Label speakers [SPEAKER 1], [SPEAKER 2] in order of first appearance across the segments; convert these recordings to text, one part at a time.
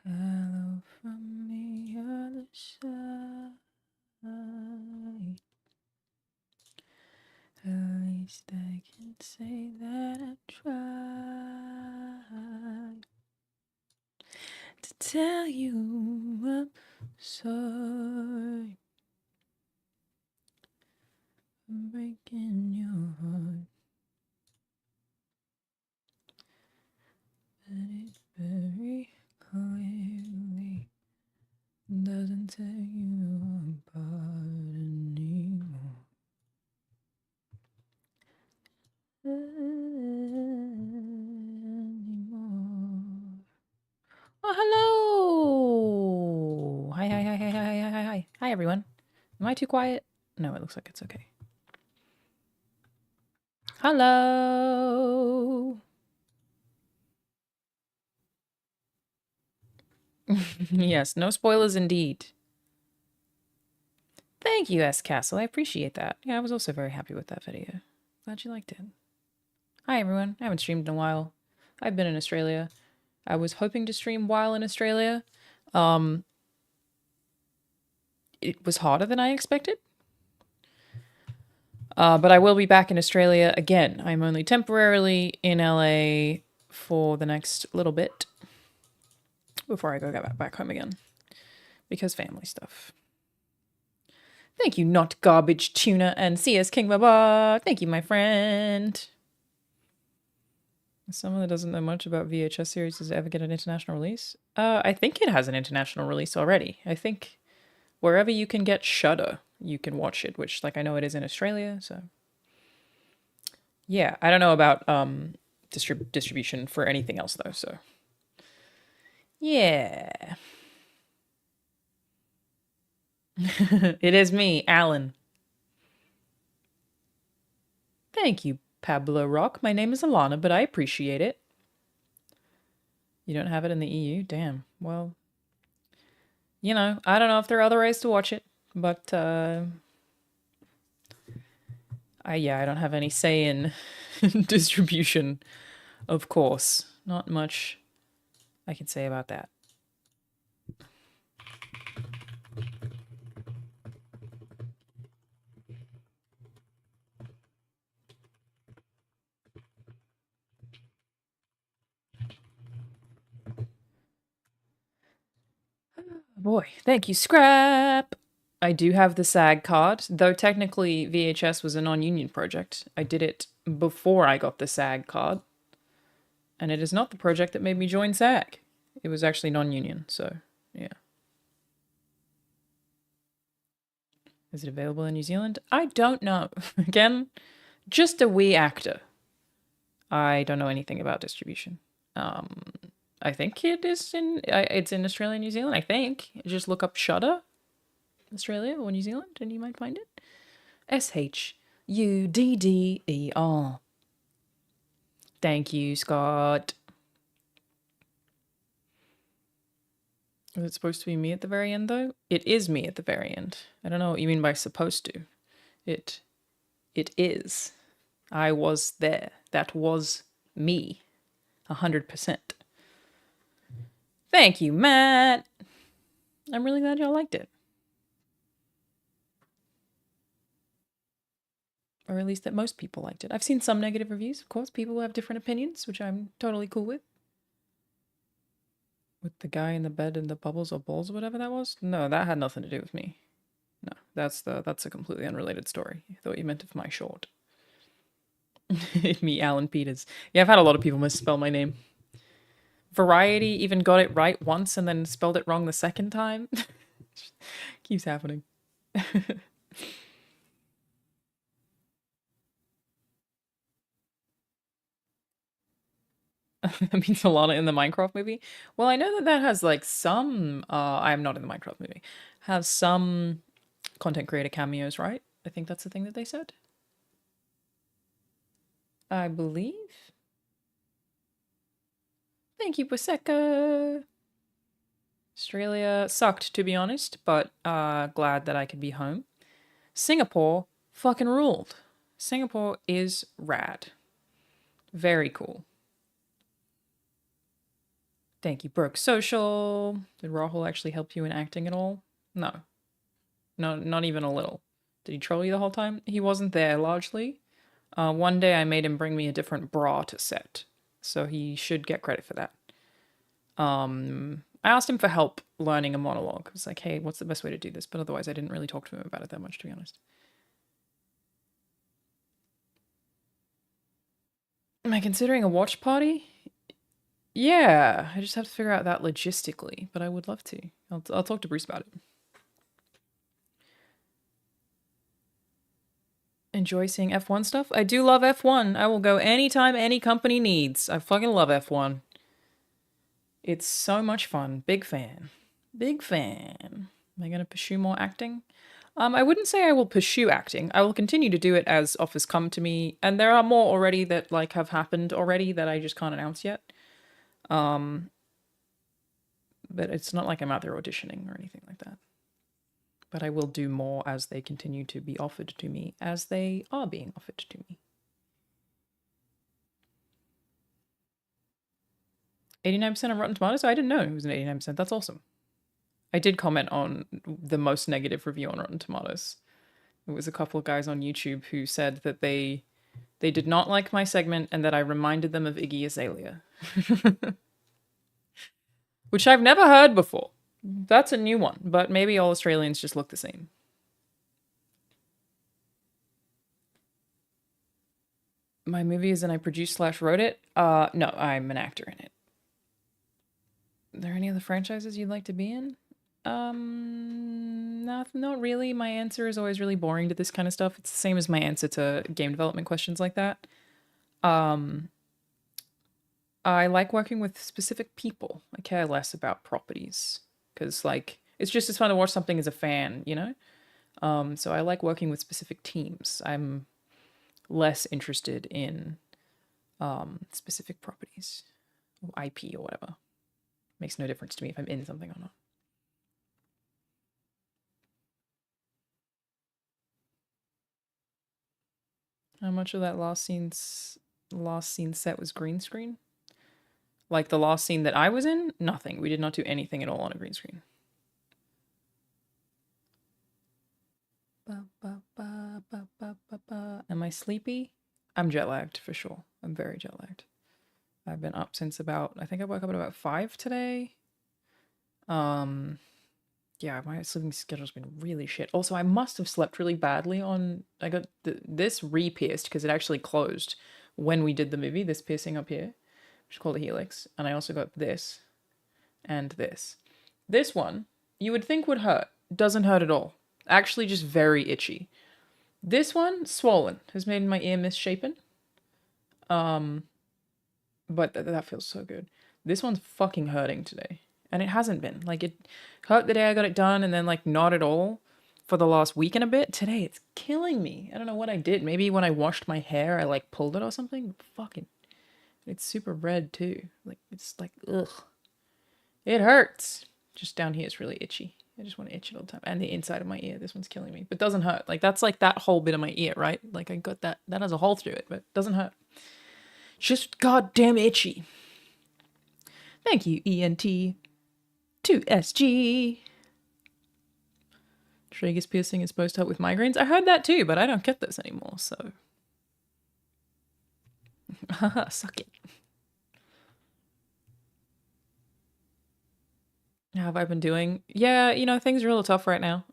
[SPEAKER 1] Hello from the other side. At least I can say that I tried to tell you I'm sorry for breaking your heart. But it very clearly doesn't tear you apart anymore. Anymore. Oh, hello! Hi, hi, hi, hi, hi, hi, hi, hi. Hi, everyone. Am I too quiet? No, it looks like it's okay. Hello! Yes, no spoilers indeed. Thank you, S. Castle. I appreciate that. Yeah, I was also very happy with that video. Glad you liked it. Hi, everyone. I haven't streamed in a while. I've been in Australia. I was hoping to stream while in Australia. It was harder than I expected. But I will be back in Australia again. I'm only temporarily in LA for the next little bit before I go back home again. Because family stuff. Thank you, Not Garbage Tuna and CS King Baba. Thank you, my friend. Someone that doesn't know much about VHS series, does it ever get an international release? I think it has an international release already. I think wherever you can get Shudder, you can watch it, which, like, I know it is in Australia, so... Yeah, I don't know about distribution for anything else, though, so... Yeah. It is me, Alan. Thank you, Pablo Rock. My name is Alanah, but I appreciate it. You don't have it in the EU? Damn. Well, you know, I don't know if there are other ways to watch it, but I don't have any say in distribution, of course. Not much I can say about that. Boy, thank you, Scrap. I do have the SAG card, though technically VHS was a non-union project. I did it before I got the SAG card, and it is not the project that made me join SAG. It was actually non-union, so yeah. Is it available in New Zealand? I don't know. Again, just a wee actor. I don't know anything about distribution. I think it is it's in Australia and New Zealand, I think. Just look up Shudder, Australia or New Zealand, and you might find it. Shudder. Thank you, Scott. Is it supposed to be me at the very end, though? It is me at the very end. I don't know what you mean by supposed to. It is. I was there. That was me. 100%. Thank you, Matt. I'm really glad y'all liked it. Or at least that most people liked it. I've seen some negative reviews, of course. People have different opinions, which I'm totally cool with. With the guy in the bed and the bubbles or balls or whatever that was? No, that had nothing to do with me. No, that's a completely unrelated story. I thought you meant of my short. Me, Alan Peters. Yeah, I've had a lot of people misspell my name. Variety even got it right once and then spelled it wrong the second time. Keeps happening. That means Alanah in the Minecraft movie. Well, I know that has like some. I'm not in the Minecraft movie. Has some content creator cameos, right? I think that's the thing that they said. I believe. Thank you, Prosecco. Australia sucked, to be honest, but glad that I could be home. Singapore fucking ruled. Singapore is rad. Very cool. Thank you, Broke Social. Did Rahul actually help you in acting at all? No. No, not even a little. Did he troll you the whole time? He wasn't there largely. One day I made him bring me a different bra to set, so he should get credit for that. I asked him for help learning a monologue. I was like, hey, what's the best way to do this? But otherwise, I didn't really talk to him about it that much, to be honest. Am I considering a watch party? Yeah, I just have to figure out that logistically, but I would love to. I'll talk to Bruce about it. Enjoy seeing F1 stuff? I do love F1. I will go anytime any company needs. I fucking love F1. It's so much fun. Big fan. Big fan. Am I going to pursue more acting? I wouldn't say I will pursue acting. I will continue to do it as offers come to me, and there are more already that like have happened already that I just can't announce yet. But it's not like I'm out there auditioning or anything like that. But I will do more as they continue to be offered to me, as they are being offered to me. 89% on Rotten Tomatoes? I didn't know it was an 89%. That's awesome. I did comment on the most negative review on Rotten Tomatoes. It was a couple of guys on YouTube who said that they did not like my segment and that I reminded them of Iggy Azalea. Which I've never heard before. That's a new one, but maybe all Australians just look the same. My movie is and I produced / wrote it? No, I'm an actor in it. Are there any other franchises you'd like to be in? Not really. My answer is always really boring to this kind of stuff. It's the same as my answer to game development questions like that. I like working with specific people. I care less about properties because, like, it's just as fun to watch something as a fan, you know? So I like working with specific teams. I'm less interested in specific properties, or IP or whatever. Makes no difference to me if I'm in something or not. How much of that last scene set was green screen? Like the last scene that I was in? Nothing. We did not do anything at all on a green screen. Am I sleepy? I'm jet lagged for sure. I'm very jet lagged. I've been up since I think I woke up at about 5 today. Yeah, my sleeping schedule's been really shit. Also, I must have slept really badly on, I got this re-pierced because it actually closed when we did the movie, this piercing up here, which is called a helix. And I also got this and this. This one, you would think would hurt. Doesn't hurt at all. Actually just very itchy. This one, swollen, has made my ear misshapen. But that feels so good. This one's fucking hurting today. And it hasn't been. Like, it hurt the day I got it done and then, like, not at all for the last week and a bit. Today, it's killing me. I don't know what I did. Maybe when I washed my hair, I, like, pulled it or something. Fucking. It's super red, too. Like, it's like, ugh. It hurts. Just down here is really itchy. I just want to itch it all the time. And the inside of my ear. This one's killing me. But doesn't hurt. Like, that's, like, that whole bit of my ear, right? Like, I got that. That has a hole through it, but it doesn't hurt. Just goddamn itchy. Thank you, ENT2SG. Tragus piercing is supposed to help with migraines. I heard that too, but I don't get those anymore, so. Haha, suck it. How have I been doing? Yeah, you know, things are a little tough right now.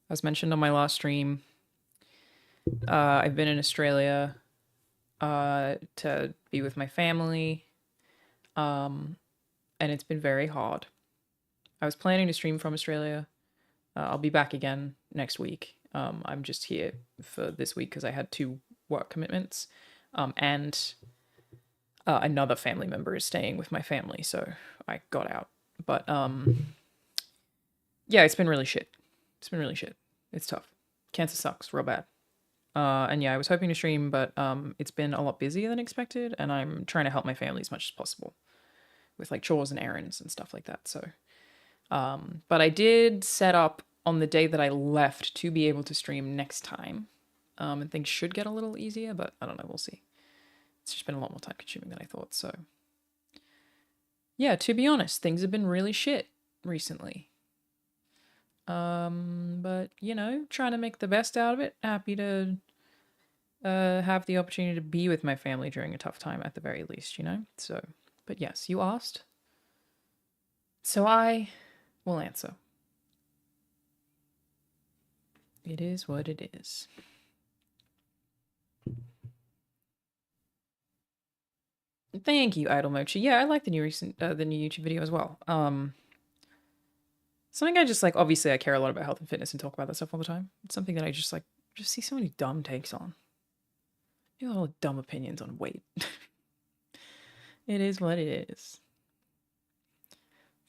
[SPEAKER 1] As mentioned on my last stream, I've been in Australia to be with my family. And it's been very hard. I was planning to stream from Australia. I'll be back again next week. I'm just here for this week because I had 2 work commitments. And another family member is staying with my family, so I got out. But yeah, it's been really shit. It's been really shit. It's tough. Cancer sucks real bad. And yeah, I was hoping to stream, but it's been a lot busier than expected, and I'm trying to help my family as much as possible with like chores and errands and stuff like that. So, but I did set up on the day that I left to be able to stream next time. And things should get a little easier, but I don't know, we'll see. It's just been a lot more time consuming than I thought, so. Yeah, to be honest, things have been really shit recently. But you know, trying to make the best out of it. Happy to have the opportunity to be with my family during a tough time at the very least, you know? So, but yes, you asked. So I will answer. It is what it is. Thank you, Idle Mochi. Yeah, I like the new YouTube video as well. Something I just like. Obviously, I care a lot about health and fitness and talk about that stuff all the time. It's something that I just like. Just see so many dumb takes on. You know, all dumb opinions on weight. It is what it is.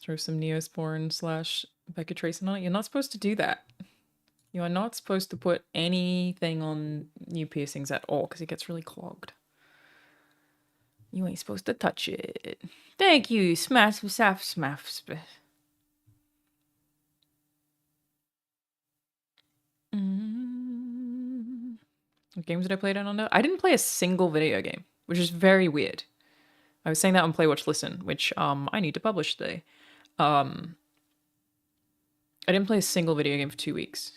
[SPEAKER 1] Throw some Neosporin / Becca Tracing on it. You're not supposed to do that. You are not supposed to put anything on new piercings at all because it gets really clogged. You ain't supposed to touch it. Thank you, smash. What games did I play down under? I didn't play a single video game, which is very weird. I was saying that on Play Watch Listen, which I need to publish today. I didn't play a single video game for 2 weeks,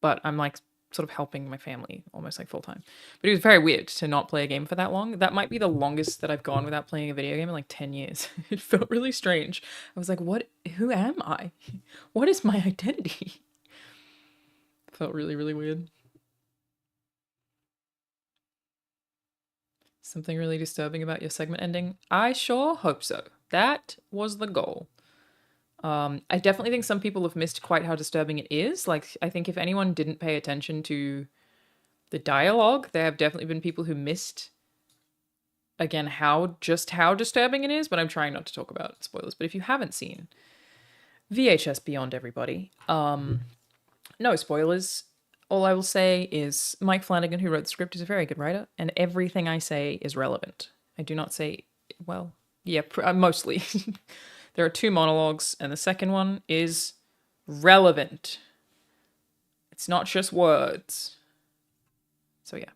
[SPEAKER 1] but I'm like sort of helping my family almost like full time. But it was very weird to not play a game for that long. That might be the longest that I've gone without playing a video game in like 10 years. It felt really strange. I was like, what? Who am I? What is my identity? It felt really, really weird. Something really disturbing about your segment ending? I sure hope so. That was the goal. I definitely think some people have missed quite how disturbing it is. Like, I think if anyone didn't pay attention to the dialogue, there have definitely been people who missed, again, how disturbing it is, but I'm trying not to talk about spoilers. But if you haven't seen VHS Beyond, everybody, no spoilers. All I will say is Mike Flanagan, who wrote the script, is a very good writer, and everything I say is relevant. I do not say, well, yeah, mostly. There are 2 monologues, and the second one is relevant. It's not just words. So yeah.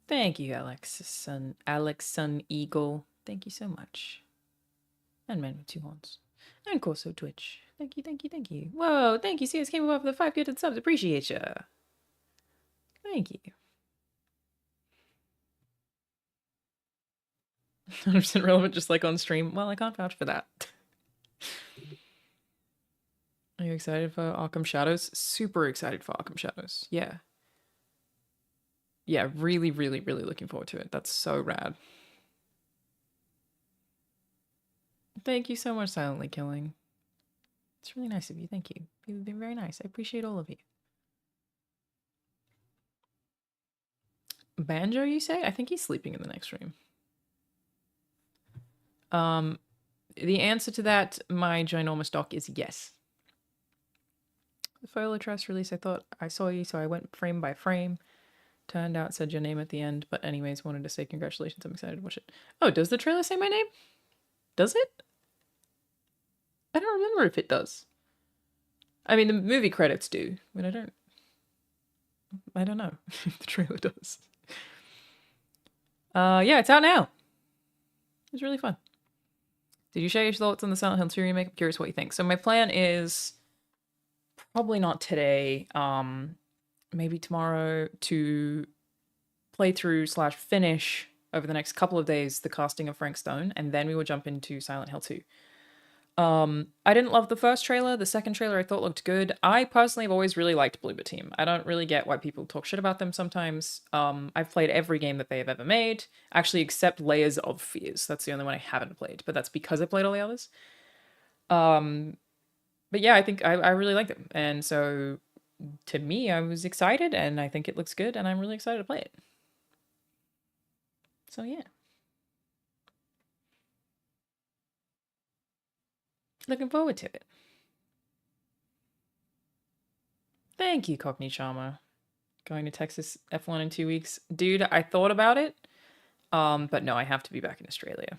[SPEAKER 1] Thank you, Alexson Eagle. Thank you so much. And Man with 2 Horns. And Corso Twitch. Thank you, thank you, thank you. Whoa, thank you, CS came above for the 5 gifted subs. Appreciate ya. Thank you. 100% relevant, just like on stream. Well, I can't vouch for that. Are you excited for Arkham Shadows? Super excited for Arkham Shadows. Yeah. Yeah, really, really, really looking forward to it. That's so rad. Thank you so much, Silently Killing. It's really nice of you. Thank you. You've been very nice. I appreciate all of you. Banjo, you say? I think he's sleeping in the next room. The answer to that, my ginormous doc, is yes. The Foiler Trust release, I thought I saw you, so I went frame by frame. Turned out said your name at the end, but anyways, wanted to say congratulations. I'm excited to watch it. Oh, does the trailer say my name? Does it? I don't remember if it does. I mean, the movie credits do, but I don't know if the trailer does. Yeah, it's out now. It's really fun. Did you share your thoughts on the Silent Hill 2 remake? I'm curious what you think. So my plan is probably not today, maybe tomorrow, to play through / finish over the next couple of days the casting of Frank Stone, and then we will jump into Silent Hill 2. I didn't love the first trailer. The second trailer I thought looked good. I personally have always really liked Bloober Team. I don't really get why people talk shit about them sometimes. I've played every game that they have ever made, actually except Layers of Fears. That's the only one I haven't played, but that's because I played all the others. But yeah, I think I really like them. And so to me, I was excited, and I think it looks good, and I'm really excited to play it. So yeah. Looking forward to it. Thank you, Cockney Charmer. Going to Texas F1 in 2 weeks. Dude, I thought about it. But no, I have to be back in Australia.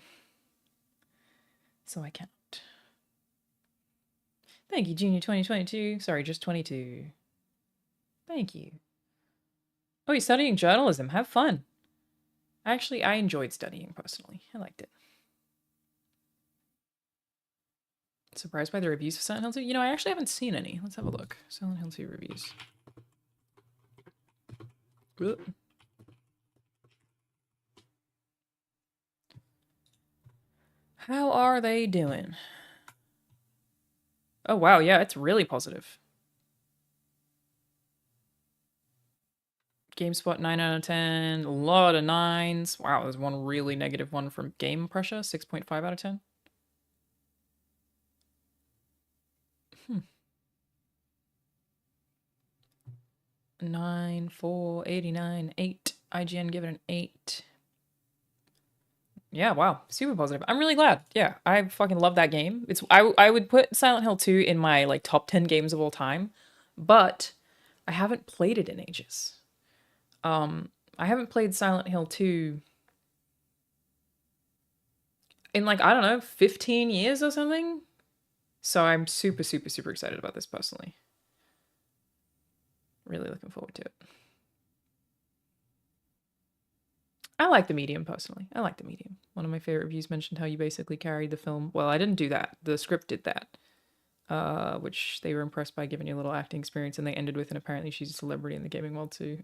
[SPEAKER 1] So I cannot. Thank you, Junior 2022. Sorry, just 22. Thank you. Oh, you're studying journalism. Have fun. Actually, I enjoyed studying personally. I liked it. Surprised by the reviews for Silent Hill 2? You know, I actually haven't seen any. Let's have a look. Silent Hill 2 reviews. Good. How are they doing? Oh, wow. Yeah, it's really positive. GameSpot 9 out of 10. A lot of 9s. Wow, there's one really negative one from Game Pressure. 6.5 out of 10. 9, 4, 89, 8. IGN give it an 8. Yeah, wow. Super positive. I'm really glad. Yeah, I fucking love that game. I would put Silent Hill 2 in my like top 10 games of all time, but I haven't played it in ages. I haven't played Silent Hill 2 in like, I don't know, 15 years or something. So I'm super, super, super excited about this personally. Really looking forward to it. I like the medium personally. I like the medium. One of my favorite reviews mentioned how you basically carried the film. Well, I didn't do that. The script did that. Which they were impressed by giving you a little acting experience, and they ended with, and apparently she's a celebrity in the gaming world too.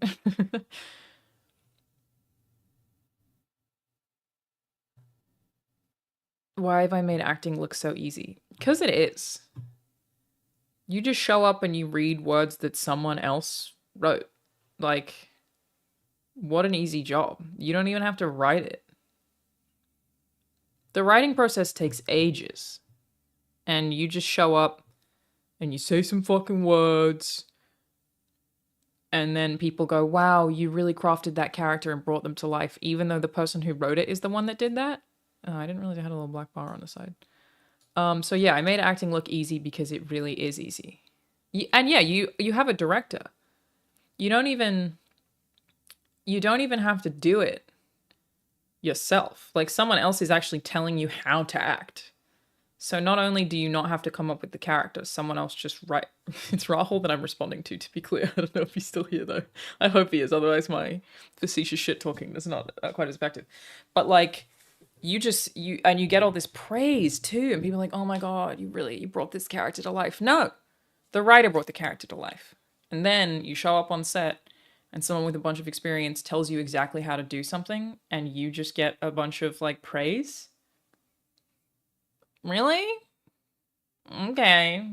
[SPEAKER 1] Why have I made acting look so easy? Because it is. You just show up and you read words that someone else wrote. Like, what an easy job. You don't even have to write it. The writing process takes ages. And you just show up and you say some fucking words. And then people go, wow, you really crafted that character and brought them to life, even though the person who wrote it is the one that did that. Oh, I didn't realize I had a little black bar on the side. So yeah, I made acting look easy because it really is easy. And yeah, you have a director. You don't even have to do it yourself. Like, someone else is actually telling you how to act. So not only do you not have to come up with the character, someone else just write. It's Rahul that I'm responding to be clear. I don't know if he's still here though. I hope he is, otherwise my facetious shit talking is not quite as effective. But like, you get all this praise too, and people are like, oh my god, you brought this character to life. No, the writer brought the character to life. And then you show up on set and someone with a bunch of experience tells you exactly how to do something, and you just get a bunch of like praise. Really? Okay.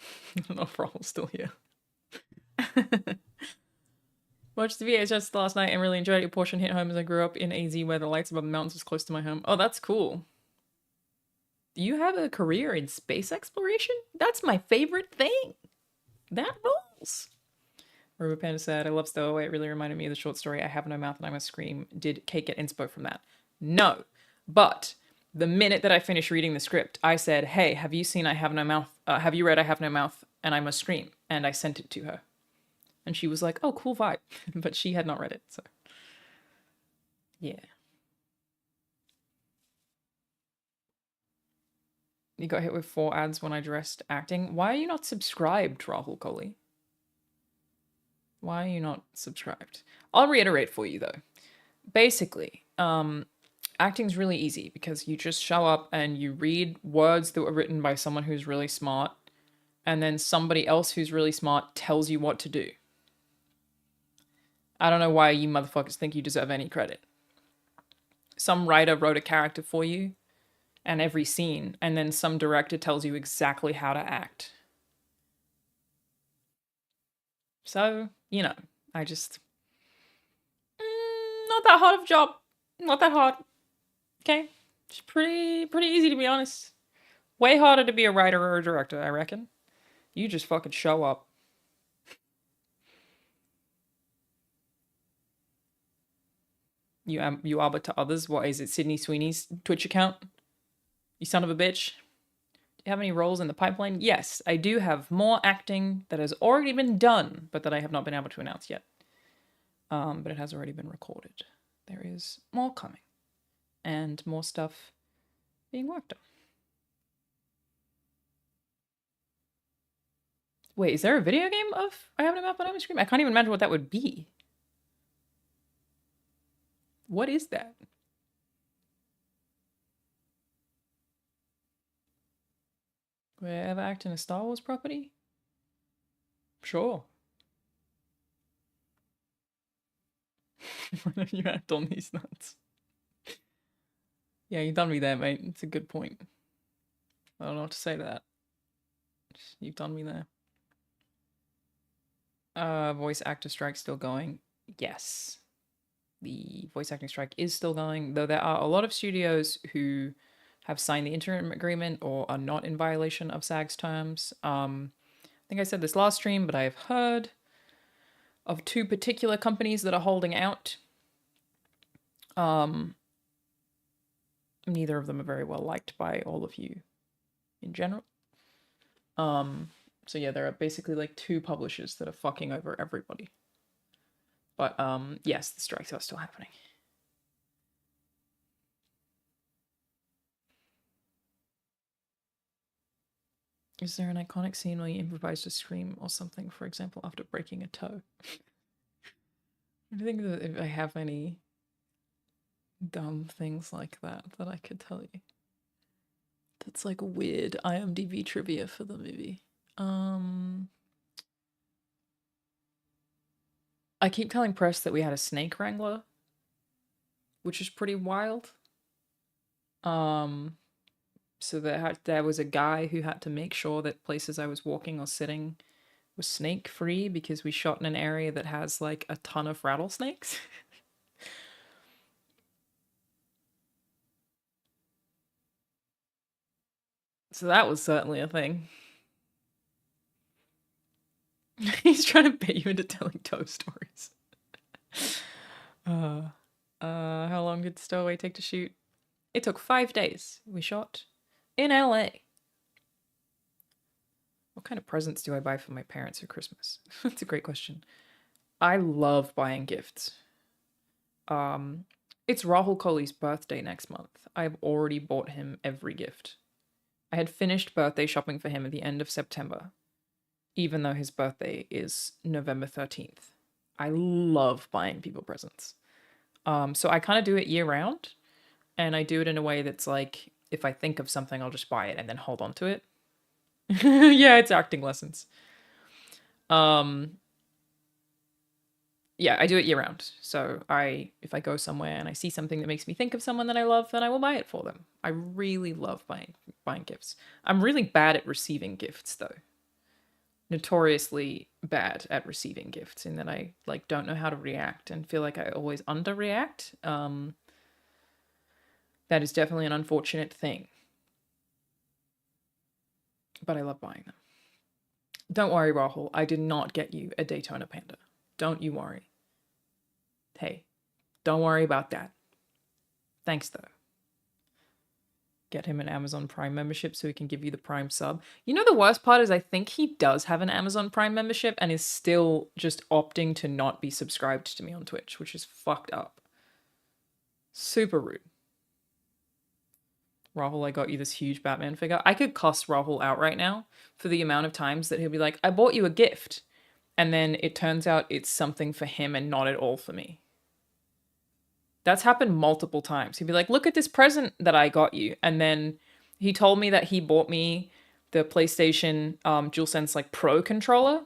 [SPEAKER 1] I don't know if Rahul's still here. Watched the VHS last night and really enjoyed it. A portion hit home as I grew up in AZ where the lights above the mountains was close to my home. Oh, that's cool. You have a career in space exploration? That's my favorite thing. That rules. Rubber Panda said, I love Stowaway. It really reminded me of the short story I Have No Mouth and I Must Scream. Did Kate get inspo from that? No. But the minute that I finished reading the script, I said, hey, have you seen I Have No Mouth? Have you read I Have No Mouth and I Must Scream? And I sent it to her. And she was like, oh, cool vibe. But she had not read it, so. Yeah. You got hit with 4 ads when I addressed acting. Why are you not subscribed, Rahul Kohli? Why are you not subscribed? I'll reiterate for you, though. Basically, acting's really easy because you just show up and you read words that were written by someone who's really smart, and then somebody else who's really smart tells you what to do. I don't know why you motherfuckers think you deserve any credit. Some writer wrote a character for you and every scene, and then some director tells you exactly how to act. So, you know, I just... not that hard of a job. Not that hard. Okay? It's pretty easy, to be honest. Way harder to be a writer or a director, I reckon. You just fucking show up. You arbor to others. What is it, Sydney Sweeney's Twitch account? You son of a bitch. Do you have any roles in the pipeline? Yes, I do have more acting that has already been done, but that I have not been able to announce yet. But it has already been recorded. There is more coming. And more stuff being worked on. Wait, is there a video game of I Have No Mouth but I Must Scream? I can't even imagine what that would be. What is that? Would I ever act in a Star Wars property? Sure. Why don't you act on these nuts? Yeah, you done me there, mate. It's a good point. I don't know what to say to that. You've done me there. Voice actor strike still going? Yes. The voice acting strike is still going, though there are a lot of studios who have signed the interim agreement or are not in violation of SAG's terms. I think I said this last stream, but I have heard of 2 particular companies that are holding out. Neither of them are very well liked by all of you in general. So yeah, there are basically like 2 publishers that are fucking over everybody. But yes, the strikes are still happening. Is there an iconic scene where you improvised a scream or something, for example, after breaking a toe? I think that if I have any dumb things like that I could tell you. That's like weird IMDb trivia for the movie. I keep telling Press that we had a snake wrangler, which is pretty wild. So there was a guy who had to make sure that places I was walking or sitting was snake free because we shot in an area that has like a ton of rattlesnakes. So that was certainly a thing. He's trying to bait you into telling toe stories. How long did Stowaway take to shoot? It took 5 days. We shot in LA. What kind of presents do I buy for my parents for Christmas? That's a great question. I love buying gifts. It's Rahul Kohli's birthday next month. I've already bought him every gift. I had finished birthday shopping for him at the end of September, even though his birthday is November 13th. I love buying people presents. So I kind of do it year round, and I do it in a way that's like, if I think of something, I'll just buy it and then hold on to it. Yeah, it's acting lessons. Yeah, I do it year round. So if I go somewhere and I see something that makes me think of someone that I love, then I will buy it for them. I really love buying gifts. I'm really bad at receiving gifts though. Notoriously bad at receiving gifts in that I like don't know how to react and feel like I always underreact. That is definitely an unfortunate thing. But I love buying them. Don't worry, Rahul. I did not get you a Daytona Panda. Don't you worry. Hey, don't worry about that. Thanks, though. Get him an Amazon Prime membership so he can give you the Prime sub. You know, the worst part is I think he does have an Amazon Prime membership and is still just opting to not be subscribed to me on Twitch, which is fucked up. Super rude. Rahul, I got you this huge Batman figure. I could cuss Rahul out right now for the amount of times that he'll be like, I bought you a gift. And then it turns out it's something for him and not at all for me. That's happened multiple times. He'd be like, look at this present that I got you. And then he told me that he bought me the PlayStation DualSense like Pro controller.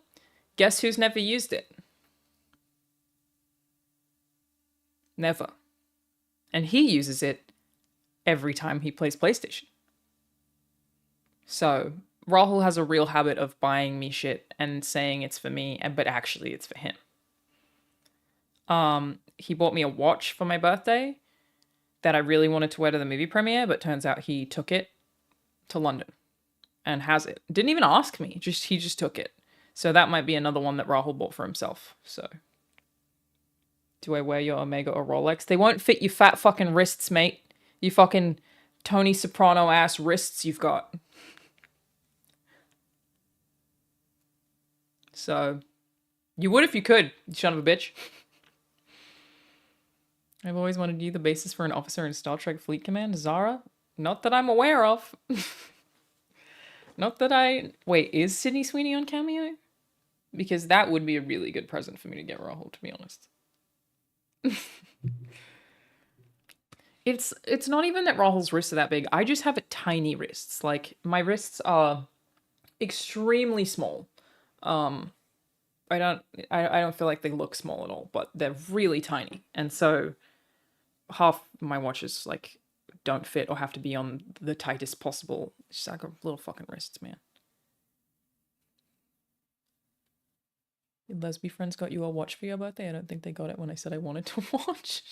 [SPEAKER 1] Guess who's never used it? Never. And he uses it every time he plays PlayStation. So Rahul has a real habit of buying me shit and saying it's for me, but actually it's for him. He bought me a watch for my birthday that I really wanted to wear to the movie premiere, but turns out he took it to London and has it. Didn't even ask me, he just took it. So that might be another one that Rahul bought for himself. So do I wear your Omega or Rolex? They won't fit your fat fucking wrists, mate. You fucking Tony Soprano ass wrists you've got. So you would if you could, you son of a bitch. I've always wanted you the basis for an officer in Star Trek Fleet Command. Zara? Not that I'm aware of. Not that I... Wait, is Sydney Sweeney on Cameo? Because that would be a really good present for me to get Rahul, to be honest. It's not even that Rahul's wrists are that big. I just have tiny wrists. Like my wrists are extremely small. Um, I don't I don't feel like they look small at all, but they're really tiny. And so half my watches like don't fit or have to be on the tightest possible. It's just like little fucking wrists, man. Your lesbian friends got you a watch for your birthday? I don't think they got it when I said I wanted to watch.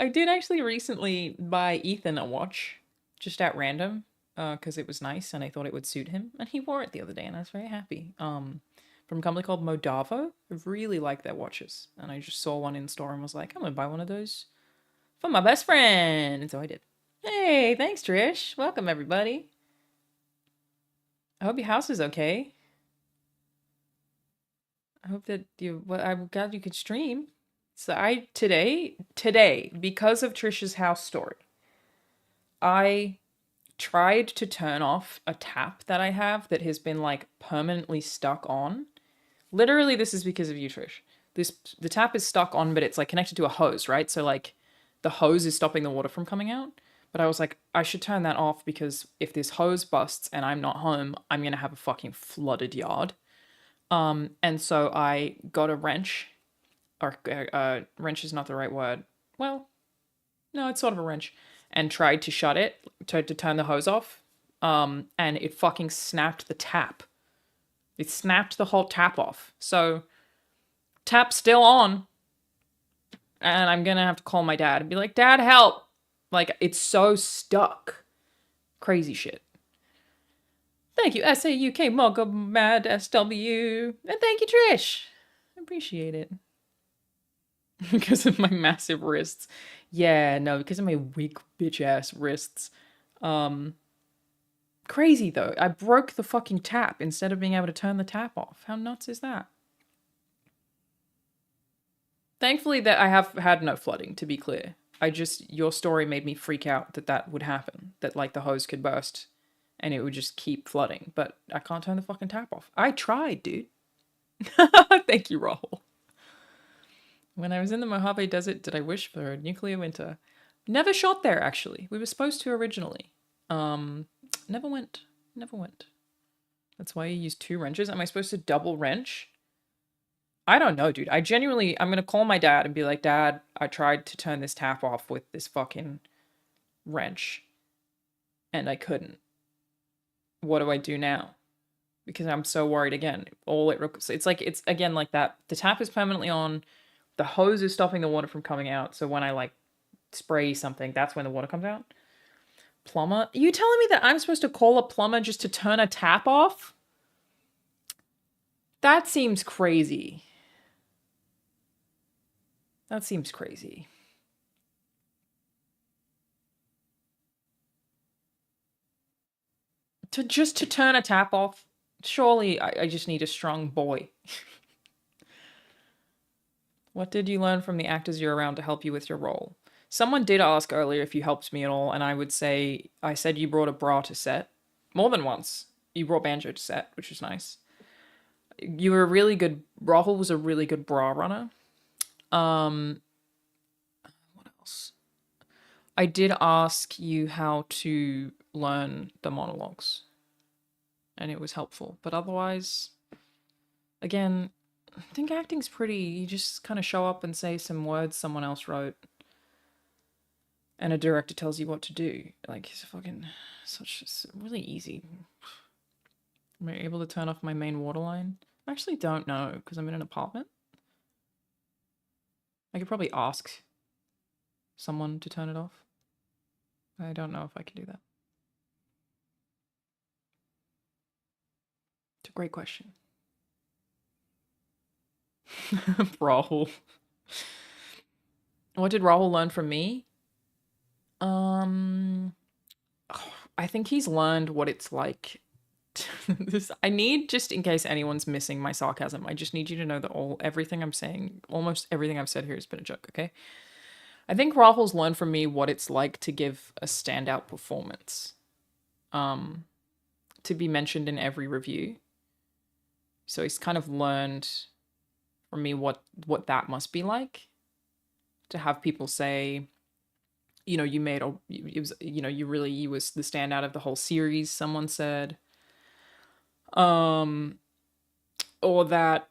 [SPEAKER 1] I did actually recently buy Ethan a watch, just at random, because it was nice and I thought it would suit him, and he wore it the other day, and I was very happy. From a company called Modavo, I really like their watches, and I just saw one in store and was like, I'm gonna buy one of those for my best friend, and so I did. Hey, thanks, Trish. Welcome, everybody. I hope your house is okay. I hope that you. Well, I'm glad you could stream. So today, because of Trish's house story, I tried to turn off a tap that I have that has been like permanently stuck on. Literally, this is because of you, Trish. The tap is stuck on, but it's like connected to a hose, right? So like the hose is stopping the water from coming out. But I was like, I should turn that off because if this hose busts and I'm not home, I'm gonna have a fucking flooded yard. And so I got a wrench, or wrench is not the right word. Well, no, it's sort of a wrench, and tried to shut it, tried to turn the hose off, and it fucking snapped the tap. It snapped the whole tap off. So, tap's still on, and I'm gonna have to call my dad and be like, Dad, help! Like, it's so stuck. Crazy shit. Thank you, SAUK, Mogo Mad SW, and thank you, Trish. I appreciate it. Because of my massive wrists. Yeah, no, because of my weak bitch ass wrists. Crazy though. I broke the fucking tap instead of being able to turn the tap off. How nuts is that? Thankfully that I have had no flooding, to be clear. Your story made me freak out that that would happen. That like the hose could burst and it would just keep flooding. But I can't turn the fucking tap off. I tried, dude. Thank you, Rahul. When I was in the Mojave Desert, did I wish for a nuclear winter? Never shot there, actually. We were supposed to originally. Never went. Never went. That's why you use 2 wrenches. Am I supposed to double wrench? I don't know, dude. I'm gonna call my dad and be like, Dad, I tried to turn this tap off with this fucking wrench. And I couldn't. What do I do now? Because I'm so worried again. It's again like that. The tap is permanently on. The hose is stopping the water from coming out. So when I like spray something, that's when the water comes out. Plumber? Are you telling me that I'm supposed to call a plumber just to turn a tap off? That seems crazy. That seems crazy. To turn a tap off? Surely I just need a strong boy. What did you learn from the actors you're around to help you with your role? Someone did ask earlier if you helped me at all, and I would say, I said you brought a bra to set. More than once. You brought Banjo to set, which was nice. You were a really good, Rahul was a really good bra runner. What else? I did ask you how to learn the monologues, and it was helpful. But otherwise, again, I think acting's pretty, you just kind of show up and say some words someone else wrote. And a director tells you what to do. Like, it's fucking it's really easy. Am I able to turn off my main water line? I actually don't know, because I'm in an apartment. I could probably ask someone to turn it off. I don't know if I can do that. It's a great question. Rahul. What did Rahul learn from me? I think he's learned what it's like. I need, just in case anyone's missing my sarcasm, I just need you to know that everything I'm saying, almost everything I've said here has been a joke, okay? I think Rahul's learned from me what it's like to give a standout performance. To be mentioned in every review. So he's kind of learned from me what that must be like. To have people say, you know, you made a, it was, you know, you was the standout of the whole series, someone said. Um, or that,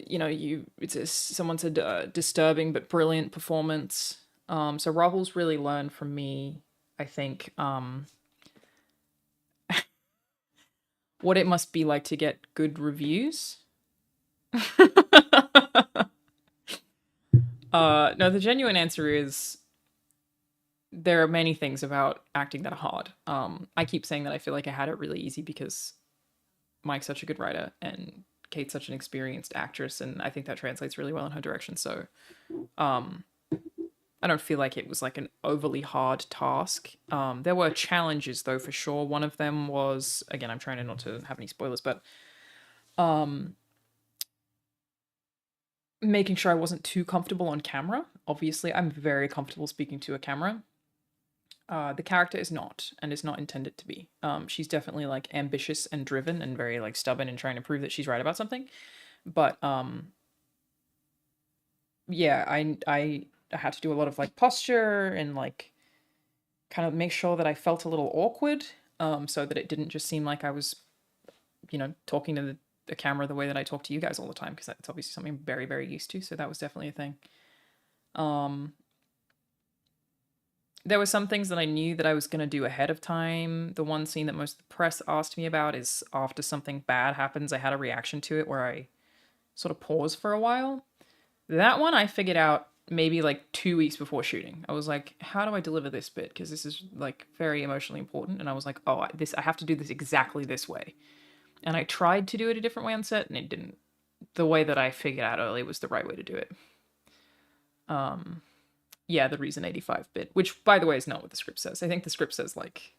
[SPEAKER 1] you know, someone said, disturbing but brilliant performance. So Rahul's really learned from me, I think, what it must be like to get good reviews. No, the genuine answer is there are many things about acting that are hard. I keep saying that I feel like I had it really easy because Mike's such a good writer and Kate's such an experienced actress, and I think that translates really well in her direction. So, I don't feel like it was like an overly hard task. There were challenges though, for sure. One of them was, again, I'm trying to not to have any spoilers, but making sure I wasn't too comfortable on camera. Obviously, I'm very comfortable speaking to a camera. The character is not, and is not intended to be. She's definitely like ambitious and driven and very like stubborn and trying to prove that she's right about something. But yeah, I had to do a lot of like posture and like kind of make sure that I felt a little awkward, so that it didn't just seem like I was, you know, talking to the camera the way that I talk to you guys all the time, because that's obviously something I'm very, very used to. So that was definitely a thing. There were some things that I knew that I was going to do ahead of time. The one scene that most of the press asked me about is after something bad happens, I had a reaction to it where I sort of pause for a while. That one I figured out maybe like 2 weeks before shooting. I was like, how do I deliver this bit? Because this is like very emotionally important. And I was like, oh, I have to do this exactly this way. And I tried to do it a different way on set, and it didn't. The way that I figured out early was the right way to do it. Yeah, the reason 85 bit, which by the way is not what the script says. I think the script says like,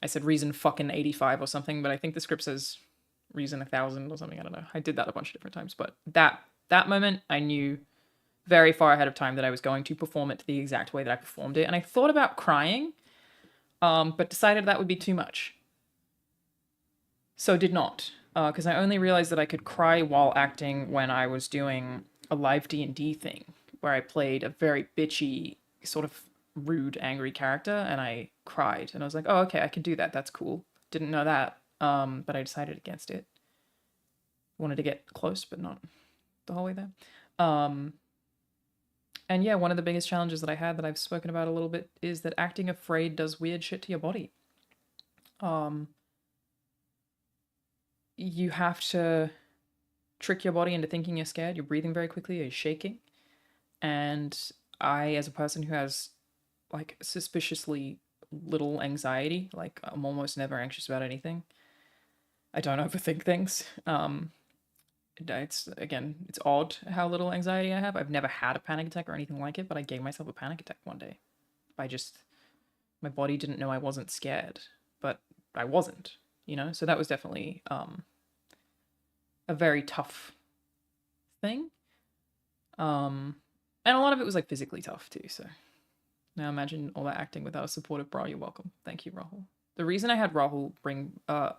[SPEAKER 1] I said reason fucking 85 or something, but I think the script says reason 1000 or something. I don't know. I did that a bunch of different times, but that moment I knew very far ahead of time that I was going to perform it the exact way that I performed it. And I thought about crying, but decided that would be too much. So did not, because I only realized that I could cry while acting when I was doing a live D&D thing where I played a very bitchy, sort of rude, angry character, and I cried. And I was like, oh, okay, I can do that. That's cool. Didn't know that, but I decided against it. Wanted to get close, but not the whole way there. And yeah, one of the biggest challenges that I had that I've spoken about a little bit is that acting afraid does weird shit to your body. You have to trick your body into thinking you're scared. You're breathing very quickly, you're shaking. And I, as a person who has like suspiciously little anxiety, like I'm almost never anxious about anything. I don't overthink things. It's odd how little anxiety I have. I've never had a panic attack or anything like it, but I gave myself a panic attack one day. My body didn't know I wasn't scared, but I wasn't, you know? So that was definitely a very tough thing. And a lot of it was like physically tough too, so now imagine all that acting without a supportive bra. You're welcome. Thank you, Rahul. The reason I had Rahul bring a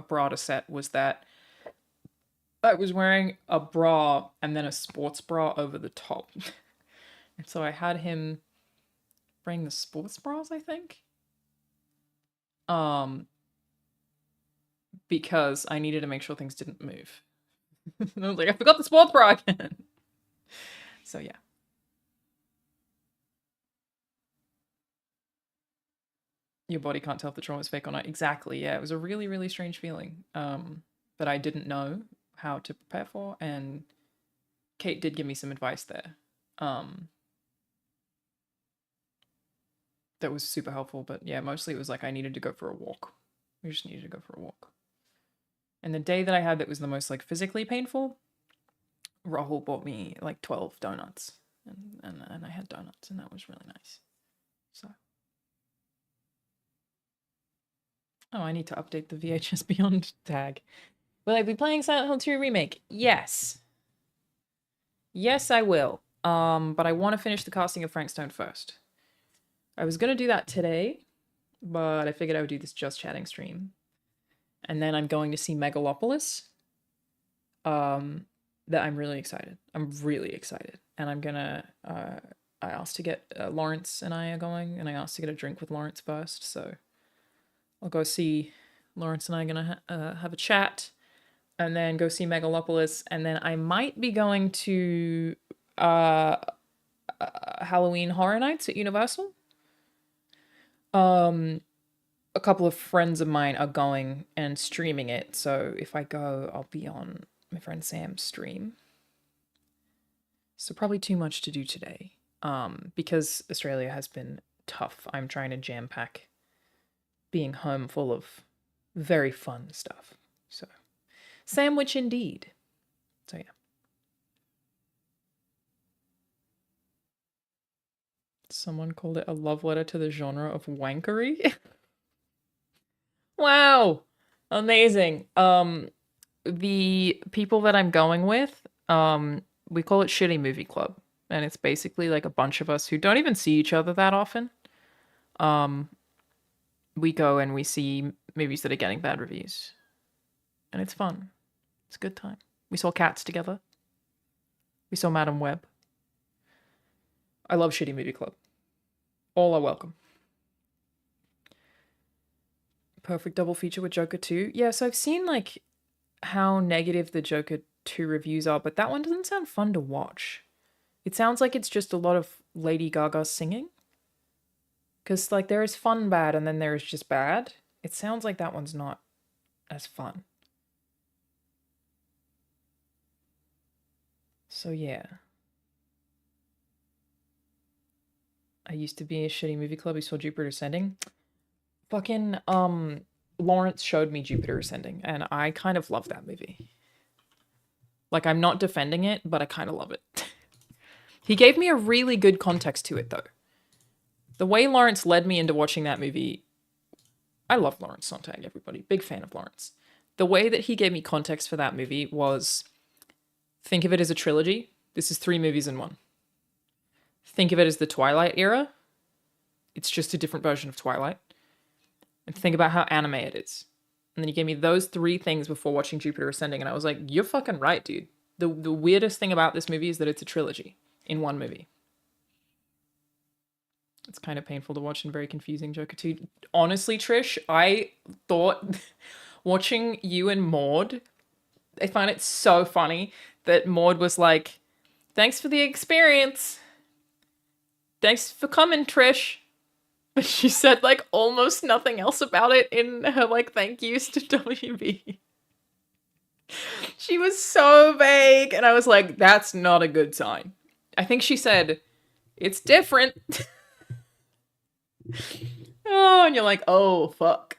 [SPEAKER 1] bra to set was that I was wearing a bra and then a sports bra over the top. And so I had him bring the sports bras, I think. Because I needed to make sure things didn't move. And I was like, I forgot the sports bra again. So yeah. Your body can't tell if the trauma is fake or not. Exactly, yeah. It was a really, really strange feeling that I didn't know how to prepare for, and Kate did give me some advice there that was super helpful. But yeah, mostly it was like I needed to go for a walk. We just needed to go for a walk. And the day that I had that was the most like physically painful, Rahul bought me like 12 donuts, and I had donuts, and that was really nice. So. Oh, I need to update the VHS Beyond tag. Will I be playing Silent Hill 2 Remake? Yes. Yes, I will. But I want to finish the casting of Frank Stone first. I was going to do that today, but I figured I would do this Just Chatting stream. And then I'm going to see Megalopolis. That I'm really excited. I'm really excited. And I'm going to I asked to get Lawrence and I are going, and I asked to get a drink with Lawrence first. So I'll go see Lawrence and I are gonna have a chat, and then go see Megalopolis, and then I might be going to Halloween Horror Nights at Universal. A couple of friends of mine are going and streaming it, so if I go, I'll be on my friend Sam's stream. So probably too much to do today. Because Australia has been tough, I'm trying to jam pack being home full of very fun stuff. So, sandwich indeed. So yeah. Someone called it a love letter to the genre of wankery. Wow. Amazing. The people that I'm going with, we call it Shitty Movie Club. And it's basically like a bunch of us who don't even see each other that often. We go and we see movies that are getting bad reviews. And it's fun. It's a good time. We saw Cats together. We saw Madam Web. I love Shitty Movie Club. All are welcome. Perfect double feature with Joker 2. Yeah, so I've seen like how negative the Joker 2 reviews are, but that one doesn't sound fun to watch. It sounds like it's just a lot of Lady Gaga singing. Because like there is fun bad and then there is just bad. It sounds like that one's not as fun. So yeah. I used to be a Shitty Movie Club who saw Jupiter Ascending. Fucking, Lawrence showed me Jupiter Ascending, and I kind of love that movie. Like, I'm not defending it, but I kind of love it. He gave me a really good context to it, though. The way Lawrence led me into watching that movie... I love Lawrence Sontag, everybody. Big fan of Lawrence. The way that he gave me context for that movie was... Think of it as a trilogy. This is 3 movies in one. Think of it as the Twilight era. It's just a different version of Twilight. And think about how anime it is. And then he gave me those 3 things before watching Jupiter Ascending, and I was like, you're fucking right, dude. The weirdest thing about this movie is that it's a trilogy in one movie. It's kind of painful to watch and very confusing, Joker 2. Honestly, Trish, I thought watching you and Maud, I find it so funny that Maud was like, thanks for the experience. Thanks for coming, Trish. But she said, like, almost nothing else about it in her, like, thank yous to WB. She was so vague, and I was like, that's not a good sign. I think she said, it's different. Oh, and you're like, oh, fuck.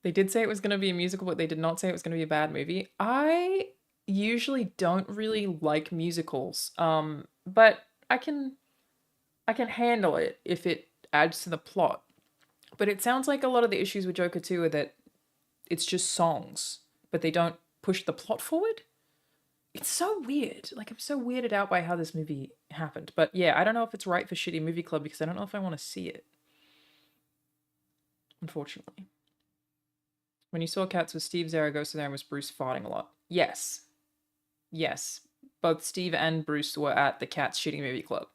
[SPEAKER 1] They did say it was going to be a musical, but they did not say it was going to be a bad movie. I usually don't really like musicals, but I can handle it if it adds to the plot. But it sounds like a lot of the issues with Joker 2 are that it's just songs, but they don't push the plot forward. It's so weird. Like, I'm so weirded out by how this movie happened. But yeah, I don't know if it's right for Shitty Movie Club because I don't know if I want to see it. Unfortunately. When you saw Cats with Steve Zaragoza there and was Bruce farting a lot. Yes. Yes. Both Steve and Bruce were at the Cats Shitty Movie Club.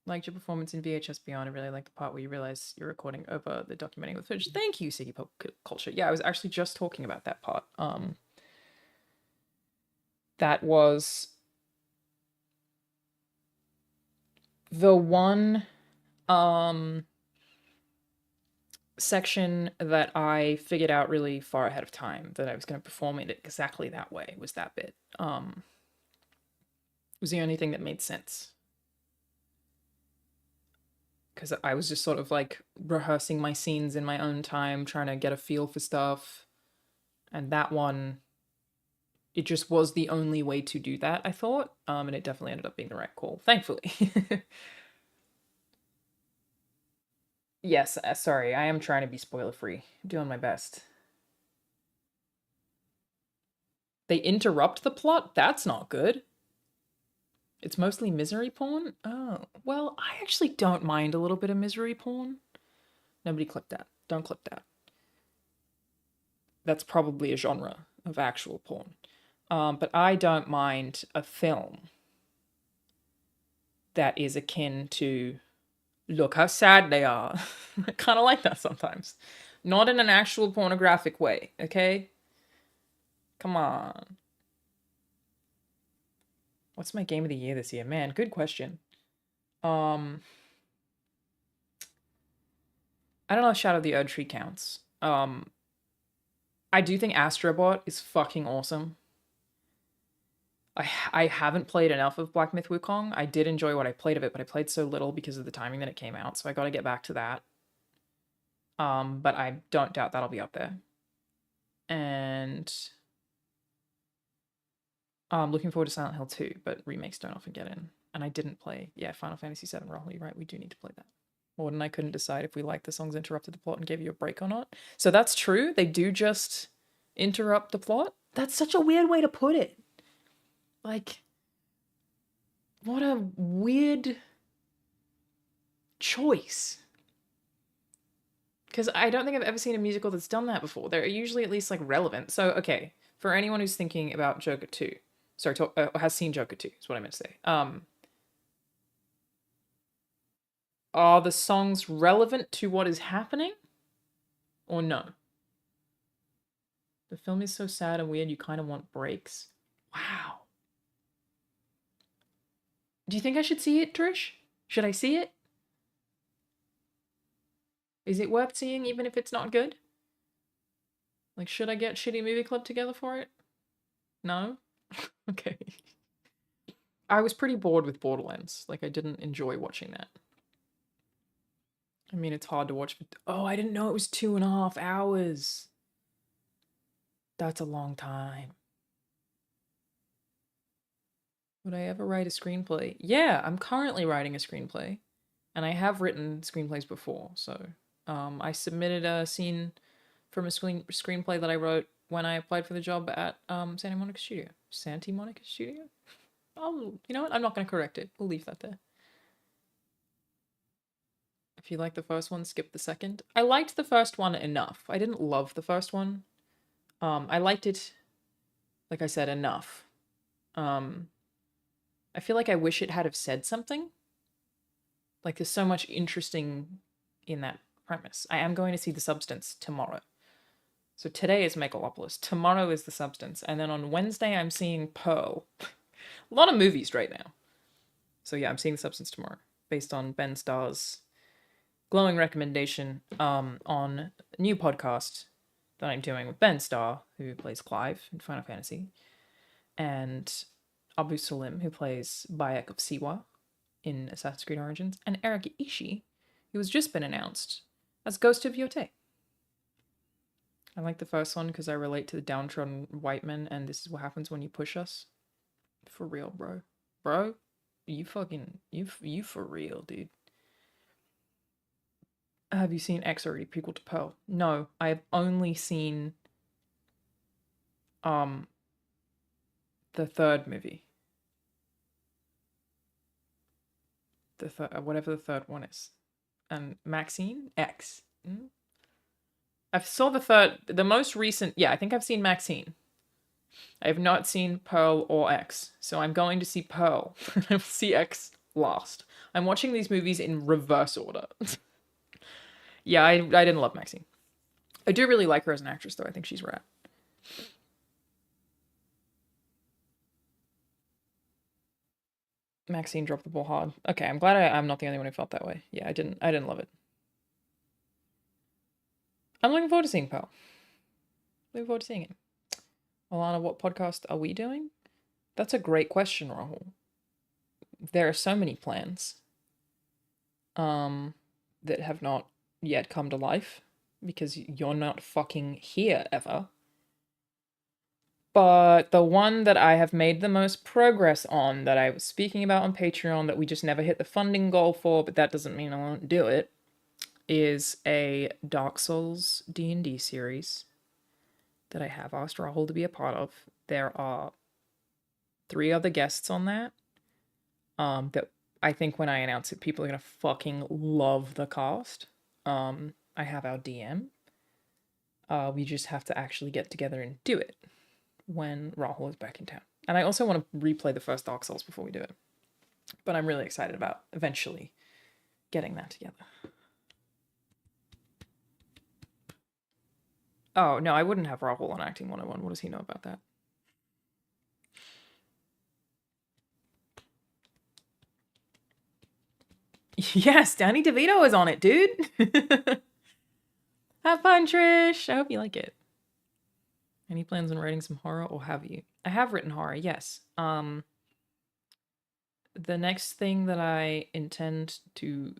[SPEAKER 1] Liked your performance in VHS Beyond. I really like the part where you realize you're recording over the documenting with footage. Thank you, Siggy Pop Culture. Yeah, I was actually just talking about that part. That was the one section that I figured out really far ahead of time that I was going to perform it exactly that way, was that bit. It was the only thing that made sense. Because I was just sort of like rehearsing my scenes in my own time, trying to get a feel for stuff. And that one, it just was the only way to do that, I thought. And it definitely ended up being the right call, thankfully. Yes, sorry, I am trying to be spoiler-free. I'm doing my best. They interrupt the plot? That's not good. It's mostly misery porn? Oh, well, I actually don't mind a little bit of misery porn. Nobody clip that. Don't clip that. That's probably a genre of actual porn. But I don't mind a film that is akin to look how sad they are. I kind of like that sometimes. Not in an actual pornographic way, okay? Come on. What's my game of the year this year? Man, good question. I don't know if Shadow of the Erd Tree counts. I do think Astrobot is fucking awesome. I haven't played enough of Black Myth Wukong. I did enjoy what I played of it, but I played so little because of the timing that it came out, so I gotta get back to that. But I don't doubt that'll be up there. And I'm looking forward to Silent Hill 2, but remakes don't often get in. And I didn't play, Final Fantasy VII Roll. You're right, we do need to play that. Morden, I couldn't decide if we liked the songs interrupted the plot and gave you a break or not. So that's true. They do just interrupt the plot. That's such a weird way to put it. Like, what a weird choice. Because I don't think I've ever seen a musical that's done that before. They're usually at least, like, relevant. So, okay, for anyone who's thinking about Joker 2, sorry, has seen Joker 2, is what I meant to say. Are the songs relevant to what is happening? Or no? The film is so sad and weird, you kind of want breaks. Wow. Do you think I should see it, Trish? Should I see it? Is it worth seeing even if it's not good? Like, should I get Shitty Movie Club together for it? No? Okay. I was pretty bored with Borderlands. Like, I didn't enjoy watching that. I mean, it's hard to watch, but oh, I didn't know it was 2.5 hours. That's a long time. Would I ever write a screenplay? Yeah, I'm currently writing a screenplay. And I have written screenplays before, so I submitted a scene from a screenplay that I wrote when I applied for the job at Santa Monica Studio. Santa Monica Studio? Oh, you know what? I'm not going to correct it. We'll leave that there. If you like the first one, skip the second. I liked the first one enough. I didn't love the first one. I liked it, like I said, enough. I feel like I wish it had have said something. Like, there's so much interesting in that premise. I am going to see The Substance tomorrow. So today is Megalopolis. Tomorrow is The Substance. And then on Wednesday, I'm seeing Pearl. A lot of movies right now. So yeah, I'm seeing The Substance tomorrow. Based on Ben Starr's glowing recommendation on a new podcast that I'm doing with Ben Starr, who plays Clive in Final Fantasy, and Abu Salim, who plays Bayek of Siwa in Assassin's Creed Origins, and Eric Ishii, who has just been announced as Ghost of Yote. I like the first one because I relate to the downtrodden white men, and this is what happens when you push us. For real, bro. Bro, you fucking, you for real, dude. Have you seen X already, prequel to Pearl? No, I have only seen the third movie. The whatever the third one is. And Maxine? X. I saw the most recent, I think I've seen Maxine. I have not seen Pearl or X, so I'm going to see Pearl. I will see X last. I'm watching these movies in reverse order. Yeah, I didn't love Maxine. I do really like her as an actress, though. I think she's rad. Maxine dropped the ball hard. Okay, I'm glad I'm not the only one who felt that way. Yeah, I didn't love it. I'm looking forward to seeing Pearl. Looking forward to seeing it. Alanah, what podcast are we doing? That's a great question, Rahul. There are so many plans that have not yet come to life because you're not fucking here ever. But the one that I have made the most progress on, that I was speaking about on Patreon, that we just never hit the funding goal for, but that doesn't mean I won't do it, is a Dark Souls D&D series that I have asked Rahul to be a part of. There are 3 other guests on that. That I think when I announce it, people are gonna fucking love the cast. I have our DM. We just have to actually get together and do it when Rahul is back in town. And I also want to replay the first Dark Souls before we do it. But I'm really excited about eventually getting that together. Oh, no, I wouldn't have Rahul on Acting 101. What does he know about that? Yes, Danny DeVito is on it, dude. Have fun, Trish. I hope you like it. Any plans on writing some horror, or have you? I have written horror, yes. The next thing that I intend to,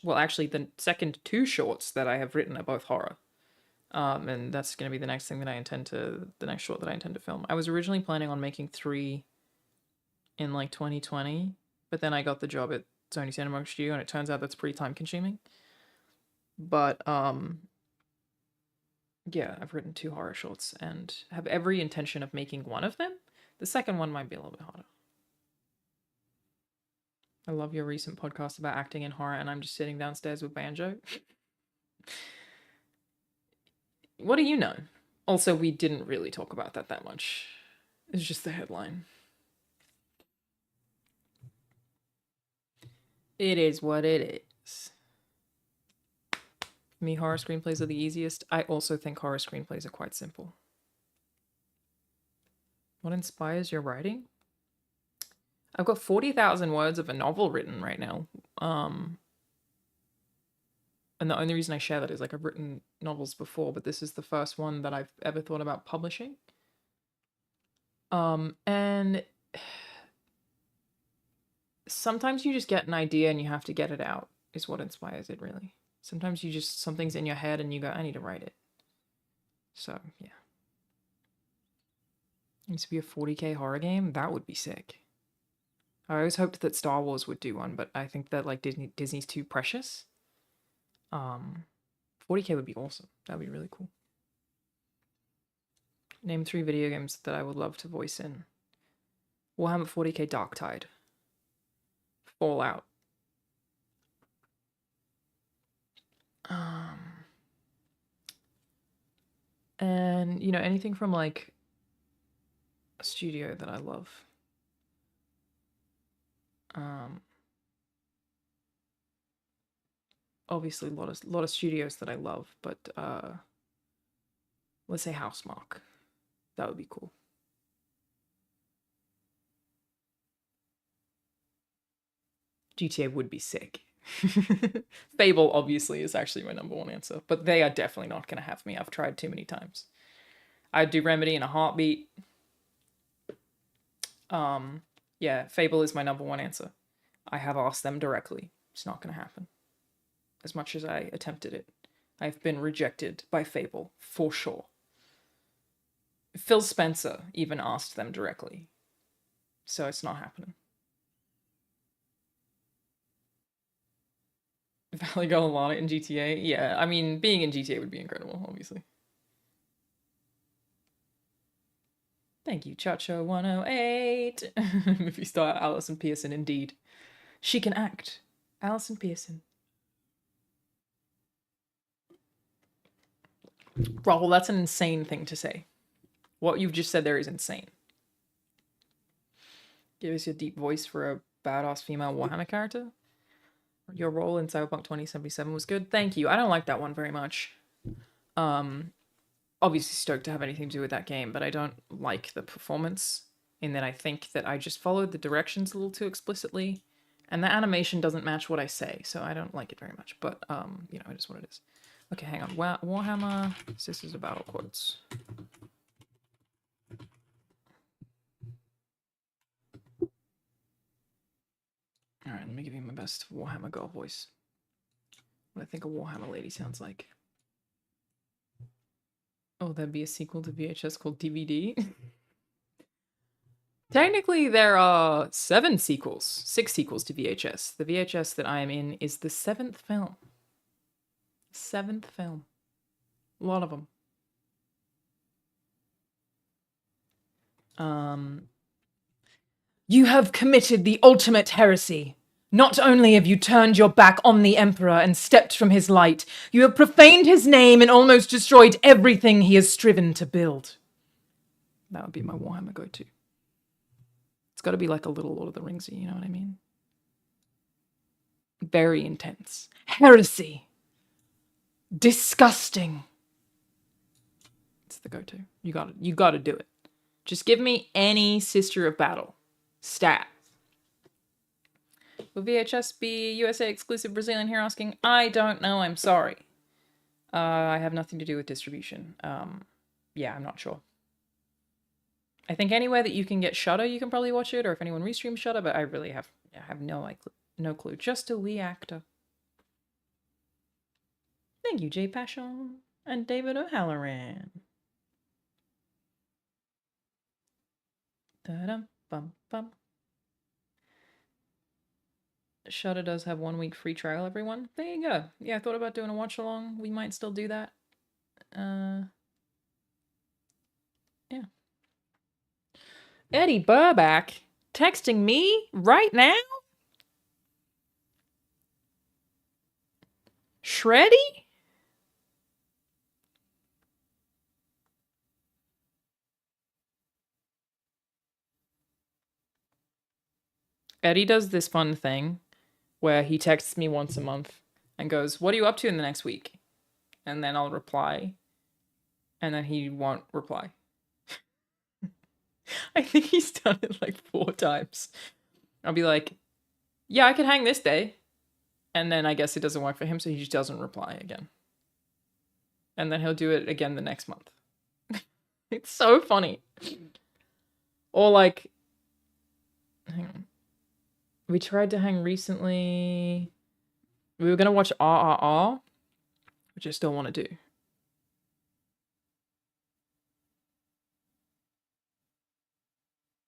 [SPEAKER 1] well, actually, the second 2 shorts that I have written are both horror. And that's going to be the next thing that the next short that I intend to film. I was originally planning on making 3 in like 2020, but then I got the job at Sony Santa Monica Studio, and it turns out that's pretty time consuming. But, yeah, I've written 2 horror shorts and have every intention of making one of them. The second one might be a little bit harder. I love your recent podcast about acting in horror, and I'm just sitting downstairs with Banjo. What do you know? Also, we didn't really talk about that much. It's just the headline. It is what it is. For me, horror screenplays are the easiest. I also think horror screenplays are quite simple. What inspires your writing? I've got 40,000 words of a novel written right now. And the only reason I share that is like I've written novels before, but this is the first one that I've ever thought about publishing. And sometimes you just get an idea and you have to get it out, is what inspires it, really. Sometimes something's in your head and you go, I need to write it. So, yeah. It needs to be a 40k horror game. That would be sick. I always hoped that Star Wars would do one, but I think that like Disney's too precious. 40k would be awesome. That would be really cool. Name 3 video games that I would love to voice in. Warhammer 40k Darktide. Fallout. And, you know, anything from like a studio that I love. Obviously a lot of studios that I love, but let's say Housemarque. That would be cool. GTA would be sick. Fable, obviously, is actually my number 1 answer, but they are definitely not going to have me. I've tried too many times. I'd do Remedy in a heartbeat. Yeah, Fable is my number 1 answer. I have asked them directly. It's not going to happen. As much as I attempted it, I've been rejected by Fable, for sure. Phil Spencer even asked them directly. So it's not happening. Valley Girl Alanah in GTA? Yeah, I mean, being in GTA would be incredible, obviously. Thank you, Chacho108. Movie star Alison Pearson, indeed. She can act. Alison Pearson. Rahul, that's an insane thing to say. What you've just said there is insane. Give us your deep voice for a badass female Warhammer character. Your role in Cyberpunk 2077 was good. Thank you. I don't like that one very much. Obviously stoked to have anything to do with that game, but I don't like the performance in that I think that I just followed the directions a little too explicitly, and the animation doesn't match what I say, so I don't like it very much, but, you know, it is what it is. Okay, hang on. Warhammer Sisters of Battle quotes. Alright, let me give you my best Warhammer girl voice. What I think a Warhammer lady sounds like. Oh, there'd be a sequel to VHS called DVD? Technically, there are 6 sequels to VHS. The VHS that I am in is the 7th film. 7th film. A lot of them. You have committed the ultimate heresy. Not only have you turned your back on the Emperor and stepped from his light, you have profaned his name and almost destroyed everything he has striven to build. That would be my Warhammer go-to. It's got to be like a little Lord of the Ringsy, you know what I mean? Very intense. Heresy. Disgusting. It's the go-to. You gotta do it. Just give me any Sister of Battle. Stat. Will VHS be USA exclusive Brazilian here asking? I don't know, I'm sorry. I have nothing to do with distribution. Yeah, I'm not sure. I think anywhere that you can get Shudder, you can probably watch it, or if anyone restreams Shudder, but I really have no clue. Just a wee actor. Thank you, Jay Passion and David O'Halloran. Da-dum-bum-bum. Shudder does have 1 week free trial, everyone. There you go. Yeah, I thought about doing a watch along. We might still do that. Yeah. Eddie Burback texting me right now? Shreddy? Eddie does this fun thing where he texts me once a month and goes, "What are you up to in the next week?" And then I'll reply. And then he won't reply. I think he's done it like 4 times. I'll be like, "Yeah, I can hang this day." And then I guess it doesn't work for him, so he just doesn't reply again. And then he'll do it again the next month. It's so funny. Or like, hang on. We tried to hang recently. We were going to watch RRR, which I still want to do.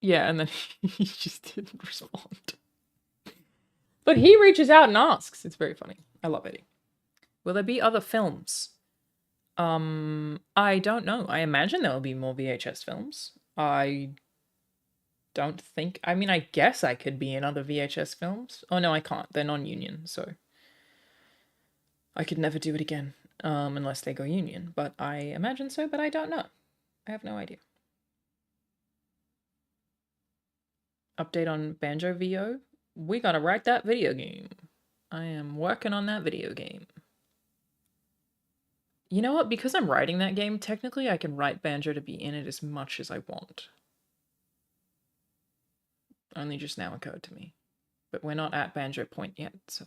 [SPEAKER 1] Yeah, and then he just didn't respond. But he reaches out and asks. It's very funny. I love Eddie. Will there be other films? I don't know. I imagine there will be more VHS films. I don't think... I mean, I guess I could be in other VHS films. Oh, no, I can't. They're non-union, so... I could never do it again, unless they go union. But I imagine so, but I don't know. I have no idea. Update on Banjo VO? We gotta write that video game. I am working on that video game. You know what? Because I'm writing that game, technically I can write Banjo to be in it as much as I want. Only just now occurred to me. But we're not at Banjo point yet, so...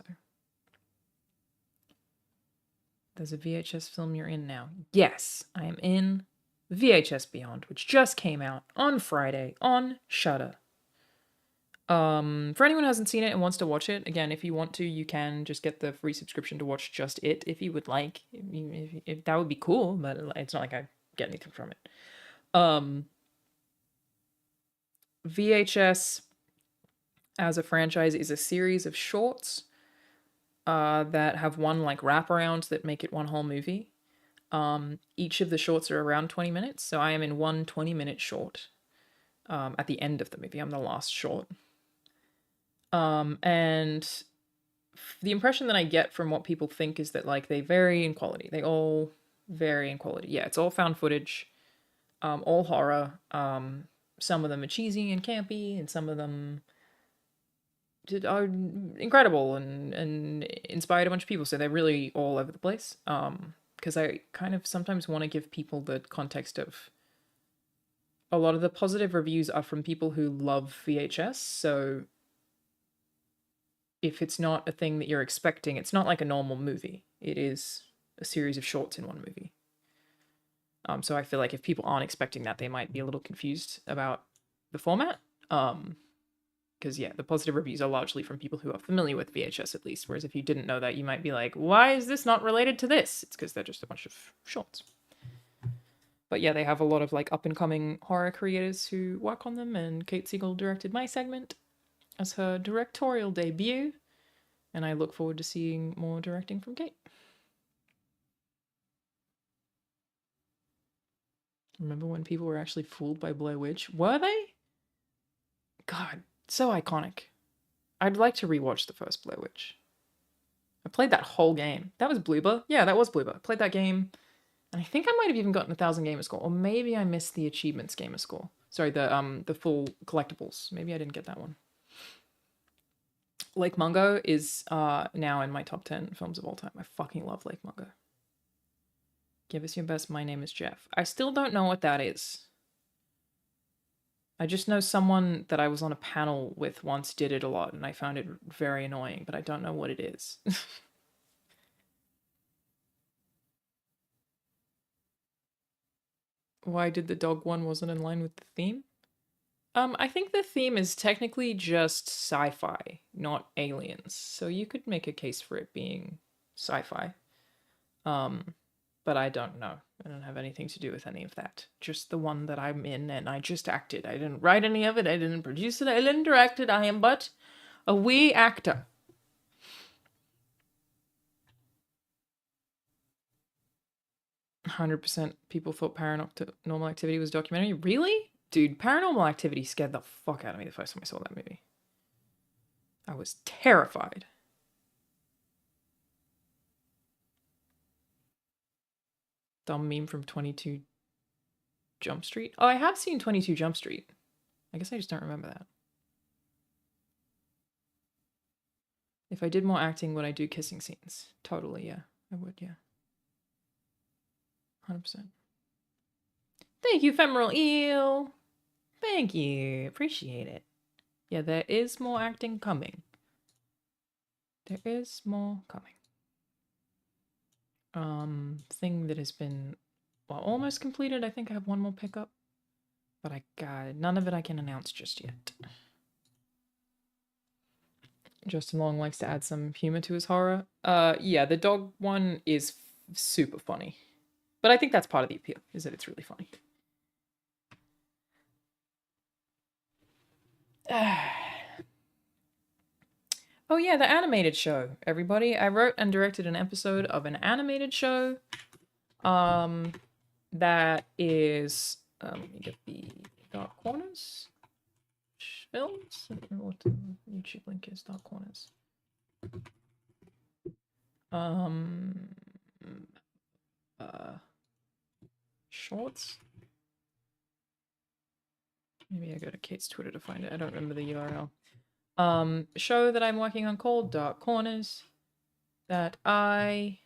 [SPEAKER 1] There's a VHS film you're in now. Yes, I am in VHS Beyond, which just came out on Friday on Shudder. For anyone who hasn't seen it and wants to watch it, again, if you want to, you can just get the free subscription to watch just it, if you would like. If that would be cool, but it's not like I get anything from it. VHS as a franchise is a series of shorts that have one like wraparound that make it one whole movie. Each of the shorts are around 20 minutes, so I am in one 20-minute short at the end of the movie. I'm the last short. And the impression that I get from what people think is that like they vary in quality. They all vary in quality. Yeah, it's all found footage, all horror. Some of them are cheesy and campy, and some of them are incredible and inspired a bunch of people. So they're really all over the place. Because I kind of sometimes want to give people the context of a lot of the positive reviews are from people who love VHS. So if it's not a thing that you're expecting, it's not like a normal movie. It is a series of shorts in one movie. So I feel like if people aren't expecting that, they might be a little confused about the format. Because, yeah, the positive reviews are largely from people who are familiar with VHS, at least. Whereas if you didn't know that, you might be like, why is this not related to this? It's because they're just a bunch of shorts. But yeah, they have a lot of like up-and-coming horror creators who work on them, and Kate Siegel directed my segment as her directorial debut, and I look forward to seeing more directing from Kate. Remember when people were actually fooled by Blair Witch? Were they? God, so iconic. I'd like to rewatch the first Blair Witch. I played that whole game. That was Bloober? Yeah, that was Bloober. I played that game, and I think I might have even gotten 1,000 gamer score, or maybe I missed the achievements gamer score. Sorry, the full collectibles. Maybe I didn't get that one. Lake Mungo is now in my top 10 films of all time. I fucking love Lake Mungo. Give us your best. My name is Jeff. I still don't know what that is. I just know someone that I was on a panel with once did it a lot, and I found it very annoying, but I don't know what it is. Why did the dog one wasn't in line with the theme? I think the theme is technically just sci-fi, not aliens. So you could make a case for it being sci-fi. But I don't know. I don't have anything to do with any of that. Just the one that I'm in, and I just acted. I didn't write any of it. I didn't produce it. I didn't direct it. I am but a wee actor. 100% people thought Paranormal Activity was a documentary. Really? Dude, Paranormal Activity scared the fuck out of me the first time I saw that movie. I was terrified. Dumb meme from 22 Jump Street. Oh, I have seen 22 Jump Street. I guess I just don't remember that. If I did more acting, would I do kissing scenes? Totally, yeah. I would, yeah. 100%. Thank you, Femoral Eel. Thank you. Appreciate it. Yeah, there is more acting coming. There is more coming. Thing that has been, well, almost completed. I think I have one more pickup. But I got none of it I can announce just yet. Justin Long likes to add some humor to his horror. Yeah, the dog one is super funny. But I think that's part of the appeal, is that it's really funny. Oh yeah, the animated show, everybody. I wrote and directed an episode of an animated show. That is, let me get the Dark Corners films. I don't know what the YouTube link is. Dark Corners. Shorts. Maybe I go to Kate's Twitter to find it. I don't remember the URL. Show that I'm working on called Dark Corners, that I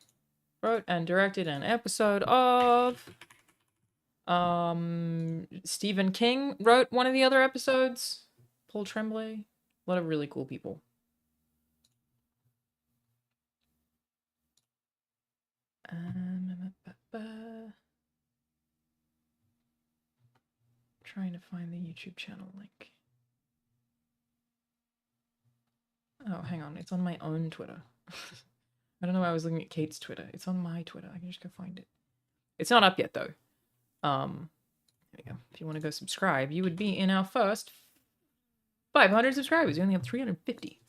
[SPEAKER 1] wrote and directed an episode of. Stephen King wrote one of the other episodes. Paul Tremblay. A lot of really cool people. Trying to find the YouTube channel link. Oh, hang on. It's on my own Twitter. I don't know why I was looking at Kate's Twitter. It's on my Twitter. I can just go find it. It's not up yet, though. There we go. If you want to go subscribe, you would be in our first 500 subscribers. We only have 350.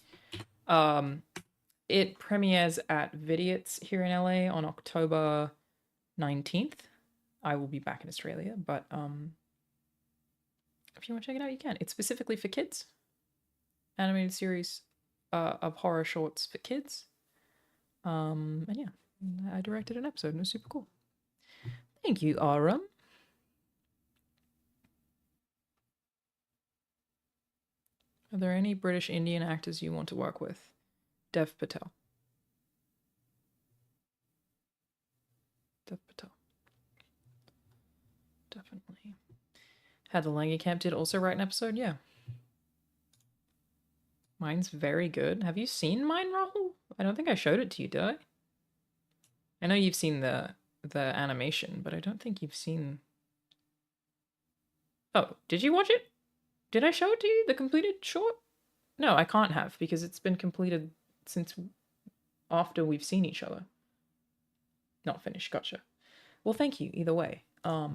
[SPEAKER 1] It premieres at Vidiots here in LA on October 19th. I will be back in Australia, but if you want to check it out, you can. It's specifically for kids. Animated series of horror shorts for kids. And yeah, I directed an episode and it was super cool. Thank you, Aram. Are there any British Indian actors you want to work with? Dev Patel. Dev Patel. Definitely. Had the Langy Camp did also write an episode? Yeah. Mine's very good. Have you seen mine, Rahul? I don't think I showed it to you, did I? I know you've seen the animation, but I don't think you've seen... Oh, did you watch it? Did I show it to you, the completed short? No, I can't have, because it's been completed since after we've seen each other. Not finished, gotcha. Well, thank you, either way. I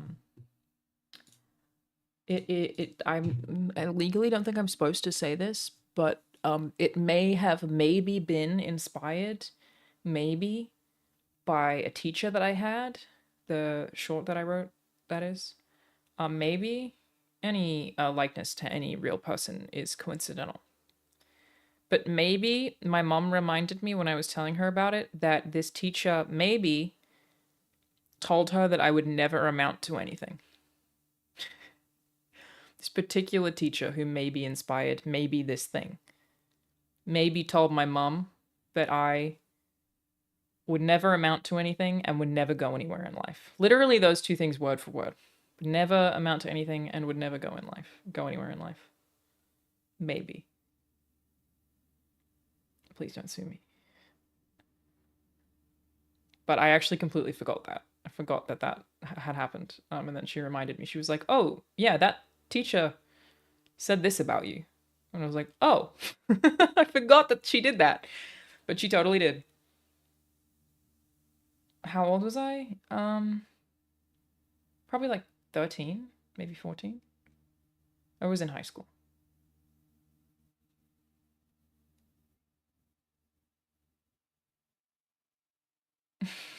[SPEAKER 1] legally don't think I'm supposed to say this, but it may have maybe been inspired, maybe, by a teacher that I had, the short that I wrote, that is. Maybe any likeness to any real person is coincidental. But maybe my mom reminded me when I was telling her about it that this teacher maybe told her that I would never amount to anything. This particular teacher who maybe inspired maybe this thing. maybe told my mum that I would never amount to anything and would never go anywhere in life. Literally those two things word for word. Would never amount to anything and would never go anywhere in life. Maybe. Please don't sue me. But I actually completely forgot that. I forgot that that had happened. And then she reminded me. She was like, "Oh, yeah, that teacher said this about you." And I was like, "Oh, I forgot that she did that." But she totally did. How old was I? Probably like 13, maybe 14. I was in high school.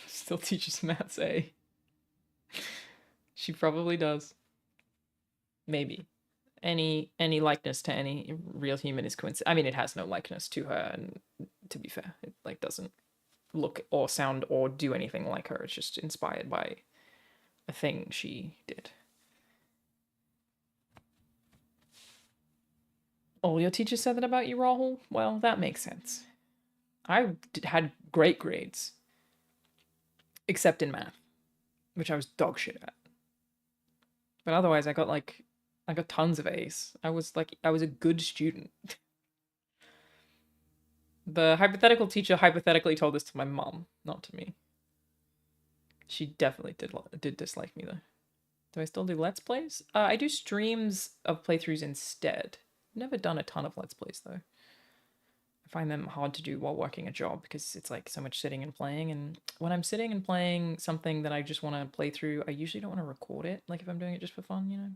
[SPEAKER 1] Still teaches maths A. She probably does. Maybe. Any likeness to any real human is coincidence. I mean, it has no likeness to her, and to be fair, it like doesn't look or sound or do anything like her. It's just inspired by a thing she did. All your teachers said that about you, Rahul? Well, that makes sense. Had great grades, except in math, which I was dog shit at. But otherwise, I got tons of A's. I was a good student. The hypothetical teacher hypothetically told this to my mom, not to me. She definitely did dislike me though. Do I still do Let's Plays? I do streams of playthroughs instead. Never done a ton of Let's Plays though. I find them hard to do while working a job because it's like so much sitting and playing. And when I'm sitting and playing something that I just want to play through, I usually don't want to record it. Like if I'm doing it just for fun, you know?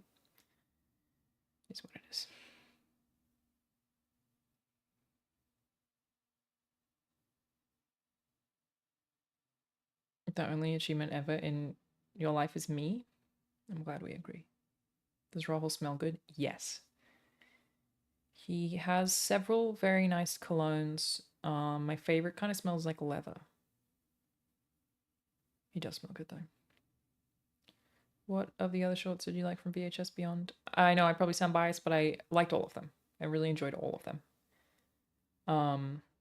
[SPEAKER 1] It's what it is. The only achievement ever in your life is me? I'm glad we agree. Does Rahul smell good? Yes. He has several very nice colognes. My favorite kind of smells like leather. He does smell good though. What of the other shorts did you like from VHS Beyond? I know I probably sound biased, but I liked all of them. I really enjoyed all of them.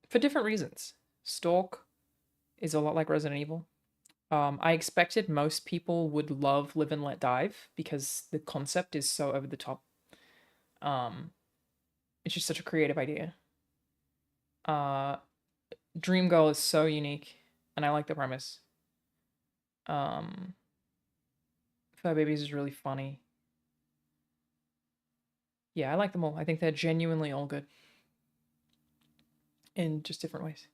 [SPEAKER 1] For different reasons. Stalk is a lot like Resident Evil. I expected most people would love Live and Let Dive because the concept is so over the top. It's just such a creative idea. Dream Girl is so unique, and I like the premise. Fur Babies is really funny. Yeah, I like them all. I think they're genuinely all good. In just different ways.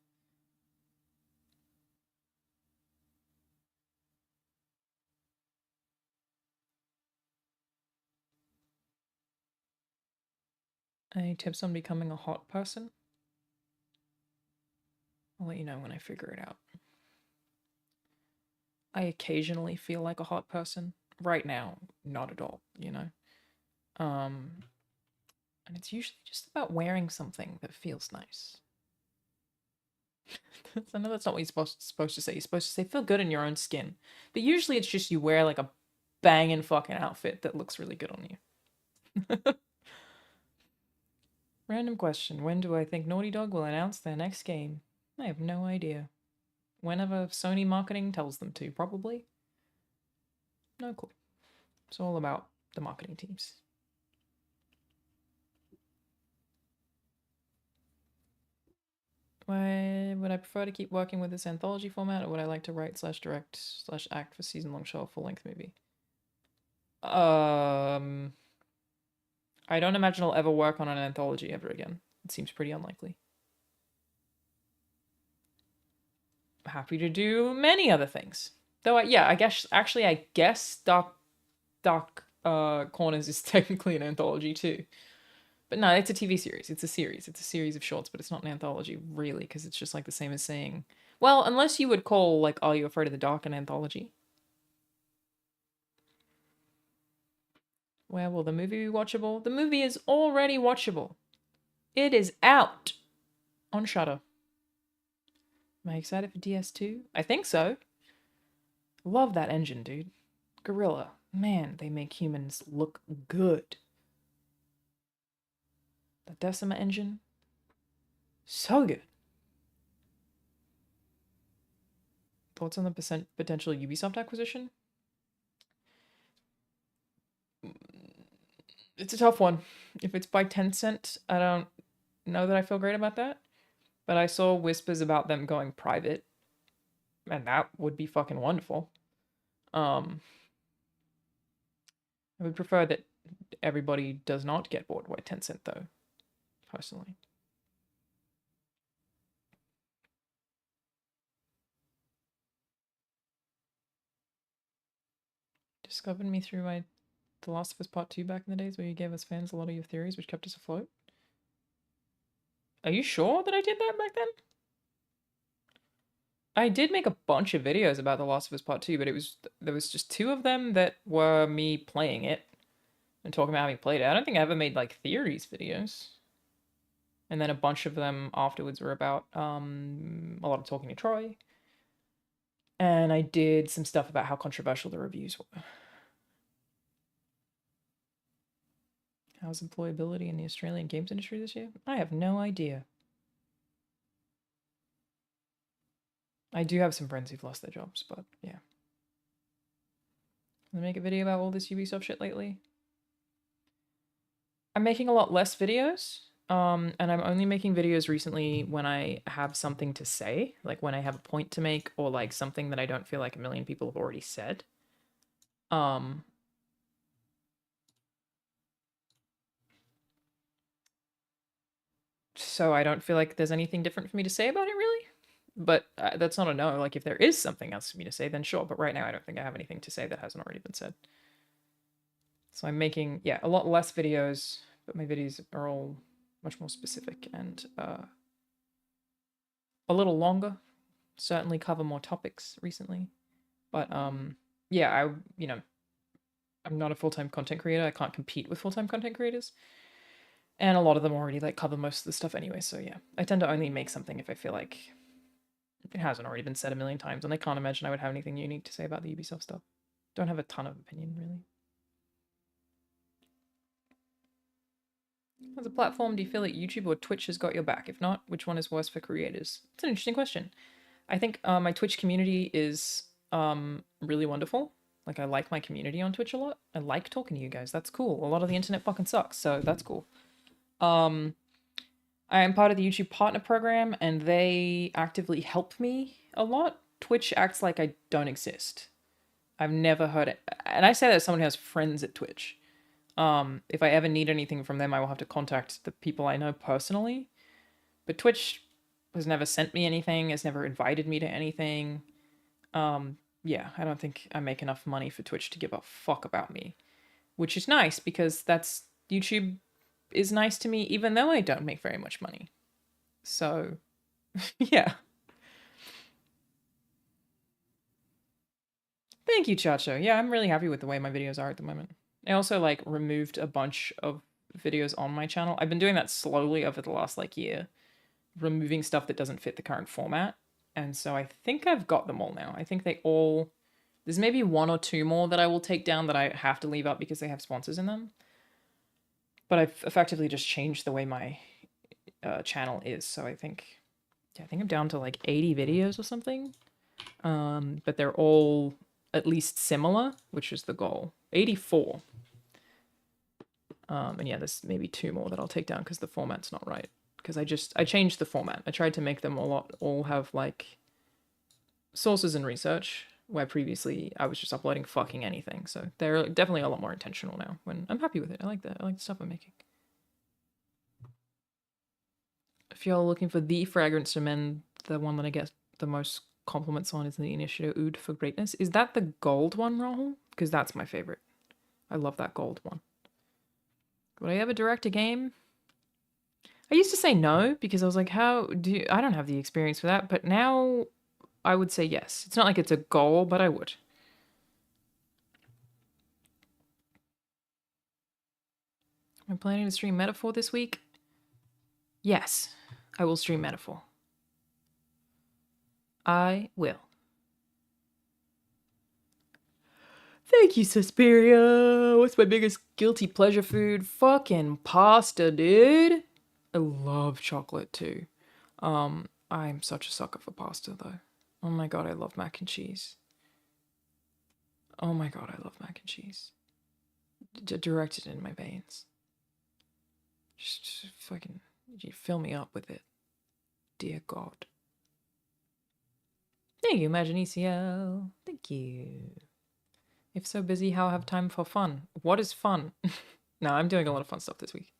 [SPEAKER 1] Any tips on becoming a hot person? I'll let you know when I figure it out. I occasionally feel like a hot person. Right now, not at all, you know? And it's usually just about wearing something that feels nice. I know that's not what you're supposed to say. You're supposed to say feel good in your own skin. But usually it's just you wear like a banging fucking outfit that looks really good on you. Random question. When do I think Naughty Dog will announce their next game? I have no idea. Whenever Sony marketing tells them to, probably. No clue. It's all about the marketing teams. Would I prefer to keep working with this anthology format, or would I like to write / direct / act for season-long show or full-length movie? I don't imagine I'll ever work on an anthology ever again. It seems pretty unlikely. Happy to do many other things. Though, yeah, I guess Dark Corners is technically an anthology too. But no, it's a TV series. It's a series. It's a series of shorts, but it's not an anthology really, because it's just like the same as saying, well, unless you would call like Are You Afraid of the Dark an anthology? Where will the movie be watchable? The movie is already watchable. It is out on Shudder. Am I excited for DS2? I think so. Love that engine, dude. Gorilla. Man, they make humans look good. The Decima engine. So good. Thoughts on the potential Ubisoft acquisition? It's a tough one. If it's by Tencent, I don't know that I feel great about that. But I saw whispers about them going private, and that would be fucking wonderful. I would prefer that everybody does not get bought by Tencent, though, personally. Discovered me through The Last of Us Part 2 back in the days where you gave us fans a lot of your theories, which kept us afloat. Are you sure that I did that back then? I did make a bunch of videos about The Last of Us Part 2, but there was just 2 of them that were me playing it and talking about having played it. I don't think I ever made like theories videos. And then a bunch of them afterwards were about a lot of talking to Troy. And I did some stuff about how controversial the reviews were. How's employability in the Australian games industry this year? I have no idea. I do have some friends who've lost their jobs, but yeah. I'm gonna make a video about all this Ubisoft shit lately. I'm making a lot less videos. And I'm only making videos recently when I have something to say, like when I have a point to make or like something that I don't feel like a million people have already said. So I don't feel like there's anything different for me to say about it, really. But that's not a no. Like, if there is something else for me to say, then sure. But right now, I don't think I have anything to say that hasn't already been said. So I'm making, yeah, a lot less videos, but my videos are all much more specific and a little longer. Certainly cover more topics recently. But yeah, I'm not a full-time content creator. I can't compete with full-time content creators. And a lot of them already like cover most of the stuff anyway, so yeah. I tend to only make something if I feel like it hasn't already been said a million times, and I can't imagine I would have anything unique to say about the Ubisoft stuff. Don't have a ton of opinion, really. As a platform, do you feel like YouTube or Twitch has got your back? If not, which one is worse for creators? It's an interesting question. I think my Twitch community is really wonderful. Like, I like my community on Twitch a lot. I like talking to you guys. That's cool. A lot of the internet fucking sucks, so that's cool. I am part of the YouTube Partner Program, and they actively help me a lot. Twitch acts like I don't exist. I've never heard it. And I say that as someone who has friends at Twitch. If I ever need anything from them, I will have to contact the people I know personally. But Twitch has never sent me anything, has never invited me to anything. Yeah, I don't think I make enough money for Twitch to give a fuck about me. Which is nice, because YouTube is nice to me, even though I don't make very much money. So, yeah. Thank you, Chacho. Yeah, I'm really happy with the way my videos are at the moment. I also, like, removed a bunch of videos on my channel. I've been doing that slowly over the last, like, year. Removing stuff that doesn't fit the current format. And so I think I've got them all now. I think they all... There's maybe 1 or 2 more that I will take down that I have to leave up because they have sponsors in them. But I've effectively just changed the way my channel is. So I think I'm down to like 80 videos or something. But they're all at least similar, which is the goal. 84. And yeah, there's maybe 2 more that I'll take down because the format's not right. Because I changed the format. I tried to make them all have like sources and research, where previously I was just uploading fucking anything. So they're definitely a lot more intentional now. When I'm happy with it. I like that. I like the stuff I'm making. If you're looking for the fragrance to men, the one that I get the most compliments on is the Initiative Oud for Greatness. Is that the gold one, Rahul? Because that's my favorite. I love that gold one. Would I ever direct a game? I used to say no, because I was like, I don't have the experience for that. But now I would say yes. It's not like it's a goal, but I would. Am I planning to stream Metaphor this week? Yes, I will stream Metaphor. I will. Thank you, Suspiria. What's my biggest guilty pleasure food? Fucking pasta, dude. I love chocolate too. I'm such a sucker for pasta though. Oh my god, I love mac and cheese. Oh my god, I love mac and cheese. Directed in my veins. Just fucking, you fill me up with it. Dear God. Thank you, Imagine ECL. Thank you. If so busy, how have time for fun? What is fun? No, I'm doing a lot of fun stuff this week.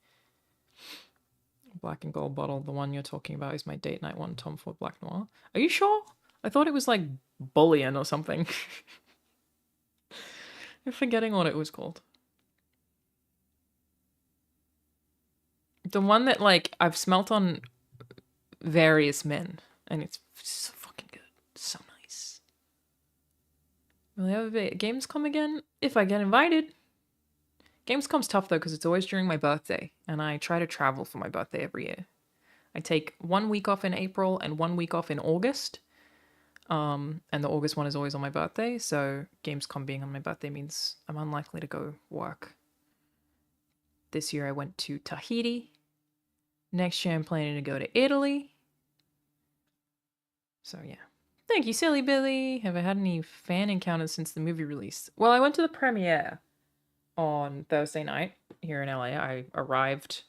[SPEAKER 1] Black and Gold Bottle, the one you're talking about, is my date night one, Tom Ford Black Noir. Are you sure? I thought it was like Bullion or something. I'm forgetting what it was called. The one that like I've smelt on various men, and it's so fucking good. So nice. Will I ever be at Gamescom again? If I get invited. Gamescom's tough though, because it's always during my birthday, and I try to travel for my birthday every year. I take 1 week off in April and 1 week off in August. And the August one is always on my birthday, so Gamescom being on my birthday means I'm unlikely to go work. This year I went to Tahiti. Next year I'm planning to go to Italy. So yeah. Thank you, Silly Billy. Have I had any fan encounters since the movie release? Well, I went to the premiere on Thursday night here in LA. I arrived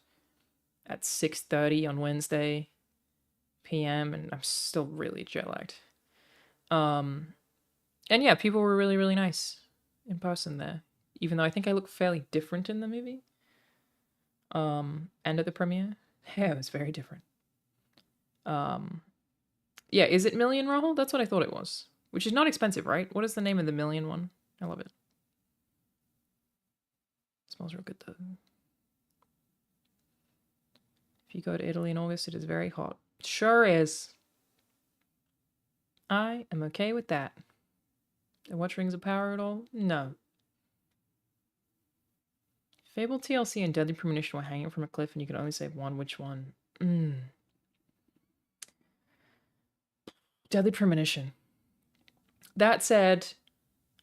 [SPEAKER 1] at 6:30 on Wednesday p.m. and I'm still really jet lagged. And yeah, people were really, really nice in person there. Even though I think I look fairly different in the movie. And at the premiere. Yeah, it was very different. Yeah, is it Million, Rahul? That's what I thought it was. Which is not expensive, right? What is the name of the Million one? I love it. It smells real good though. If you go to Italy in August, it is very hot. Sure is. I am okay with that. And watch Rings of Power at all? No. Fable TLC and Deadly Premonition were hanging from a cliff and you could only save one. Which one? Deadly Premonition. That said,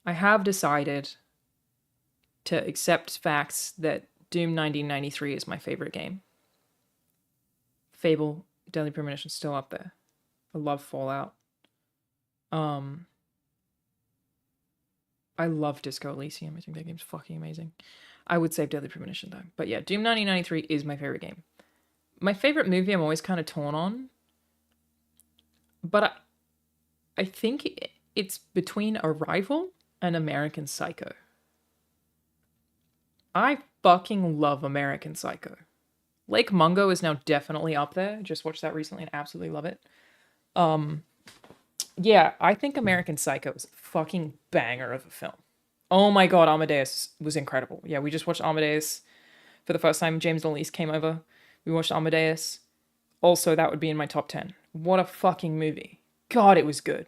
[SPEAKER 1] I have decided to accept facts that Doom 1993 is my favorite game. Fable, Deadly Premonition still up there. I love Fallout. I love Disco Elysium. I think that game's fucking amazing. I would save Deadly Premonition though. But yeah, Doom 1993 is my favorite game. My favorite movie I'm always kind of torn on. But I think it's between Arrival and American Psycho. I fucking love American Psycho. Lake Mungo is now definitely up there. Just watched that recently and absolutely love it. Yeah, I think American Psycho is a fucking banger of a film. Oh my god, Amadeus was incredible. Yeah, we just watched Amadeus for the first time. James and Elise came over. We watched Amadeus. Also, that would be in my top 10. What a fucking movie. God, it was good.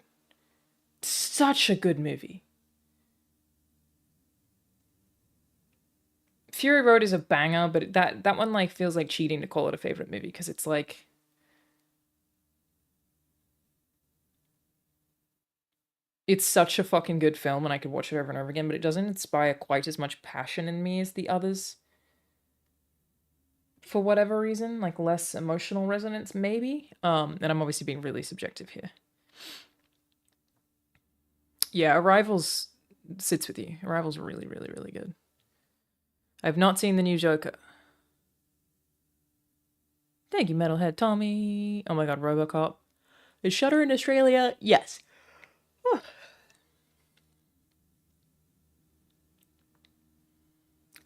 [SPEAKER 1] Such a good movie. Fury Road is a banger, but that one like feels like cheating to call it a favorite movie because it's like it's such a fucking good film and I could watch it over and over again, but it doesn't inspire quite as much passion in me as the others. For whatever reason, like less emotional resonance, maybe. And I'm obviously being really subjective here. Yeah, Arrivals sits with you. Arrivals really, really, really good. I've not seen the new Joker. Thank you, Metalhead Tommy. Oh my god, Robocop. Is Shudder in Australia? Yes.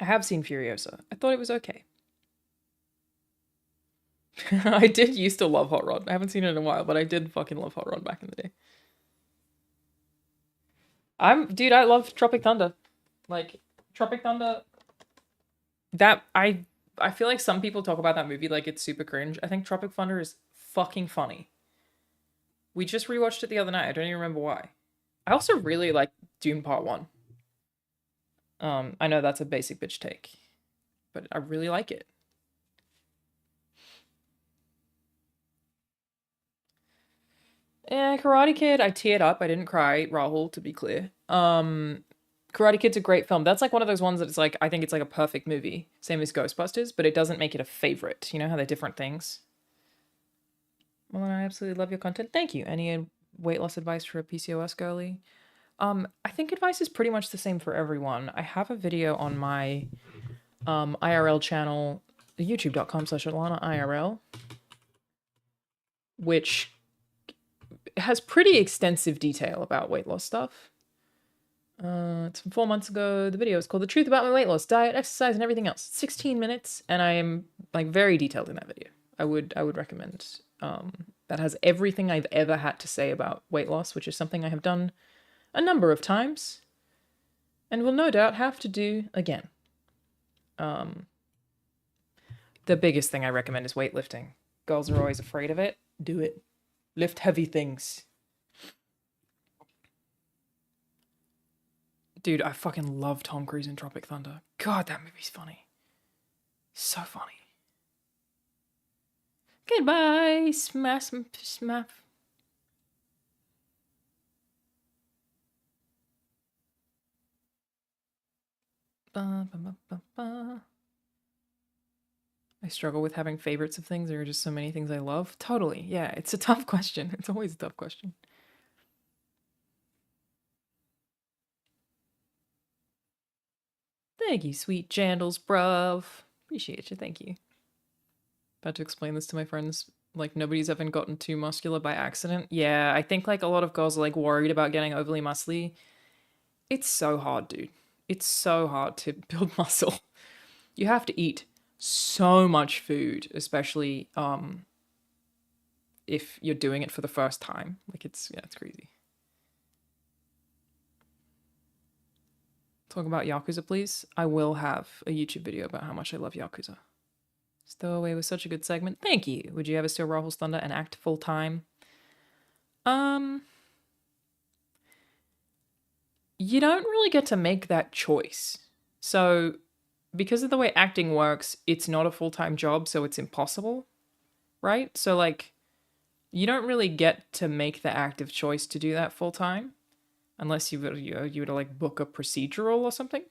[SPEAKER 1] I have seen Furiosa. I thought it was okay. I did used to love Hot Rod. I haven't seen it in a while, but I did fucking love Hot Rod back in the day. Dude, I love Tropic Thunder. Like, Tropic Thunder... I feel like some people talk about that movie like it's super cringe. I think Tropic Thunder is fucking funny. We just rewatched it the other night. I don't even remember why. I also really like Dune Part 1. I know that's a basic bitch take, but I really like it. Karate Kid, I teared up. I didn't cry, Rahul, to be clear. Karate Kid's a great film. That's like one of those ones that it's like, I think it's like a perfect movie. Same as Ghostbusters, but it doesn't make it a favorite. You know how they're different things? Well, I absolutely love your content. Thank you. Any weight loss advice for a PCOS girly? I think advice is pretty much the same for everyone. I have a video on my IRL channel, youtube.com/AlanahIRL, which has pretty extensive detail about weight loss stuff. It's from 4 months ago. The video is called "The Truth About My Weight Loss, Diet, Exercise, and Everything Else." 16 minutes, and I am like very detailed in that video. I would recommend. That has everything I've ever had to say about weight loss, which is something I have done a number of times, and will no doubt have to do again. The biggest thing I recommend is weightlifting. Girls are always afraid of it. Do it. Lift heavy things. Dude, I fucking love Tom Cruise in Tropic Thunder. God, that movie's funny. So funny. Goodbye, smash, smash. Ba, ba, ba, ba, ba. I struggle with having favorites of things. There are just so many things I love. Totally. Yeah, it's a tough question. It's always a tough question. Thank you, sweet Jandals, bruv. Appreciate you. Thank you. About to explain this to my friends. Like, nobody's ever gotten too muscular by accident. Yeah, I think, like, a lot of girls are, like, worried about getting overly muscly. It's so hard, dude. It's so hard to build muscle. You have to eat so much food, especially if you're doing it for the first time. Like, it's crazy. Talk about Yakuza, please. I will have a YouTube video about how much I love Yakuza. Stowaway was such a good segment. Thank you. Would you ever steal Rahul's thunder and act full time? You don't really get to make that choice. So, because of the way acting works, it's not a full-time job, so it's impossible, right? So, like, you don't really get to make the active choice to do that full-time, unless you were to like book a procedural or something.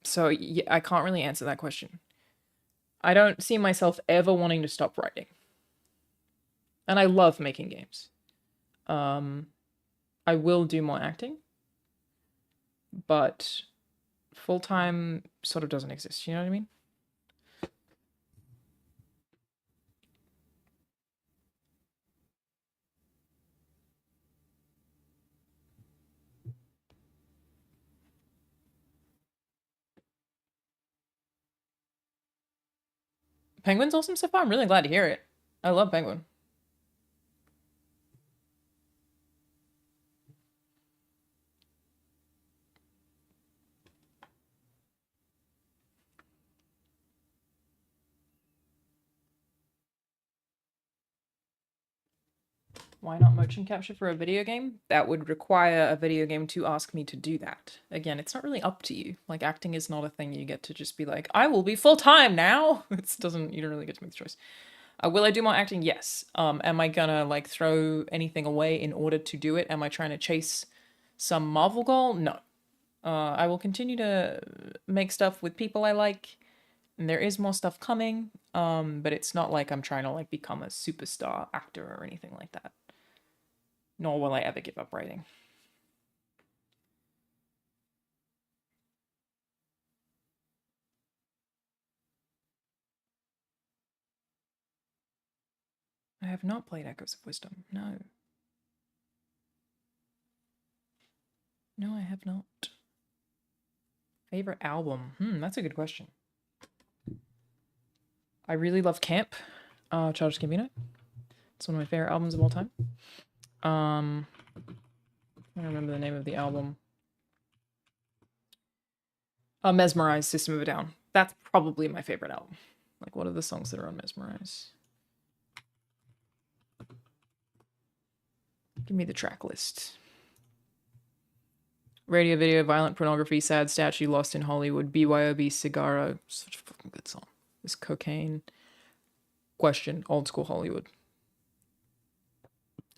[SPEAKER 1] So yeah, I can't really answer that question. I don't see myself ever wanting to stop writing. And I love making games. I will do more acting, but full-time sort of doesn't exist, you know what I mean? Penguin's awesome so far. I'm really glad to hear it. I love Penguin. Why not motion capture for a video game? That would require a video game to ask me to do that. Again, it's not really up to you. Like, acting is not a thing you get to just be like, I will be full-time now. You don't really get to make the choice. Will I do more acting? Yes. Am I gonna, like, throw anything away in order to do it? Am I trying to chase some Marvel goal? No. I will continue to make stuff with people I like, and there is more stuff coming, but it's not like I'm trying to, like, become a superstar actor or anything like that. Nor will I ever give up writing. I have not played Echoes of Wisdom. No. No, I have not. Favorite album? That's a good question. I really love Camp, Childish Gambino. It's one of my favorite albums of all time. I don't remember the name of the album. Mesmerize, System of a Down. That's probably my favorite album. Like, what are the songs that are on Mesmerize? Give me the track list. Radio Video, Violent Pornography, Sad Statue, Lost in Hollywood, BYOB, Cigarro. Such a fucking good song. This Cocaine. Question, Old School Hollywood.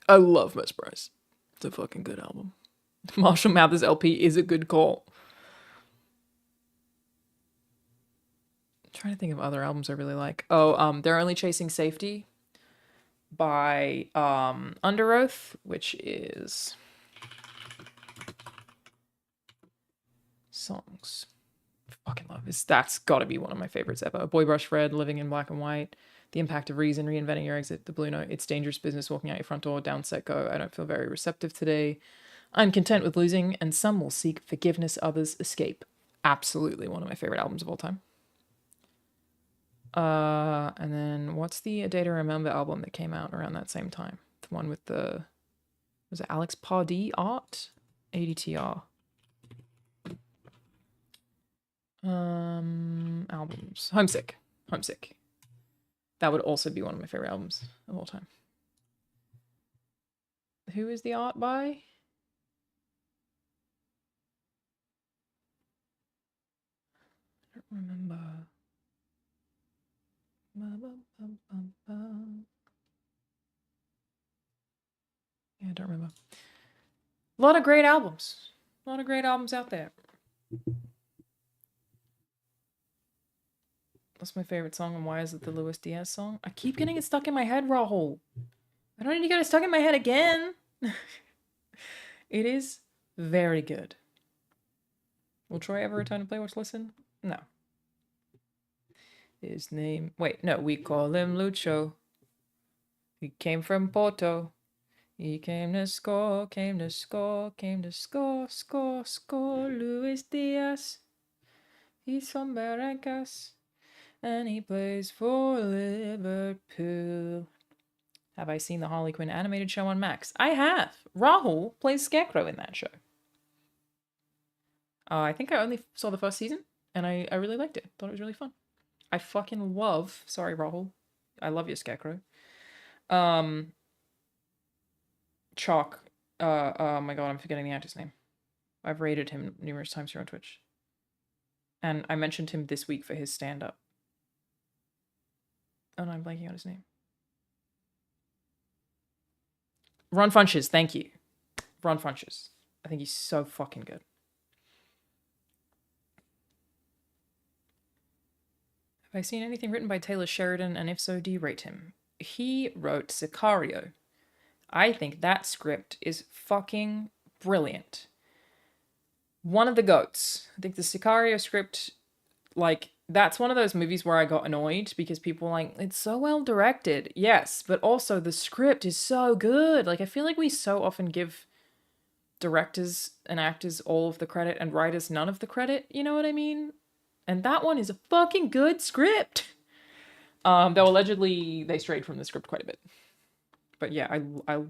[SPEAKER 1] I love Mesmerize. It's a fucking good album. Marshall Mathers LP is a good call. I'm trying to think of other albums I really like. Oh, They're Only Chasing Safety by Under Oath, which is songs. Fucking love this. That's got to be one of my favorites ever. Boy Brush Red, Living in Black and White, The Impact of Reason, Reinventing Your Exit, The Blue Note, It's Dangerous Business, Walking Out Your Front Door, Down Set Go, I Don't Feel Very Receptive Today, I'm Content with Losing, and Some Will Seek Forgiveness, Others Escape. Absolutely one of my favorite albums of all time. And then what's the A Day to Remember album that came out around that same time? The one with was it Alex Pardee art? ADTR. Albums. Homesick. That would also be one of my favorite albums of all time. Who is the art by? I don't remember. Yeah, I don't remember. A lot of great albums. A lot of great albums out there. What's my favorite song and why is it the Luis Diaz song? I keep getting it stuck in my head, Rahul. I don't need to get it stuck in my head again. It is very good. Will Troy ever return to Play, Watch, Listen? No. His name... Wait, no, we call him Lucho. He came from Porto. He came to score, score, Luis Diaz. He's from Barrancas. And he plays for Liverpool. Have I seen the Harley Quinn animated show on Max? I have. Rahul plays Scarecrow in that show. I think I only saw the first season, and I really liked it. Thought it was really fun. I fucking love... Sorry, Rahul. I love your Scarecrow. Chalk. Oh my god, I'm forgetting the actor's name. I've rated him numerous times here on Twitch. And I mentioned him this week for his stand-up. Oh no, I'm blanking on his name. Ron Funches, thank you. Ron Funches. I think he's so fucking good. Have I seen anything written by Taylor Sheridan, and if so, do you rate him? He wrote Sicario. I think that script is fucking brilliant. One of the GOATs. I think the Sicario script, like, that's one of those movies where I got annoyed because people were like, it's so well directed. Yes, but also the script is so good. Like, I feel like we so often give directors and actors all of the credit and writers none of the credit. You know what I mean? And that one is a fucking good script. Though allegedly they strayed from the script quite a bit. But yeah, I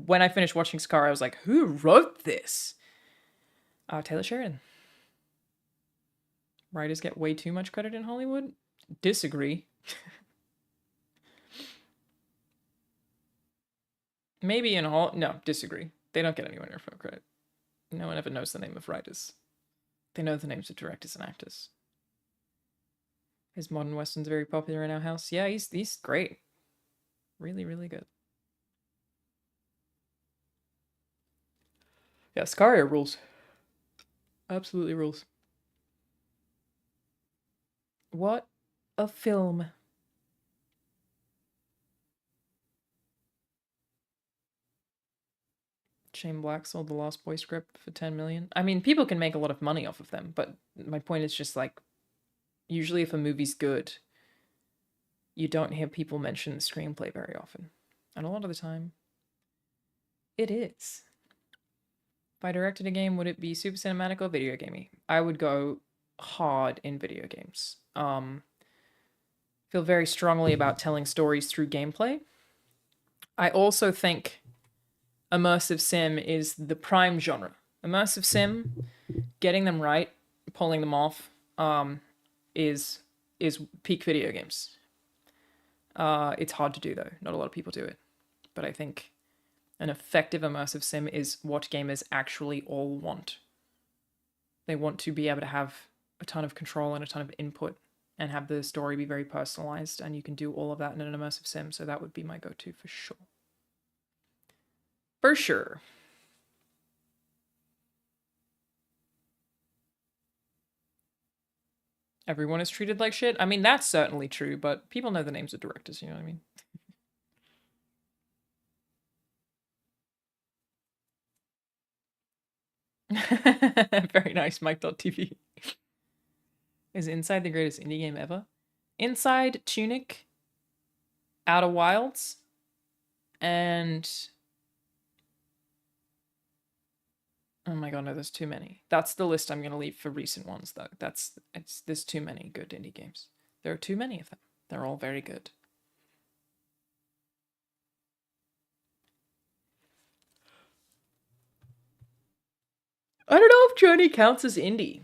[SPEAKER 1] when I finished watching Scar, I was like, who wrote this? Taylor Sheridan. Writers get way too much credit in Hollywood? Disagree. Maybe in no, disagree. They don't get anywhere near full credit. No one ever knows the name of writers. They know the names of directors and actors. His modern western's very popular in our house. Yeah, he's great. Really, really good. Yeah, Sicario rules. Absolutely rules. What a film. Shane Black sold the Lost Boy script for 10 million. I mean, people can make a lot of money off of them, but my point is just like, usually if a movie's good, you don't hear people mention the screenplay very often. And a lot of the time, it is. If I directed a game, would it be super cinematic or video gamey? I would go hard in video games. Feel very strongly about telling stories through gameplay. I also think immersive sim is the prime genre. Immersive sim, getting them right, pulling them off, is peak video games. It's hard to do though. Not a lot of people do it. But I think an effective immersive sim is what gamers actually all want. They want to be able to have a ton of control and a ton of input and have the story be very personalized, and you can do all of that in an immersive sim, so that would be my go-to for sure. For sure. everyone is treated like shit. I mean, that's certainly true, but people know the names of directors, you know what I mean? Very nice, Mike.tv. Is Inside the greatest indie game ever? Inside, Tunic, Outer Wilds, and... Oh my god, no, there's too many. That's the list I'm going to leave for recent ones, though. There's too many good indie games. There are too many of them. They're all very good. I don't know if Journey counts as indie.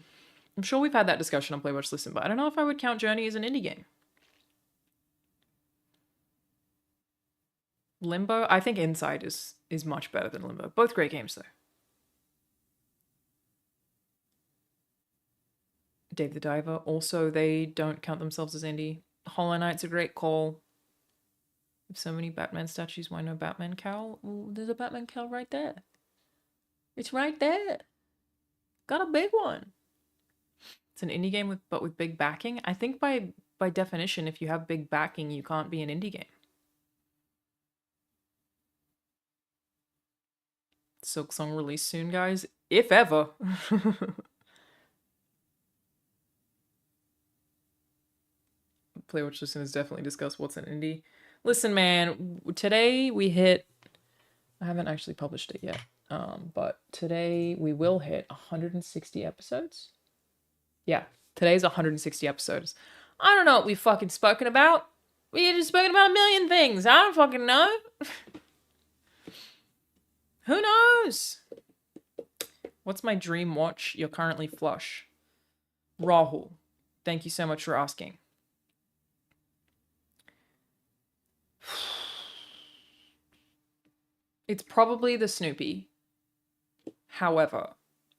[SPEAKER 1] I'm sure we've had that discussion on Play Watch Listen, but I don't know if I would count Journey as an indie game. Limbo? I think Inside is much better than Limbo. Both great games, though. Dave the Diver. Also, they don't count themselves as indie. Hollow Knight's a great call. If so many Batman statues, why no Batman cowl? Well, there's a Batman cowl right there. It's right there. Got a big one. It's an indie game but with big backing. I think by definition, if you have big backing, you can't be an indie game. Silksong release soon, guys. If ever. Play Watch Listen has definitely discussed what's an indie. Listen, man, today we hit... I haven't actually published it yet. But today we will hit 160 episodes. Yeah, today's 160 episodes. I don't know what we've fucking spoken about. We just spoken about a million things. I don't fucking know. Who knows? What's my dream watch? You're currently flush. Rahul, thank you so much for asking. It's probably the Snoopy. However,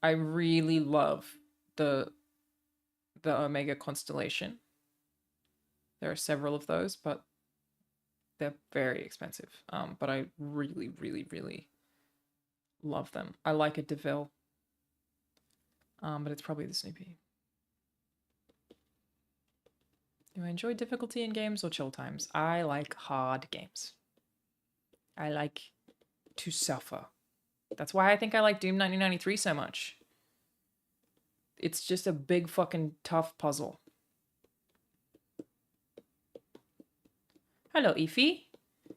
[SPEAKER 1] I really love the Omega Constellation. There are several of those, but they're very expensive. But I really, really, really love them. I like a DeVille. But it's probably the Snoopy. Do I enjoy difficulty in games or chill times? I like hard games. I like to suffer. That's why I think I like Doom 1993 so much. It's just a big fucking tough puzzle. Hello, Ify.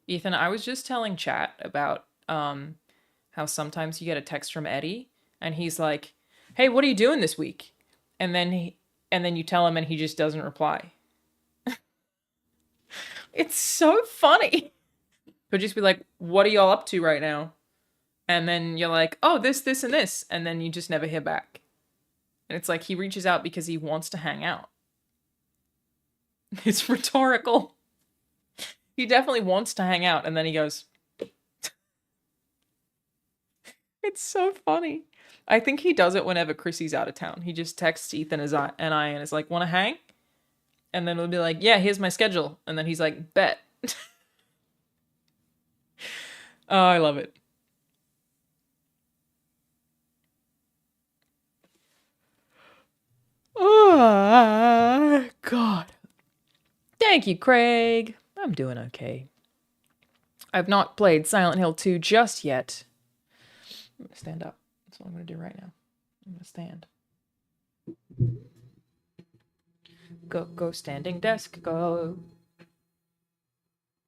[SPEAKER 1] Ethan, I was just telling chat about how sometimes you get a text from Eddie and he's like, "Hey, what are you doing this week?" And then you tell him and he just doesn't reply. It's so funny. He'll just be like, "What are y'all up to right now?" And then you're like, "Oh, this, and this." And then you just never hear back. And it's like he reaches out because he wants to hang out. It's rhetorical. He definitely wants to hang out. And then he goes... It's so funny. I think he does it whenever Chrissy's out of town. He just texts Ethan and I and is like, "Want to hang?" And then we'll be like, "Yeah, here's my schedule." And then he's like, "Bet." Oh, I love it. Oh, God. Thank you, Craig. I'm doing okay. I've not played Silent Hill 2 just yet. I'm going to stand up. That's what I'm going to do right now. I'm going to stand. Go, standing desk, go.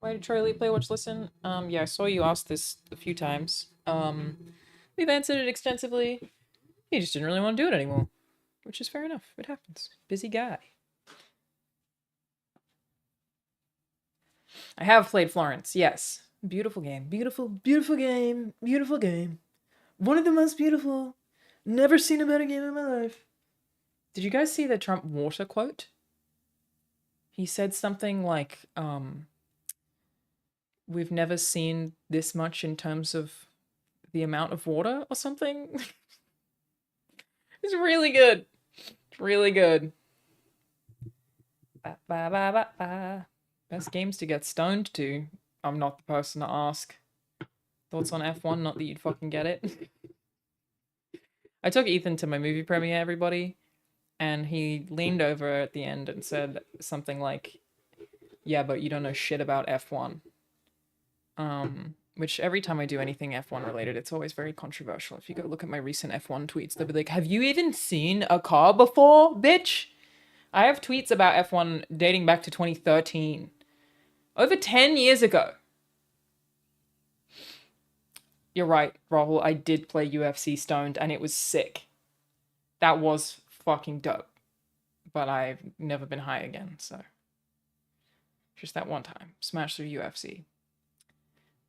[SPEAKER 1] Why did Troy Lee Play Watch Listen? Yeah, I saw you ask this a few times. We've answered it extensively. He just didn't really want to do it anymore. Which is fair enough. It happens. Busy guy. I have played Florence, yes. Beautiful game. Beautiful, beautiful game. Beautiful game. One of the most beautiful. Never seen a better game in my life. Did you guys see the Trump water quote? He said something like, "We've never seen this much in terms of the amount of water," or something. It's really good. It's really good. Ba, ba, ba, ba, ba. Best games to get stoned to. I'm not the person to ask. Thoughts on F1? Not that you'd fucking get it. I took Ethan to my movie premiere, everybody. and he leaned over at the end and said something like, "Yeah, but you don't know shit about F1." Which every time I do anything F1 related, it's always very controversial. If you go look at my recent F1 tweets, they'll be like, "Have you even seen a car before, bitch?" I have tweets about F1 dating back to 2013. Over 10 years ago. You're right, Rahul. I did play UFC Stoned and it was sick. That was fucking dope. But I've never been high again, so. Just that one time. Smash through UFC.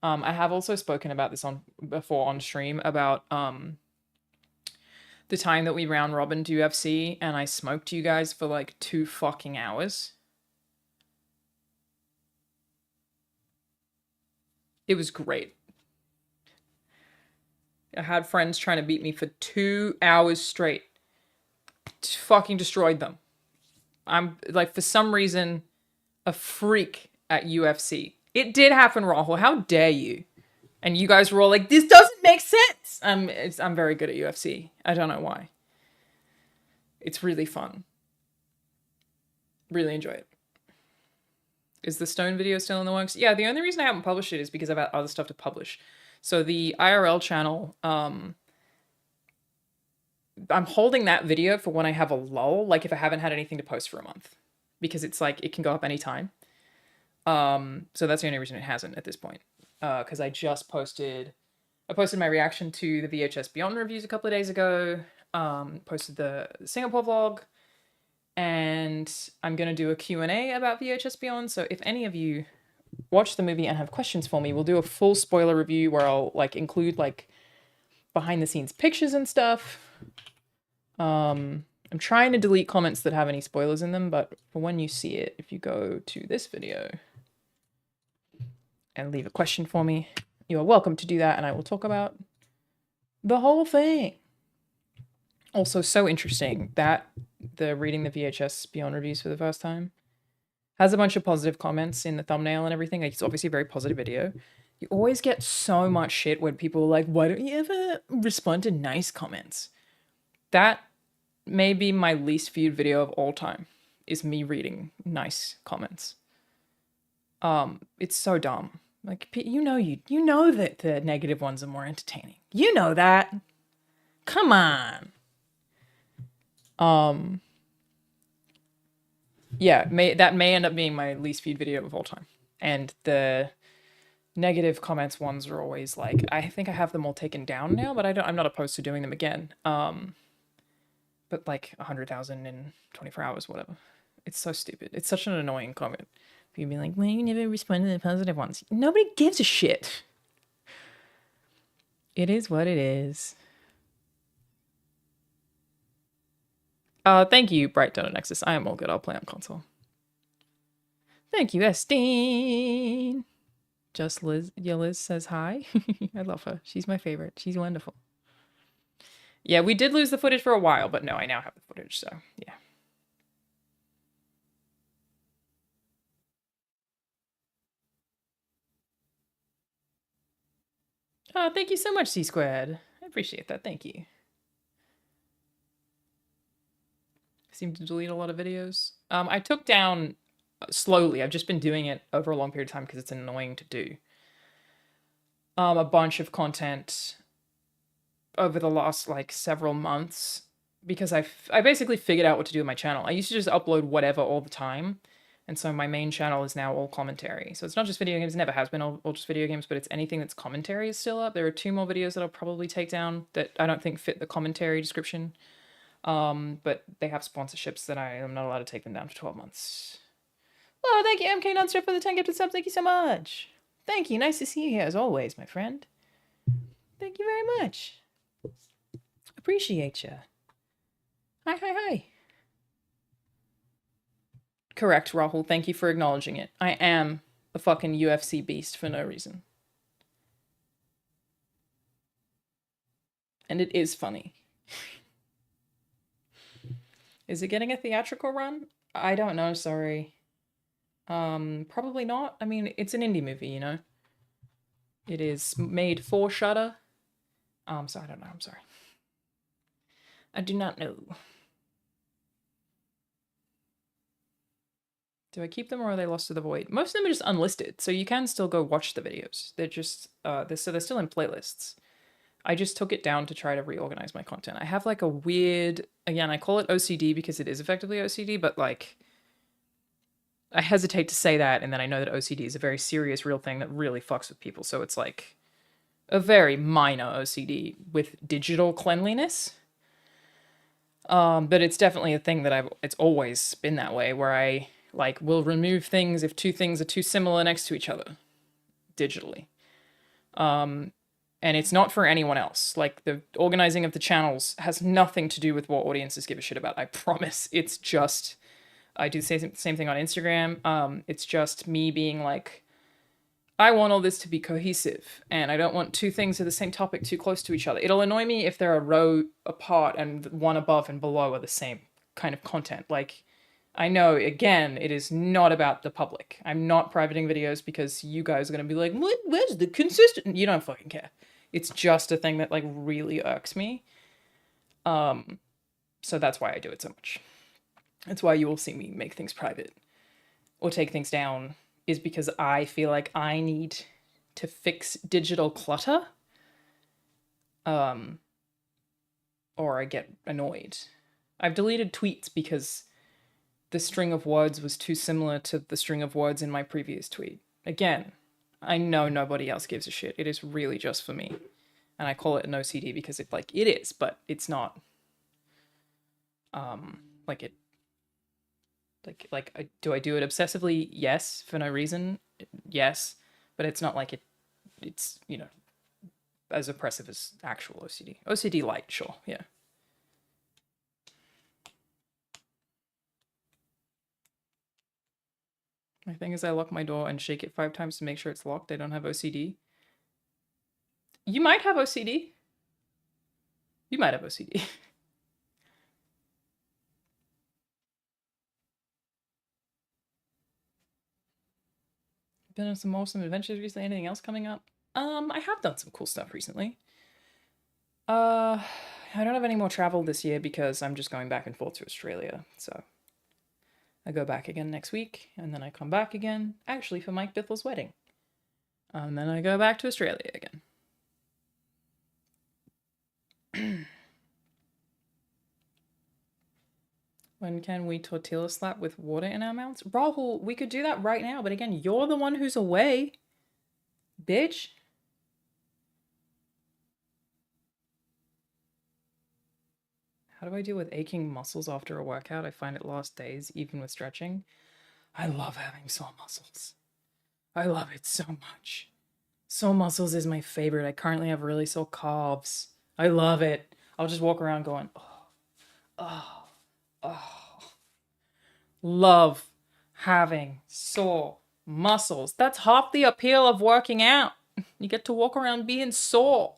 [SPEAKER 1] I have also spoken about this before on stream about the time that we round robined UFC and I smoked you guys for like 2 fucking hours. It was great. I had friends trying to beat me for 2 hours straight. Fucking destroyed them. I'm like, for some reason, a freak at UFC. It did happen, Rahul. How dare you? And you guys were all like, this doesn't make sense. I'm very good at UFC. I don't know why. It's really fun. Really enjoy it. Is the Stone video still in the works? Yeah, the only reason I haven't published it is because I've had other stuff to publish. So the IRL channel, I'm holding that video for when I have a lull, like if I haven't had anything to post for a month. Because it's like, it can go up anytime. So that's the only reason it hasn't at this point. Because I posted my reaction to the VHS Beyond reviews a couple of days ago. Posted the Singapore vlog. And I'm going to do a Q&A about VHS Beyond. So if any of you watch the movie and have questions for me, we'll do a full spoiler review where I'll like include like behind the scenes pictures and stuff. I'm trying to delete comments that have any spoilers in them, but for when you see it, if you go to this video and leave a question for me, you are welcome to do that and I will talk about the whole thing. Also, so interesting that the reading the VHS Beyond reviews for the first time has a bunch of positive comments in the thumbnail and everything. Like, it's obviously a very positive video. You always get so much shit when people are like, why don't you ever respond to nice comments? That may be my least viewed video of all time, is me reading nice comments. It's so dumb. Like, you know that the negative ones are more entertaining. You know that. Come on. Yeah, that may end up being my least viewed video of all time. And the negative comments ones are always like, I think I have them all taken down now, but I'm not opposed to doing them again. But like 100,000 in 24 hours, whatever. It's so stupid. It's such an annoying comment. People be like, well, you never respond to the positive ones. Nobody gives a shit. It is what it is. Thank you, Bright Donut Nexus. I am all good. I'll play on console. Thank you, Estine. Just Liz. Yeah, Liz says hi. I love her. She's my favorite. She's wonderful. Yeah, we did lose the footage for a while, but no, I now have the footage, so yeah. Oh, thank you so much, C-Squared. I appreciate that. Thank you. I seem to delete a lot of videos. I took down slowly. I've just been doing it over a long period of time because it's annoying to do. A bunch of content over the last like several months because I basically figured out what to do with my channel. I used to just upload whatever all the time. And so my main channel is now all commentary. So it's not just video games, it never has been all just video games, but it's anything that's commentary is still up. There are 2 more videos that I'll probably take down that I don't think fit the commentary description. But they have sponsorships that I am not allowed to take them down for 12 months. Oh, thank you, MK Nonstop, for the 10 gifted subs. Thank you so much. Thank you. Nice to see you here as always, my friend. Thank you very much. Appreciate you. Hi, hi, hi. Correct, Rahul. Thank you for acknowledging it. I am a fucking UFC beast for no reason. And it is funny. Is it getting a theatrical run? I don't know, sorry. Probably not. I mean, it's an indie movie, you know? It is made for Shudder. So I don't know, I'm sorry. I do not know. Do I keep them or are they lost to the void? Most of them are just unlisted, so you can still go watch the videos. They're just, they're still in playlists. I just took it down to try to reorganize my content. I have like a weird, again, I call it OCD because it is effectively OCD, but like, I hesitate to say that, and then I know that OCD is a very serious, real thing that really fucks with people. So it's like a very minor OCD with digital cleanliness. But it's definitely a thing that it's always been that way, where I like will remove things if two things are too similar next to each other digitally. And it's not for anyone else. Like, the organizing of the channels has nothing to do with what audiences give a shit about. I promise. It's just, I do the same thing on Instagram. It's just me being like, I want all this to be cohesive, and I don't want two things of the same topic too close to each other. It'll annoy me if they're a row apart and one above and below are the same kind of content. Like, I know, again, it is not about the public. I'm not privating videos because you guys are going to be like, where's the consistent? You don't fucking care. It's just a thing that, like, really irks me. So that's why I do it so much. That's why you will see me make things private or take things down, is because I feel like I need to fix digital clutter. Or I get annoyed. I've deleted tweets because the string of words was too similar to the string of words in my previous tweet. Again, I know nobody else gives a shit. It is really just for me. And I call it an OCD because it is, but it's not do I do it obsessively? Yes. For no reason? Yes. But it's not like it's, you know, as oppressive as actual OCD. OCD light, sure, yeah. My thing is I lock my door and shake it 5 times to make sure it's locked. I don't have OCD. You might have OCD. You might have OCD. Been on some awesome adventures recently. Anything else coming up? I have done some cool stuff recently. I don't have any more travel this year because I'm just going back and forth to Australia. So I go back again next week, and then I come back again, actually for Mike Bithel's wedding. And then I go back to Australia again. When can we tortilla slap with water in our mouths? Rahul, we could do that right now, but again, you're the one who's away. Bitch. How do I deal with aching muscles after a workout? I find it lasts days, even with stretching. I love having sore muscles. I love it so much. Sore muscles is my favorite. I currently have really sore calves. I love it. I'll just walk around going, oh, oh, oh. Love having sore muscles. That's half the appeal of working out. You get to walk around being sore.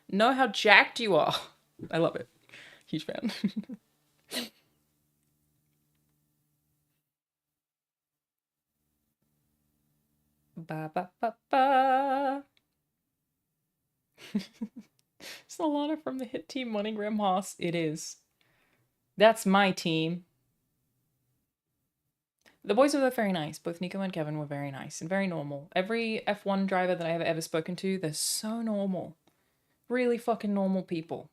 [SPEAKER 1] Know how jacked you are. I love it. Huge fan. Ba ba ba ba. It's Alanah from the hit team Moneygram Haas. It is. That's my team. The boys were very nice. Both Nico and Kevin were very nice and very normal. Every F1 driver that I have ever spoken to, they're so normal. Really fucking normal people.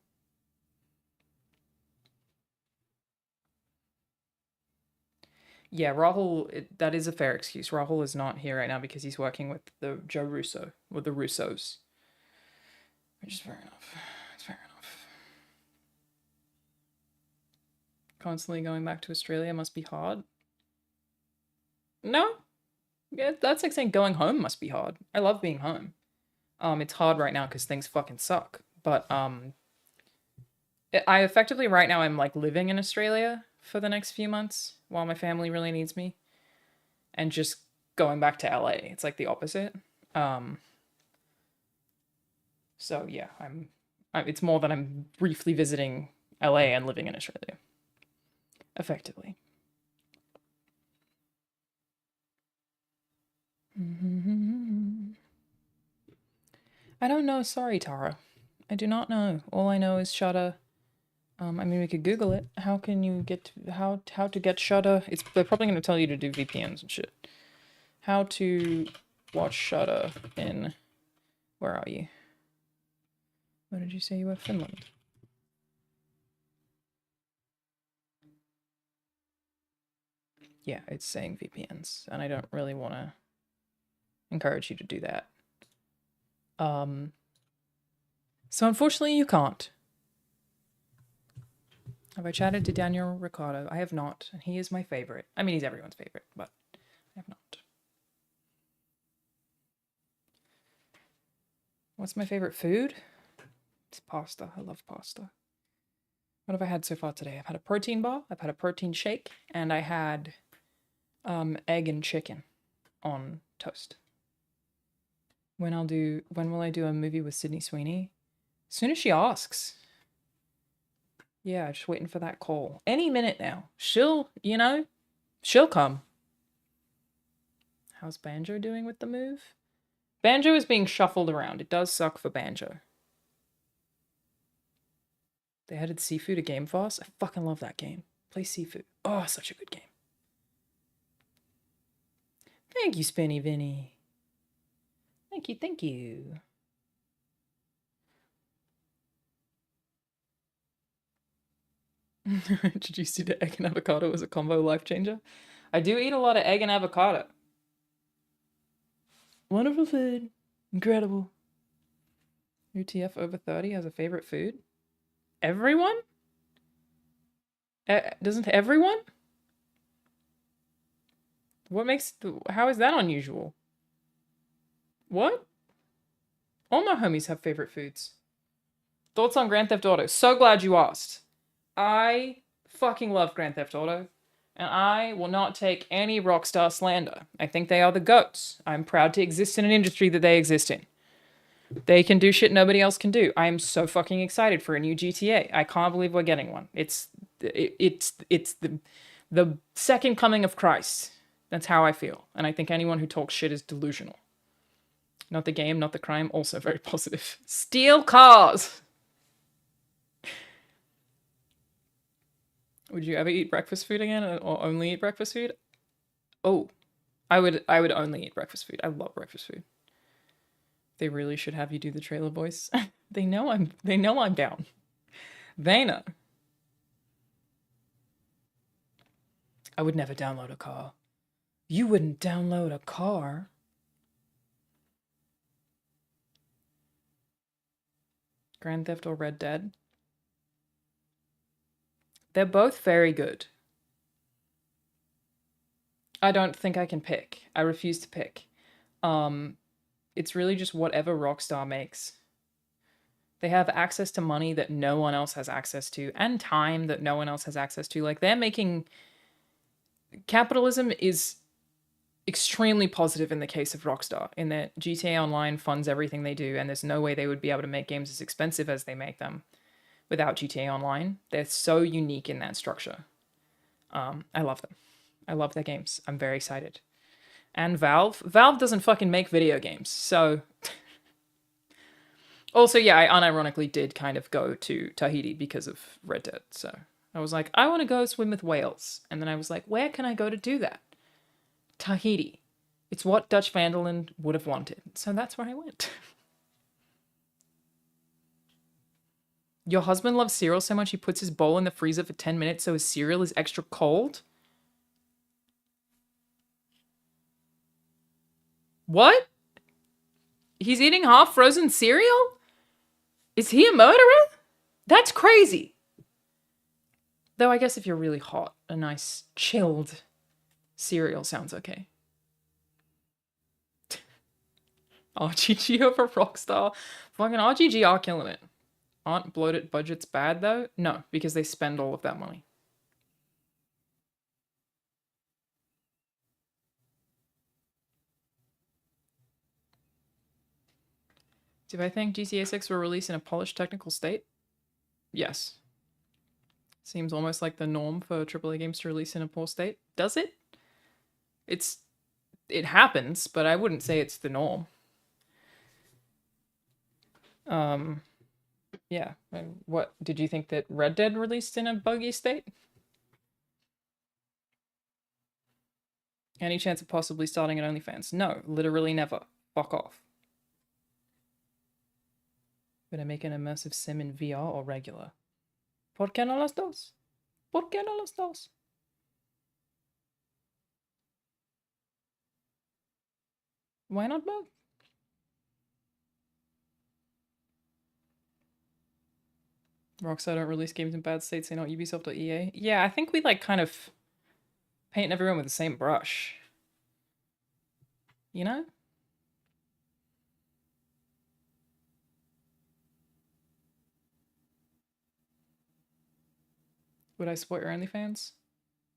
[SPEAKER 1] Yeah, Rahul, that is a fair excuse. Rahul is not here right now because he's working with the Joe Russo, with the Russos. Which is fair enough. It's fair enough. Constantly going back to Australia must be hard. No. Yeah, that's like saying going home must be hard. I love being home. It's hard right now because things fucking suck. But, I effectively right now I'm like living in Australia for the next few months while my family really needs me. And just going back to LA. It's like the opposite. So yeah, it's more that I'm briefly visiting LA and living in Australia. Effectively. I don't know. Sorry, Tara. I do not know. All I know is Shutter. I mean, we could Google it. How can you get to, how to get Shudder? They're probably going to tell you to do VPNs and shit. How to watch Shudder in, where are you? Where did you say you were? Finland. Yeah, it's saying VPNs, and I don't really want to encourage you to do that. So unfortunately you can't. Have I chatted to Daniel Ricciardo? I have not, and he is my favorite. I mean, he's everyone's favorite, but I have not. What's my favorite food? It's pasta. I love pasta. What have I had so far today? I've had a protein bar, I've had a protein shake, and I had egg and chicken on toast. When will I do a movie with Sydney Sweeney? As soon as she asks. Yeah, just waiting for that call. Any minute now. She'll come. How's Banjo doing with the move? Banjo is being shuffled around. It does suck for Banjo. They added Seafood to Game Fast. I fucking love that game. Play Seafood. Oh, such a good game. Thank you, Spinny Vinny. Thank you, thank you. Did you see the egg and avocado as a combo life changer? I do eat a lot of egg and avocado. Wonderful food. Incredible. UTF over 30 has a favorite food? Everyone? Doesn't everyone? How is that unusual? What? All my homies have favorite foods. Thoughts on Grand Theft Auto? So glad you asked. I fucking love Grand Theft Auto, and I will not take any Rockstar slander. I think they are the GOATs. I'm proud to exist in an industry that they exist in. They can do shit nobody else can do. I am so fucking excited for a new GTA. I can't believe we're getting one. It's the second coming of Christ. That's how I feel. And I think anyone who talks shit is delusional. Not the game, not the crime, also very positive. Steal cars! Would you ever eat breakfast food again, or only eat breakfast food? Oh, I would only eat breakfast food. I love breakfast food. They really should have you do the trailer voice. They know I'm down. They know. I would never download a car. You wouldn't download a car? Grand Theft or Red Dead? They're both very good. I don't think I can pick. I refuse to pick. It's really just whatever Rockstar makes. They have access to money that no one else has access to, and time that no one else has access to. Like, they're making... Capitalism is extremely positive in the case of Rockstar, in that GTA Online funds everything they do, and there's no way they would be able to make games as expensive as they make them without GTA Online. They're so unique in that structure. I love them. I love their games. I'm very excited. And Valve doesn't fucking make video games, so... Also, yeah, I unironically did kind of go to Tahiti because of Red Dead, so... I was like, I want to go swim with whales. And then I was like, where can I go to do that? Tahiti. It's what Dutch Van der Linde would have wanted. So that's where I went. Your husband loves cereal so much he puts his bowl in the freezer for 10 minutes so his cereal is extra cold? What? He's eating half-frozen cereal? Is he a murderer? That's crazy. Though I guess if you're really hot, a nice chilled cereal sounds okay. RGG over Rockstar. Fucking RGG are killing it. Aren't bloated budgets bad though? No, because they spend all of that money. Do I think GTA 6 will release in a polished technical state? Yes. Seems almost like the norm for AAA games to release in a poor state. Does it? It happens, but I wouldn't say it's the norm. Yeah. What did you think that Red Dead released in a buggy state? Any chance of possibly starting an OnlyFans? No, literally never. Fuck off. Gonna make an immersive sim in VR or regular? ¿Por qué no las dos? ¿Por qué no las dos? Why not both? Rockstar don't release games in bad states, they not Ubisoft or EA. Yeah, I think we like kind of paint everyone with the same brush. You know? Would I support your OnlyFans?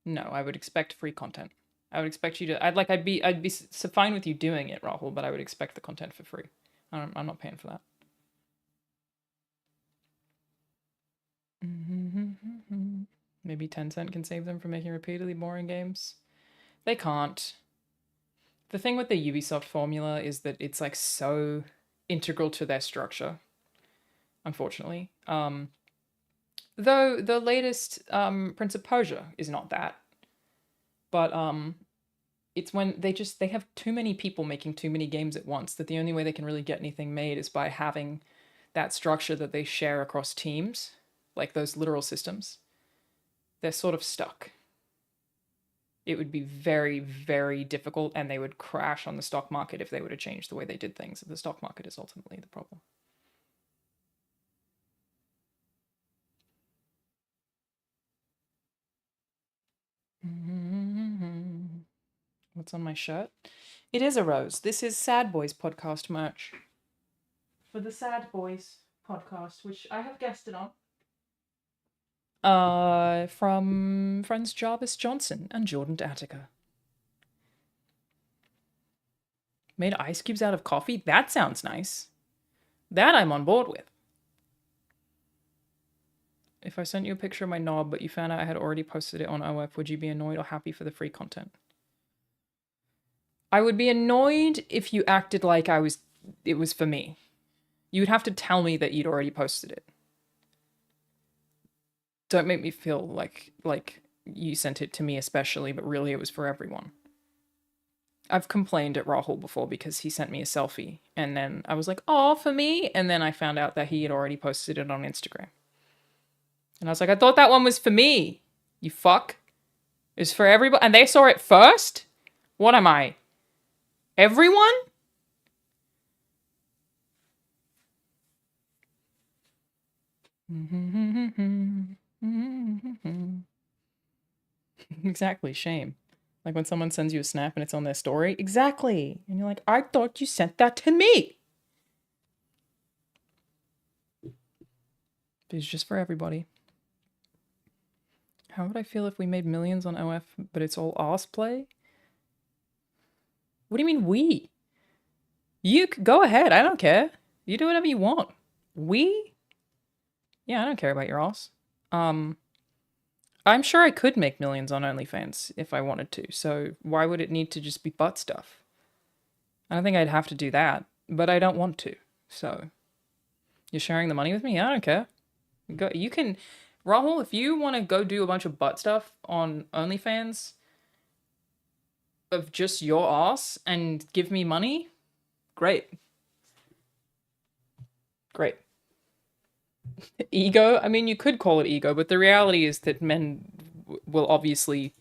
[SPEAKER 1] No, I would expect free content. I would expect you to. I'd be fine with you doing it, Rahul, but I would expect the content for free. I'm not paying for that. Maybe Tencent can save them from making repeatedly boring games. They can't. The thing with the Ubisoft formula is that it's like so integral to their structure. Unfortunately, though the latest Prince of Persia is not that, but it's when they have too many people making too many games at once that the only way they can really get anything made is by having that structure that they share across teams, like those literal systems. They're sort of stuck. It would be very, very difficult, and they would crash on the stock market if they were to change the way they did things. The stock market is ultimately the problem. What's on my shirt? It is a rose. This is Sad Boys podcast merch. For the Sad Boys podcast, which I have guested on. From friends Jarvis Johnson and Jordan Attica. Made ice cubes out of coffee? That sounds nice. That I'm on board with. If I sent you a picture of my knob, but you found out I had already posted it on OF, would you be annoyed or happy for the free content? I would be annoyed if you acted like it was for me. You would have to tell me that you'd already posted it. Don't make me feel like you sent it to me especially, but really it was for everyone. I've complained at Rahul before because he sent me a selfie, and then I was like, oh, for me? And then I found out that he had already posted it on Instagram. And I was like, I thought that one was for me. You fuck. It's for everybody. And they saw it first? What am I? Everyone? Exactly, shame. Like when someone sends you a snap and it's on their story. Exactly. And you're like, I thought you sent that to me. It's just for everybody. How would I feel if we made millions on OF, but it's all arse play? What do you mean we? You go ahead. I don't care. You do whatever you want. We? Yeah, I don't care about your ass. I'm sure I could make millions on OnlyFans if I wanted to, so why would it need to just be butt stuff? I don't think I'd have to do that, but I don't want to, so... You're sharing the money with me? I don't care. You can... Rahul, if you want to go do a bunch of butt stuff on OnlyFans of just your ass and give me money, great. Great. Ego? I mean, you could call it ego, but the reality is that men will obviously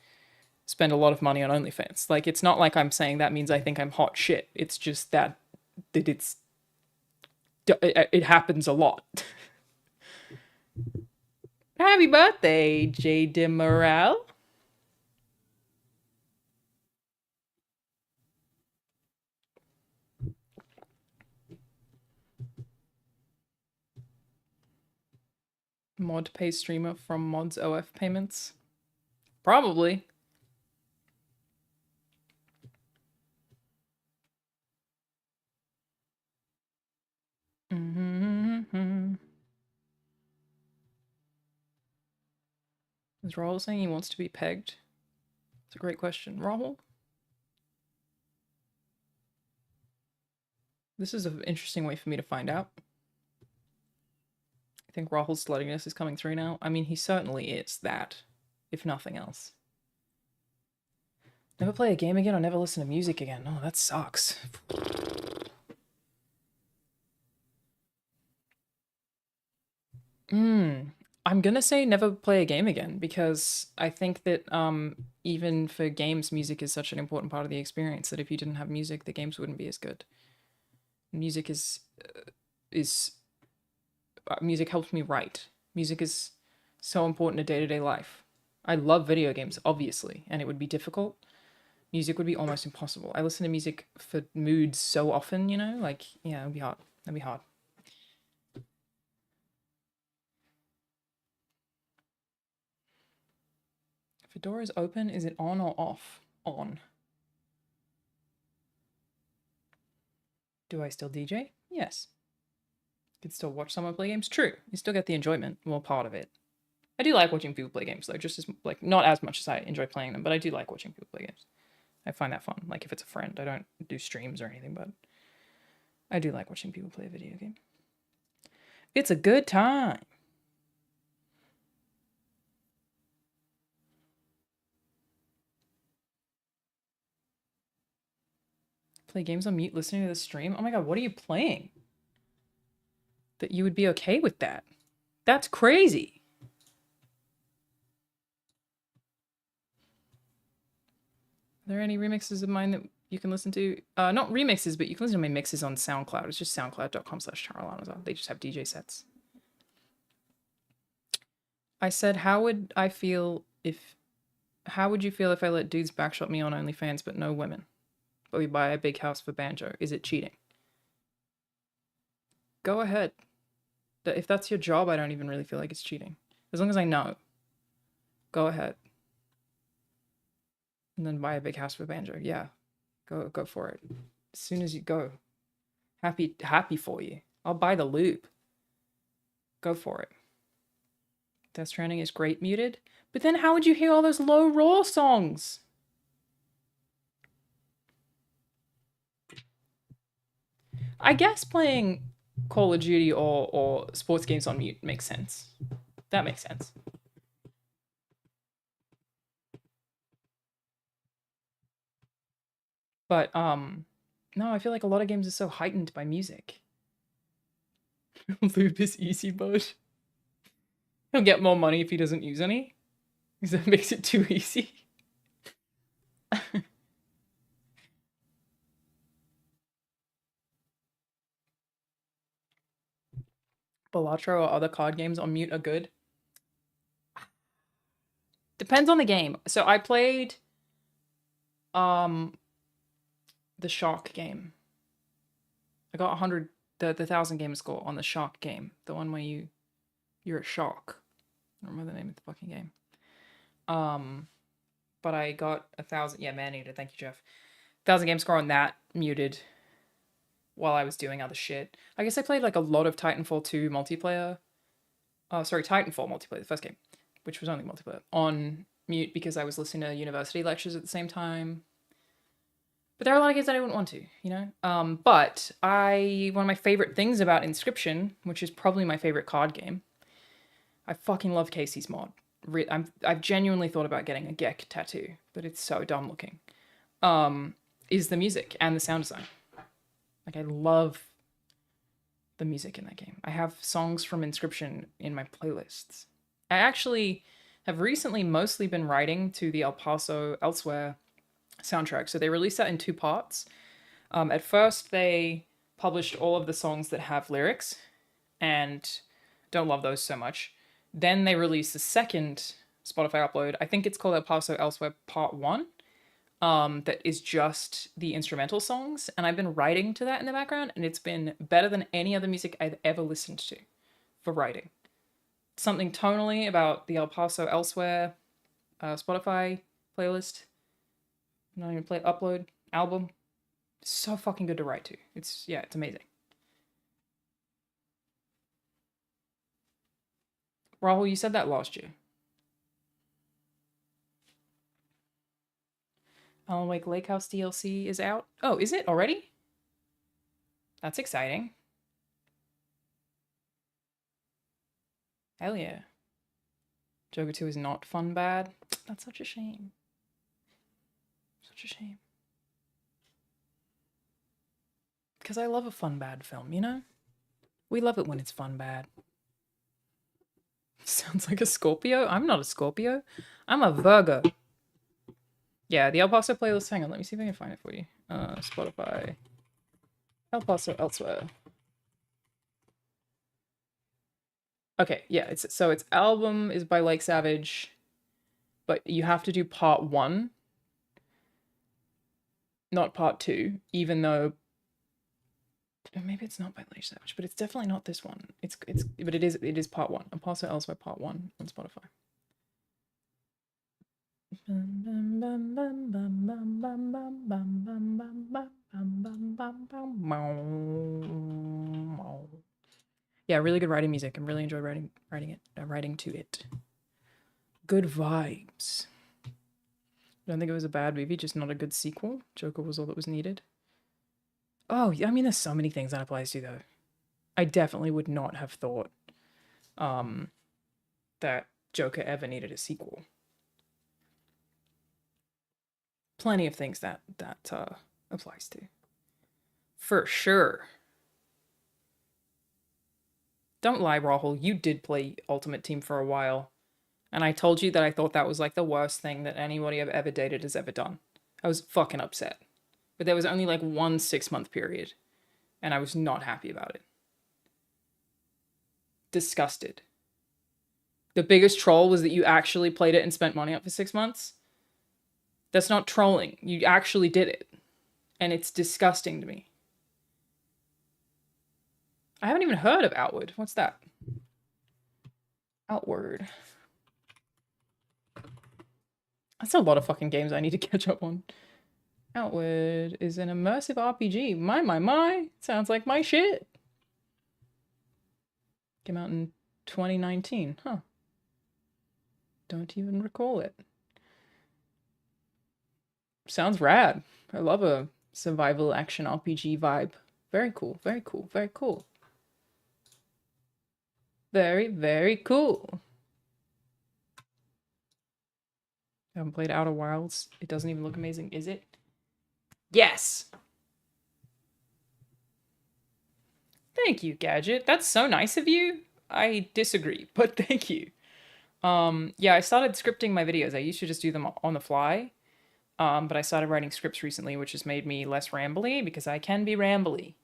[SPEAKER 1] spend a lot of money on OnlyFans. Like, it's not like I'm saying that means I think I'm hot shit. It's just that it happens a lot. Happy birthday, J. de Morale. Mod pay streamer from mods OF payments? Probably. Is Rahul saying he wants to be pegged? It's a great question. Rahul? This is an interesting way for me to find out. think Rahul's sluttiness is coming through now. I mean, he certainly is that, if nothing else. Never play a game again or never listen to music again. No, that sucks. I'm gonna say never play a game again because I think that even for games, music is such an important part of the experience that if you didn't have music, the games wouldn't be as good. Music is music helps me write. Music is so important to day-to-day life. I love video games, obviously, and it would be difficult. Music would be almost impossible. I listen to music for moods so often, you know? Like, yeah, it would be hard. That'd be hard. If a door is open, is it on or off? On. Do I still DJ? Yes. You can still watch someone play games? True. You still get the enjoyment, more part of it. I do like watching people play games though, just as like not as much as I enjoy playing them, but I do like watching people play games. I find that fun. Like if it's a friend, I don't do streams or anything, but I do like watching people play a video game. It's a good time. Play games on mute listening to the stream? Oh my god, what are you playing? That you would be okay with that? That's crazy. Are there any remixes of mine that you can listen to? Not remixes, but you can listen to my mixes on SoundCloud. It's just soundcloud.com/Alanah. They just have DJ sets. I said, how would you feel if I let dudes backshot me on OnlyFans but no women? But we buy a big house for Banjo. Is it cheating? Go ahead. If that's your job, I don't even really feel like it's cheating. As long as I know. Go ahead. And then buy a big house for Banjo. Yeah. Go for it. As soon as you go. Happy for you. I'll buy the loop. Go for it. Death Stranding is great muted. But then how would you hear all those low raw songs? I guess playing Call of Duty or sports games on mute makes sense. That makes sense. But no, I feel like a lot of games are so heightened by music. Loop is easy mode. He'll get more money if he doesn't use any. Because that makes it too easy. Balatro or other card games on mute are good. Depends on the game. So I played the Shark game. I got 100 the 1000 gamer score on the Shark game. The one where you're a shark. I don't remember the name of the fucking game. But I got 1000. Yeah, Maneater. Thank you, Jeff. 1000 game score on that muted while I was doing other shit. I guess I played like a lot of Titanfall 2 multiplayer. Titanfall multiplayer, the first game, which was only multiplayer, on mute because I was listening to university lectures at the same time. But there are a lot of games that I wouldn't want to, you know? But one of my favorite things about Inscription, which is probably my favorite card game, I fucking love Casey's mod. I've genuinely thought about getting a Gek tattoo, but it's so dumb looking. Is the music and the sound design. Like, I love the music in that game. I have songs from Inscription in my playlists. I actually have recently mostly been writing to the El Paso Elsewhere soundtrack. So they released that in 2 parts. At first, they published all of the songs that have lyrics, and don't love those so much. Then they released the second Spotify upload. I think it's called El Paso Elsewhere Part 1. That is just the instrumental songs, and I've been writing to that in the background, and it's been better than any other music I've ever listened to for writing. Something tonally about the El Paso Elsewhere Spotify playlist, not even upload album. It's so fucking good to write to. It's amazing. Rahul, you said that last year. Alan Wake Lake House DLC is out. Oh, is it already? That's exciting. Hell yeah. Joker 2 is not fun bad. That's such a shame. Such a shame. Because I love a fun bad film, you know? We love it when it's fun bad. Sounds like a Scorpio. I'm not a Scorpio. I'm a Virgo. Yeah, the El Paso playlist. Hang on, let me see if I can find it for you. Spotify. El Paso elsewhere. Okay, yeah, its album is by Lake Savage, but you have to do part 1, not part 2, even though maybe it's not by Lake Savage, but it's definitely not this one. But it is part 1. El Paso elsewhere part 1 on Spotify. Yeah, really good writing music. I really enjoy writing to it. Good vibes. I don't think it was a bad movie, just not a good sequel. Joker was all that was needed. Oh, I mean, there's so many things that applies to, though. I definitely would not have thought that Joker ever needed a sequel. Plenty of things that applies to. For sure. Don't lie, Rahul. You did play Ultimate Team for a while. And I told you that I thought that was like the worst thing that anybody I've ever dated has ever done. I was fucking upset. But there was only like 1 6-month period. And I was not happy about it. Disgusted. The biggest troll was that you actually played it and spent money on it for 6 months. That's not trolling. You actually did it. And it's disgusting to me. I haven't even heard of Outward. What's that? Outward. That's a lot of fucking games I need to catch up on. Outward is an immersive RPG. My. Sounds like my shit. Came out in 2019. Huh. Don't even recall it. Sounds rad. I love a survival action RPG vibe. Very cool. Very cool. Very cool. Very, very cool. I haven't played Outer Wilds. It doesn't even look amazing, is it? Yes! Thank you, Gadget. That's so nice of you. I disagree, but thank you. Yeah, I started scripting my videos. I used to just do them on the fly. But I started writing scripts recently, which has made me less rambly because I can be rambly.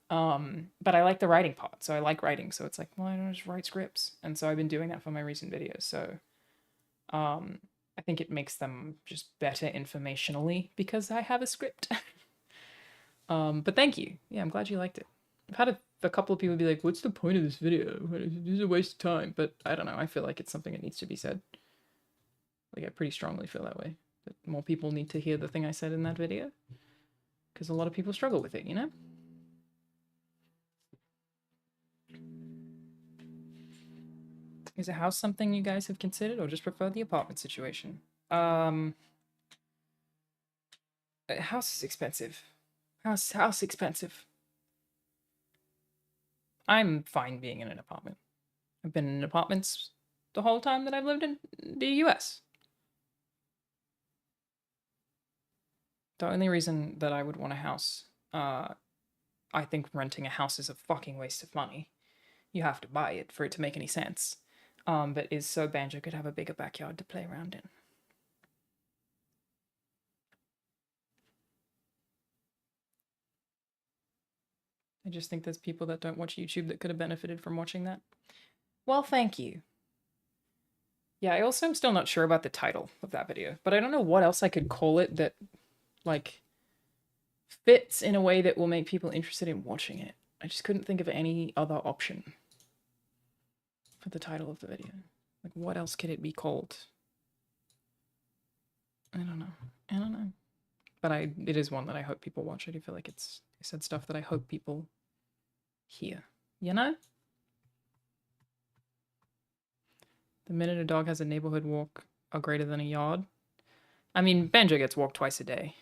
[SPEAKER 1] But I like the writing part, so I like writing. So it's like, well, I don't just write scripts. And so I've been doing that for my recent videos. So I think it makes them just better informationally because I have a script. But thank you. Yeah, I'm glad you liked it. I've had a couple of people be like, what's the point of this video? This is a waste of time. But I don't know. I feel like it's something that needs to be said. Like, I pretty strongly feel that way. That more people need to hear the thing I said in that video. Because a lot of people struggle with it, you know? Is a house something you guys have considered or just prefer the apartment situation? A house is expensive. House expensive. I'm fine being in an apartment. I've been in apartments the whole time that I've lived in the US. The only reason that I would want a house, I think renting a house is a fucking waste of money. You have to buy it for it to make any sense. But is so Banjo could have a bigger backyard to play around in. I just think there's people that don't watch YouTube that could have benefited from watching that. Well, thank you. Yeah, I also am still not sure about the title of that video, but I don't know what else I could call it that, like, fits in a way that will make people interested in watching it. I just couldn't think of any other option for the title of the video. Like, what else could it be called? I don't know. But it is one that I hope people watch. I do feel like I said stuff that I hope people hear. You know? The minute a dog has a neighborhood walk are greater than a yard. I mean, Banjo gets walked twice a day.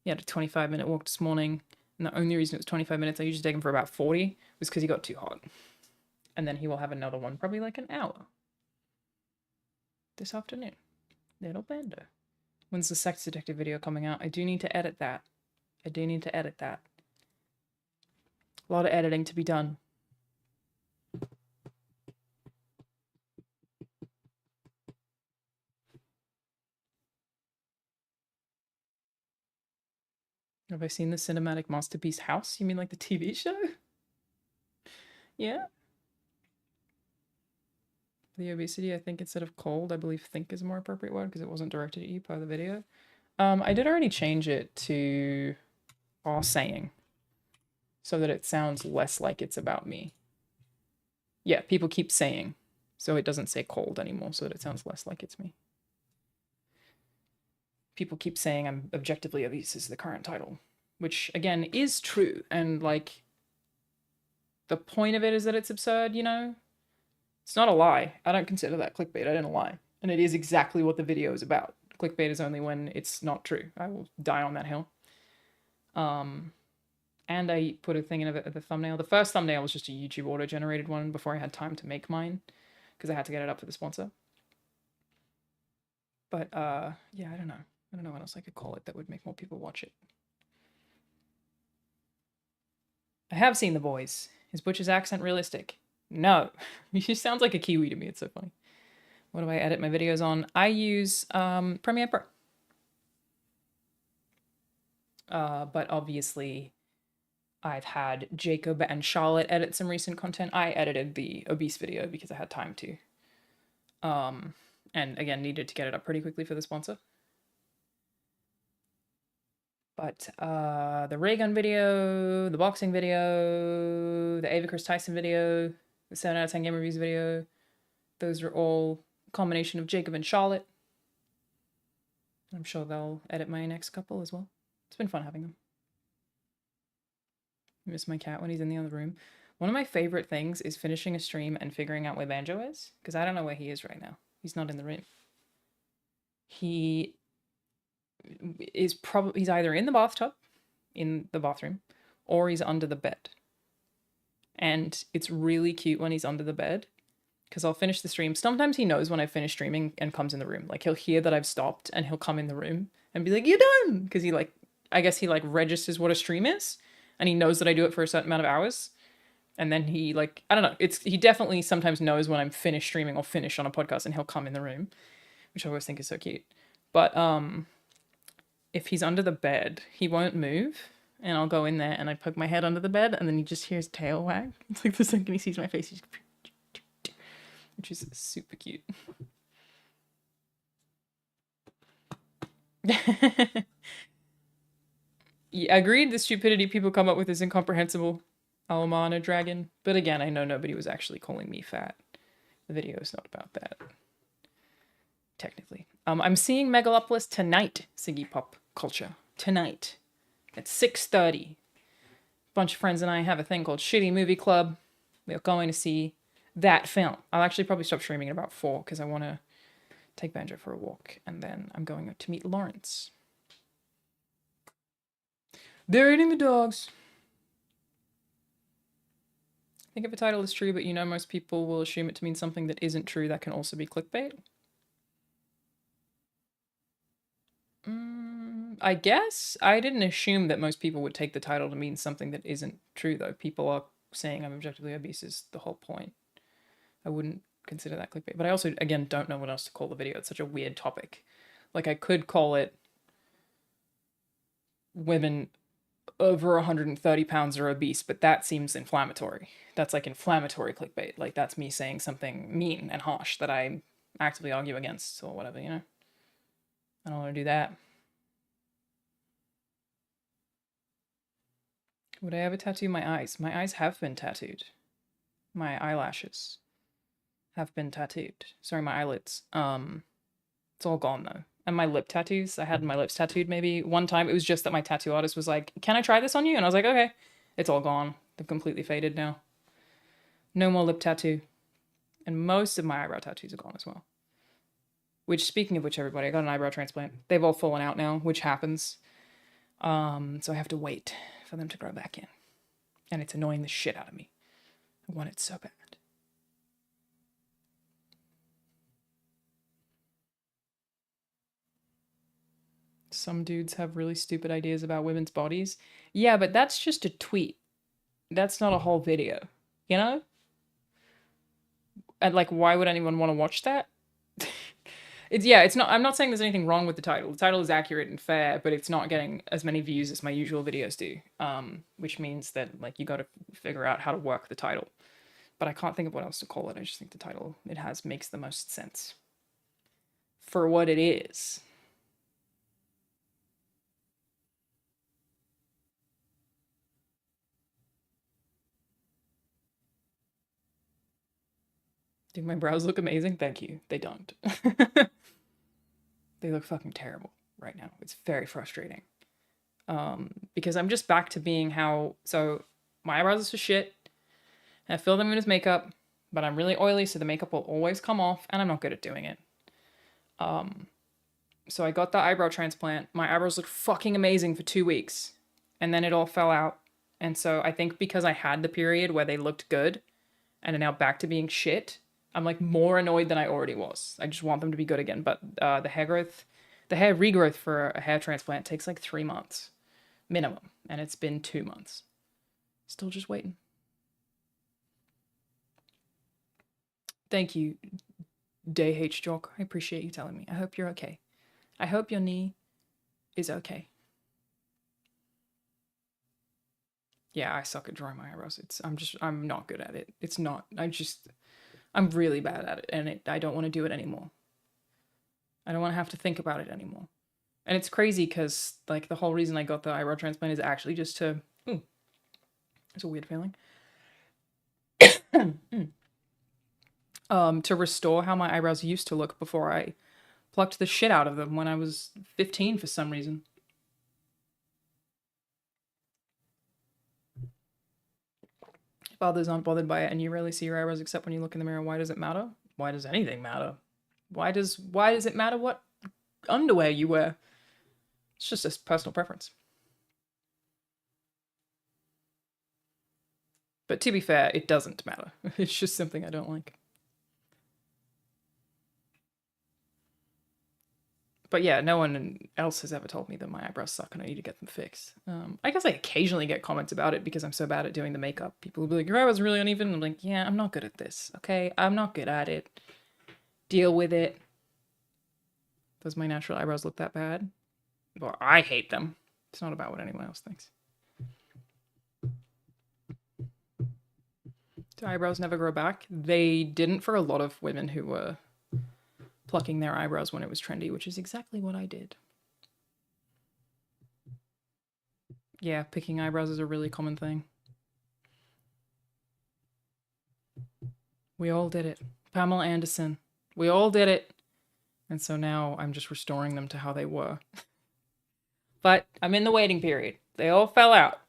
[SPEAKER 1] He had a 25-minute walk this morning, and the only reason it was 25 minutes, I usually take him for about 40, was because he got too hot. And then he will have another one, probably like an hour. This afternoon. Little Bando. When's the sex detective video coming out? I do need to edit that. A lot of editing to be done. Have I seen the cinematic masterpiece House? You mean like the TV show? Yeah. The obesity, I think instead of cold, I believe think is a more appropriate word because it wasn't directed at you per the video. I did already change it to all saying so that it sounds less like it's about me. Yeah, people keep saying, so it doesn't say cold anymore, so that it sounds less like it's me. People keep saying I'm objectively obese is the current title, which again is true, and like the point of it is that it's absurd, you know? It's not a lie. I don't consider that clickbait. I didn't lie. And it is exactly what the video is about. Clickbait is only when it's not true. I will die on that hill. And I put a thing in the thumbnail. The first thumbnail was just a YouTube auto-generated one before I had time to make mine because I had to get it up for the sponsor. But yeah, I don't know. I don't know what else I could call it that would make more people watch it. I have seen The Boys. Is Butch's accent realistic? No. He just sounds like a Kiwi to me. It's so funny. What do I edit my videos on? I use Premiere Pro. But obviously, I've had Jacob and Charlotte edit some recent content. I edited the obese video because I had time to. And again, needed to get it up pretty quickly for the sponsor. But the ray gun video, the boxing video, the Ava Chris Tyson video, the 7 out of 10 game reviews video, those are all a combination of Jacob and Charlotte. I'm sure they'll edit my next couple as well. It's been fun having them. I miss my cat when he's in the other room. One of my favorite things is finishing a stream and figuring out where Banjo is, because I don't know where he is right now. He's not in the room. He is probably, he's either in the bathtub, in the bathroom, or he's under the bed. And it's really cute when he's under the bed, because I'll finish the stream. Sometimes he knows when I've finished streaming and comes in the room. Like, he'll hear that I've stopped and he'll come in the room and be like, "You're done!" Because he like, I guess he like registers what a stream is, and he knows that I do it for a certain amount of hours. And then he like, I don't know, he definitely sometimes knows when I'm finished streaming or finished on a podcast, and he'll come in the room, which I always think is so cute. But if he's under the bed, he won't move, and I'll go in there and I poke my head under the bed, and then he just hears tail wag. It's like the second he sees my face, he's which is super cute. Yeah, agreed. The stupidity people come up with is incomprehensible. Alanah dragon. But again, I know nobody was actually calling me fat. The video is not about that. Technically. I'm seeing Megalopolis tonight, Siggy Pop Culture. Tonight. At 6:30. Bunch of friends and I have a thing called Shitty Movie Club. We're going to see that film. I'll actually probably stop streaming at about 4 because I want to take Banjo for a walk. And then I'm going to meet Lawrence. They're eating the dogs. I think if a title is true, but you know most people will assume it to mean something that isn't true, that can also be clickbait. I guess. I didn't assume that most people would take the title to mean something that isn't true, though. People are saying I'm objectively obese is the whole point. I wouldn't consider that clickbait. But I also, again, don't know what else to call the video. It's such a weird topic. Like, I could call it women over 130 pounds are obese, but that seems inflammatory. That's like inflammatory clickbait. Like, that's me saying something mean and harsh that I actively argue against or whatever, you know? I don't want to do that. Would I ever tattoo my eyes? My eyes have been tattooed. My eyelashes have been tattooed. Sorry, my eyelids. It's all gone though. And my lip tattoos, I had my lips tattooed maybe one time. It was just that my tattoo artist was like, "Can I try this on you?" And I was like, "Okay." It's all gone. They've completely faded now. No more lip tattoo. And most of my eyebrow tattoos are gone as well. Which, speaking of which, everybody, I got an eyebrow transplant. They've all fallen out now, which happens. So I have to wait for them to grow back in. And it's annoying the shit out of me. I want it so bad. some dudes have really stupid ideas about women's bodies. Yeah, but that's just a tweet. That's not a whole video, you know? And like, why would anyone want to watch that? It's not, I'm not saying there's anything wrong with the title. The title is accurate and fair, but it's not getting as many views as my usual videos do. Which means that like you got to figure out how to work the title. But I can't think of what else to call it. I just think the title makes the most sense for what it is. Do my brows look amazing? Thank you. They don't. They look fucking terrible right now. It's very frustrating. Because I'm just back to being so my eyebrows are shit. I fill them in with makeup, but I'm really oily, so the makeup will always come off, and I'm not good at doing it. So I got the eyebrow transplant. My eyebrows looked fucking amazing for 2 weeks, and then it all fell out. And so I think because I had the period where they looked good, and are now back to being shit, I'm like more annoyed than I already was. I just want them to be good again. But the hair regrowth for a hair transplant takes like 3 months minimum, and it's been 2 months. Still just waiting. Thank you, Day H Jock. I appreciate you telling me. I hope you're okay. I hope your knee is okay. Yeah, I suck at drawing my eyebrows. I'm not good at it. I'm really bad at it, and I don't want to do it anymore. I don't want to have to think about it anymore. And it's crazy because, like, the whole reason I got the eyebrow transplant is actually just to... It's a weird feeling. To restore how my eyebrows used to look before I plucked the shit out of them when I was 15 for some reason. If others aren't bothered by it and you rarely see your eyebrows except when you look in the mirror, why does it matter? Why does anything matter? Why does it matter what underwear you wear? It's just a personal preference. But to be fair, it doesn't matter. It's just something I don't like. But yeah, no one else has ever told me that my eyebrows suck and I need to get them fixed. I guess I occasionally get comments about it because I'm so bad at doing the makeup. People will be like, your eyebrows are really uneven. I'm like, yeah, I'm not good at this, okay? I'm not good at it. Deal with it. Does my natural eyebrows look that bad? Well, I hate them. It's not about what anyone else thinks. Do eyebrows never grow back? They didn't for a lot of women who were plucking their eyebrows when it was trendy, which is exactly what I did. Yeah, picking eyebrows is a really common thing. We all did it. Pamela Anderson. We all did it. And so now I'm just restoring them to how they were. But I'm in the waiting period. They all fell out.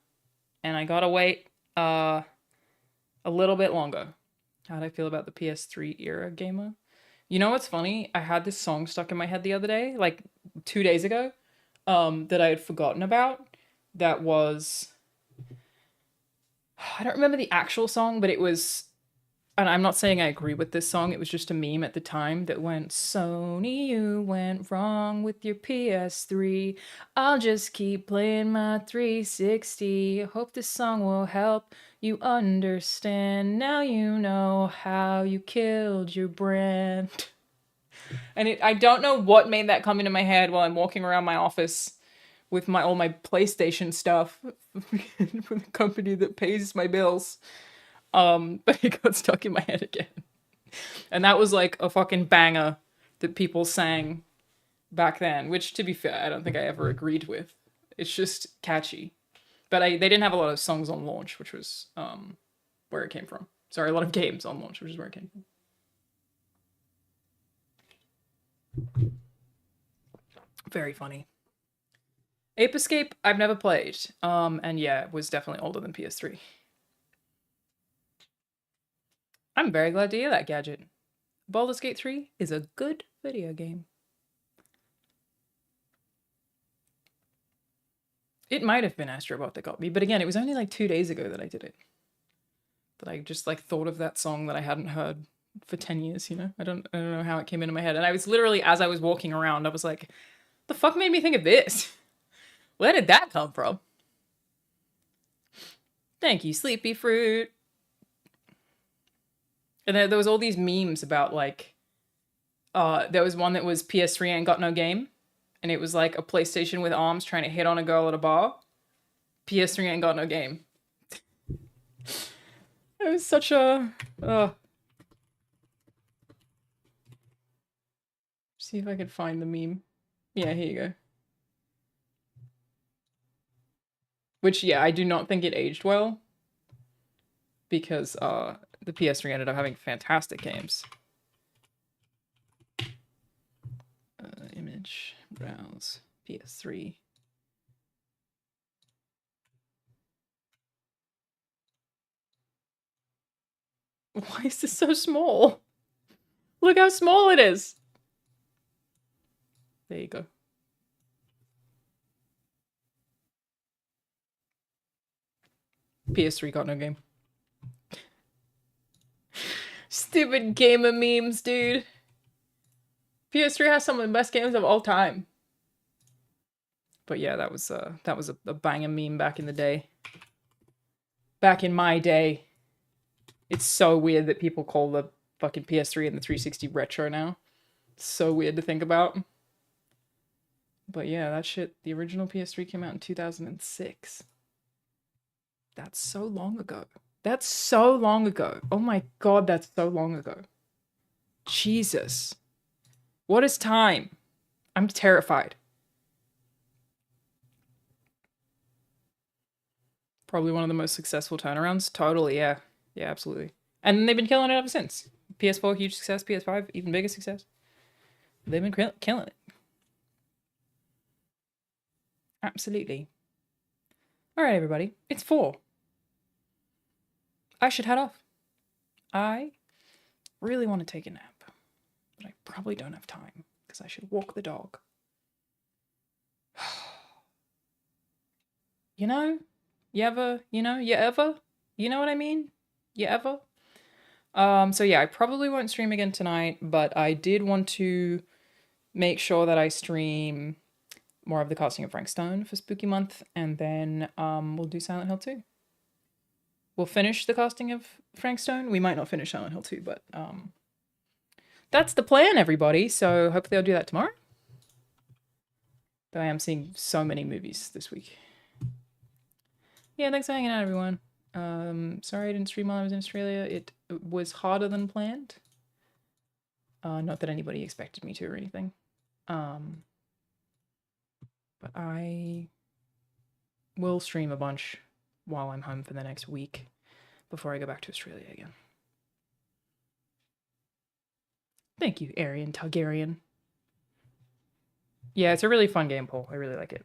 [SPEAKER 1] And I gotta wait a little bit longer. How'd I feel about the PS3 era gamer? You know what's funny? I had this song stuck in my head the other day, like 2 days ago, that I had forgotten about. That was... I don't remember the actual song, but it was... And I'm not saying I agree with this song. It was just a meme at the time that went, Sony, you went wrong with your PS3. I'll just keep playing my 360. Hope this song will help you understand. Now you know how you killed your brand. And I don't know what made that come into my head while I'm walking around my office with all my PlayStation stuff for the company that pays my bills. But it got stuck in my head again. And that was like a fucking banger that people sang back then, which, to be fair, I don't think I ever agreed with. It's just catchy. But they didn't have a lot of songs on launch, which was where it came from. Sorry, a lot of games on launch, which is where it came from. Very funny. Ape Escape, I've never played. And yeah, it was definitely older than PS3. I'm very glad to hear that, Gadget. Baldur's Gate 3 is a good video game. It might have been Astrobot that got me, but again, it was only like 2 days ago that I did it. That I just like thought of that song that I hadn't heard for 10 years, you know? I don't know how it came into my head. And I was literally, as I was walking around, I was like, The fuck made me think of this? Where did that come from? Thank you, Sleepy Fruit. And there was all these memes about, like, there was one that was PS3 ain't got no game. And it was like a PlayStation with arms trying to hit on a girl at a bar. PS3 ain't got no game. It was such a... See if I could find the meme. Yeah, here you go. Which, yeah, I do not think it aged well. Because the PS3 ended up having fantastic games. Image, browse, PS3. Why is this so small? Look how small it is. There you go. PS3 got no game. Stupid gamer memes, dude. PS3 has some of the best games of all time. But yeah, that was a banger meme back in the day. Back in my day. It's so weird that people call the fucking PS3 and the 360 retro now. It's so weird to think about. But yeah, that shit, the original PS3 came out in 2006. That's so long ago. That's so long ago. Oh my god, that's so long ago. Jesus. What is time? I'm terrified. Probably one of the most successful turnarounds. Totally, yeah. Yeah, absolutely. And they've been killing it ever since. PS4, huge success. PS5, even bigger success. They've been killing it. Absolutely. Alright, everybody. It's 4. I should head off. I really want to take a nap. But I probably don't have time. Because I should walk the dog. You know? You ever? You know what I mean? You ever? So yeah, I probably won't stream again tonight, but I did want to make sure that I stream more of the casting of Frank Stone for Spooky Month, and then we'll do Silent Hill 2. We'll finish the casting of Frank Stone. We might not finish Silent Hill 2, but that's the plan, everybody. So hopefully I'll do that tomorrow. But I am seeing so many movies this week. Yeah, thanks for hanging out, everyone. Sorry I didn't stream while I was in Australia. It was harder than planned. Not that anybody expected me to or anything. But I will stream a bunch while I'm home for the next week before I go back to Australia again. Thank you, Aryan Targaryen. Yeah, it's a really fun game, Paul. I really like it.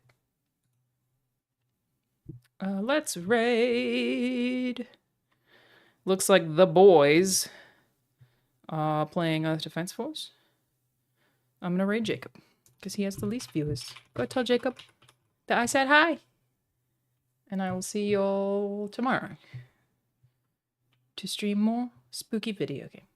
[SPEAKER 1] Let's raid. Looks like the boys are playing Earth Defense Force. I'm gonna raid Jacob because he has the least viewers. Go tell Jacob that I said hi. And I will see you all tomorrow to stream more spooky video games.